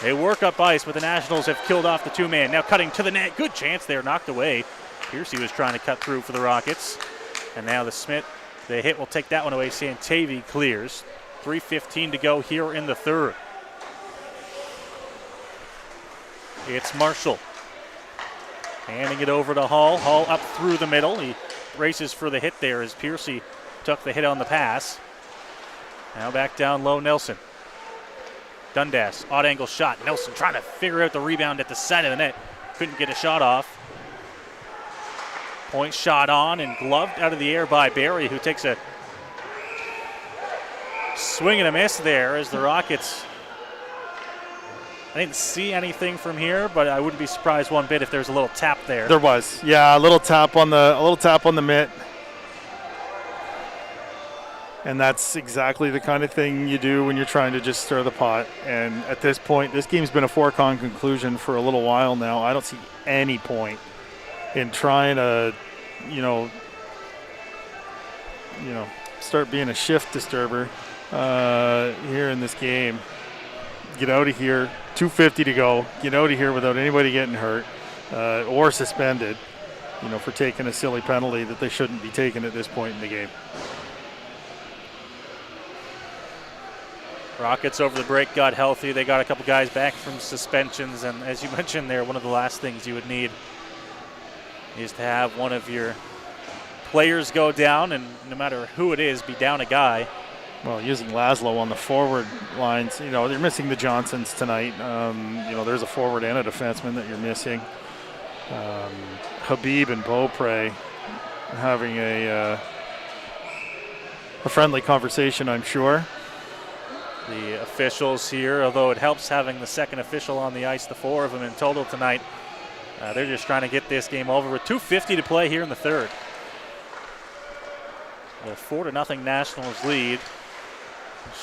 Speaker 1: They work up ice, but the Nationals have killed off the two-man. Now cutting to the net, good chance there, knocked away. Piercy was trying to cut through for the Rockets. And now the hit will take that one away. Santavi clears. 3:15 to go here in the third. It's Marshall. Handing it over to Hall. Hall up through the middle. He races for the hit there as Piercy took the hit on the pass. Now back down low, Nelson. Dundas, odd angle shot. Nelson trying to figure out the rebound at the side of the net. Couldn't get a shot off. Point shot on and gloved out of the air by Barry, who takes a swing and a miss there as the Rockets. I didn't see anything from here, but I wouldn't be surprised one bit if there's a little tap there.
Speaker 2: There was, yeah, a little tap on the mitt. And that's exactly the kind of thing you do when you're trying to just stir the pot. And at this point, this game's been a foregone conclusion for a little while now. I don't see any point in trying to, start being a shift disturber here in this game. Get out of here. 2:50 to go. Get out of here without anybody getting hurt or suspended, for taking a silly penalty that they shouldn't be taking at this point in the game.
Speaker 1: Rockets over the break got healthy. They got a couple guys back from suspensions, and as you mentioned there, one of the last things you would need is to have one of your players go down, and no matter who it is, be down a guy.
Speaker 2: Well, using Laszlo on the forward lines, they're missing the Johnsons tonight. There's a forward and a defenseman that you're missing. Habib and Beaupre having a friendly conversation, I'm sure.
Speaker 1: The officials here, although it helps having the second official on the ice, the four of them in total tonight, they're just trying to get this game over with 2:50 to play here in the third. A 4-0 Nationals lead.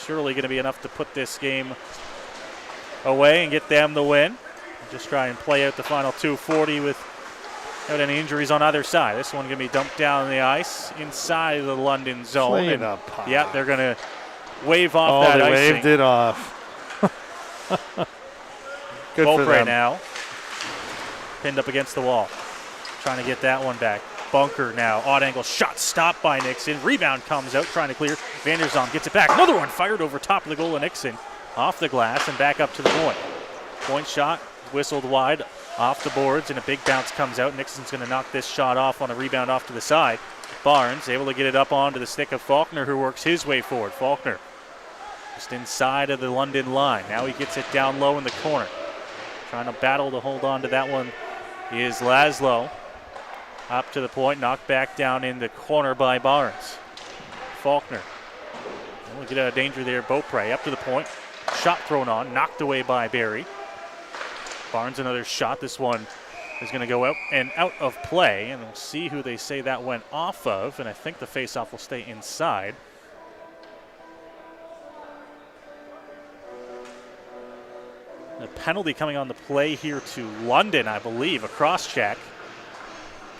Speaker 1: Surely going to be enough to put this game away and get them the win. Just try and play out the final 2:40 without any injuries on either side. This one going to be dumped down the ice inside the London zone.
Speaker 2: Play it up.
Speaker 1: Yeah, they're going to wave off that icing.
Speaker 2: They waved it off. Good for
Speaker 1: Beaupre
Speaker 2: them.
Speaker 1: now. Pinned up against the wall. Trying to get that one back. Bunker now. Odd angle shot stopped by Nixon. Rebound comes out trying to clear. Vanderzon gets it back. Another one fired over top of the goal of Nixon. Off the glass and back up to the point. Point shot whistled wide off the boards and a big bounce comes out. Nixon's going to knock this shot off on a rebound off to the side. Barnes able to get it up onto the stick of Faulkner, who works his way forward. Faulkner just inside of the London line. Now he gets it down low in the corner. Trying to battle to hold on to that one is Laszlo. Up to the point, knocked back down in the corner by Barnes. Faulkner. We'll get out of danger there. Beaupre up to the point. Shot thrown on, knocked away by Barry. Barnes another shot. This one is going to go out and out of play, and we'll see who they say that went off of, and I think the faceoff will stay inside. The penalty coming on the play here to London, I believe, a cross check.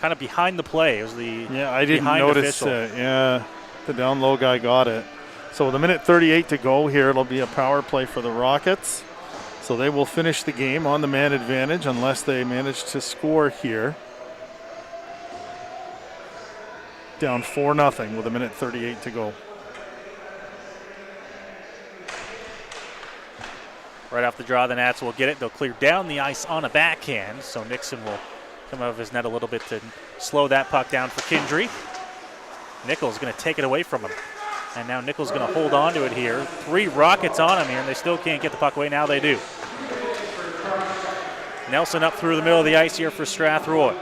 Speaker 1: Kind of behind the play. It was the
Speaker 2: I didn't notice it. The down low guy got it. So with a minute 38 to go here, it'll be a power play for the Rockets. So they will finish the game on the man advantage unless they manage to score here. Down 4-0 with a minute 38 to go.
Speaker 1: Right off the draw, the Nats will get it. They'll clear down the ice on a backhand, so Nixon will come out of his net a little bit to slow that puck down for Kindry. Nichols going to take it away from him. And now Nichols going to hold on to it here. 3 Rockets on him here, and they still can't get the puck away. Now they do. Nelson up through the middle of the ice here for Strathroy.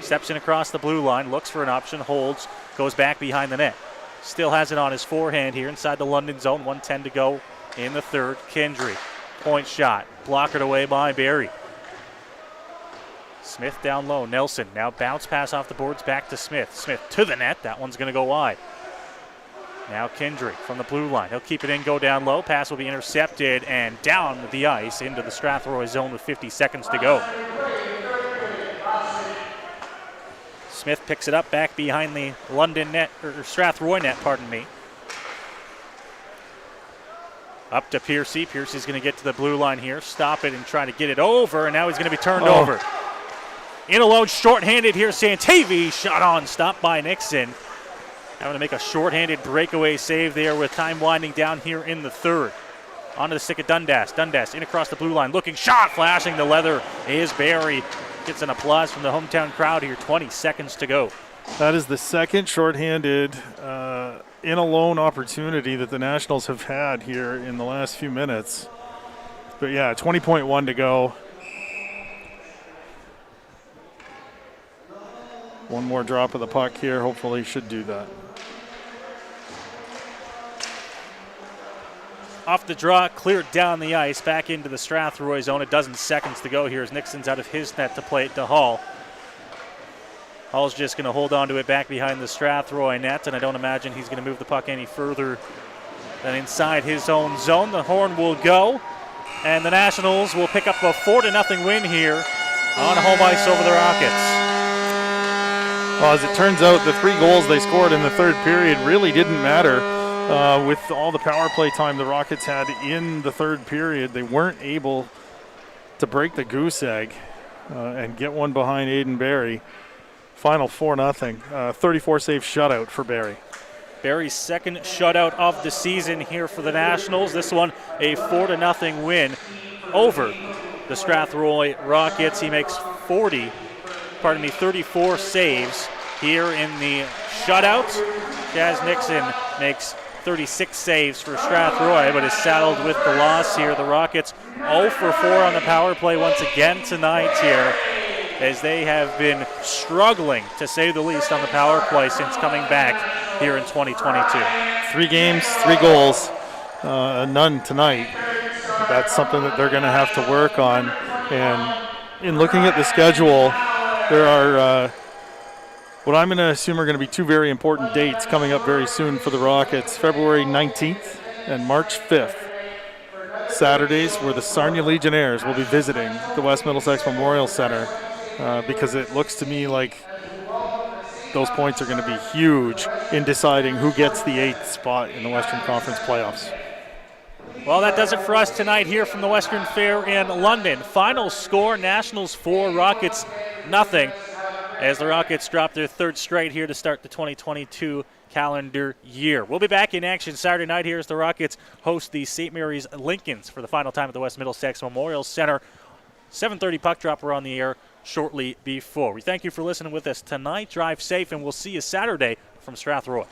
Speaker 1: Steps in across the blue line, looks for an option, holds, goes back behind the net. Still has it on his forehand here inside the London zone. 1:10 to go in the third. Kendry, point shot, blockered away by Barry. Smith down low. Nelson now bounce pass off the boards back to Smith. Smith to the net. That one's going to go wide. Now Kendry from the blue line. He'll keep it in, go down low. Pass will be intercepted and down the ice into the Strathroy zone with 50 seconds to go. Smith picks it up back behind the London net, or Strathroy net, pardon me. Up to Piercy. Piercy's going to get to the blue line here, stop it and try to get it over, and now he's going to be turned over. In alone, shorthanded here, Santavi. Shot on, stopped by Nixon. Having to make a shorthanded breakaway save there with time winding down here in the third. Onto the stick of Dundas. Dundas in across the blue line, looking, shot, flashing the leather is Barry. Gets an applause from the hometown crowd here, 20 seconds to go.
Speaker 2: That is the second shorthanded in alone opportunity that the Nationals have had here in the last few minutes. But yeah, 20.1 to go. One more drop of the puck here, hopefully should do that.
Speaker 1: Off the draw, cleared down the ice, back into the Strathroy zone. A dozen seconds to go here as Nixon's out of his net to play it to Hall. Hall's just going to hold on to it back behind the Strathroy net, and I don't imagine he's going to move the puck any further than inside his own zone. The horn will go, and the Nationals will pick up a 4-0 win here on home ice over the Rockets.
Speaker 2: Well, as it turns out, the 3 goals they scored in the third period really didn't matter. With all the power play time the Rockets had in the third period, they weren't able to break the goose egg and get one behind Aiden Barry. Final 4-0. 34 save shutout for Barry.
Speaker 1: Barry's second shutout of the season here for the Nationals. This one a 4-0 win over the Strathroy Rockets. He makes 34 saves here in the shutout. Jazz Nixon makes 36 saves for Strathroy, but is saddled with the loss here. The Rockets 0 for 4 on the power play once again tonight here, as they have been struggling, to say the least, on the power play since coming back here in 2022.
Speaker 2: 3 games, 3 goals, none tonight. That's something that they're going to have to work on. And in looking at the schedule, there are what I'm going to assume are going to be 2 very important dates coming up very soon for the Rockets. February 19th and March 5th. Saturdays, where the Sarnia Legionnaires will be visiting the West Middlesex Memorial Center, because it looks to me like those points are going to be huge in deciding who gets the 8th spot in the Western Conference playoffs.
Speaker 1: Well, that does it for us tonight here from the Western Fair in London. Final score, Nationals 4, Rockets nothing, as the Rockets drop their 3rd straight here to start the 2022 calendar year. We'll be back in action Saturday night here as the Rockets host the St. Mary's Lincolns for the final time at the West Middlesex Memorial Center. 7:30 puck drop. We're on the air shortly before. We thank you for listening with us tonight. Drive safe, and we'll see you Saturday from Strathroy.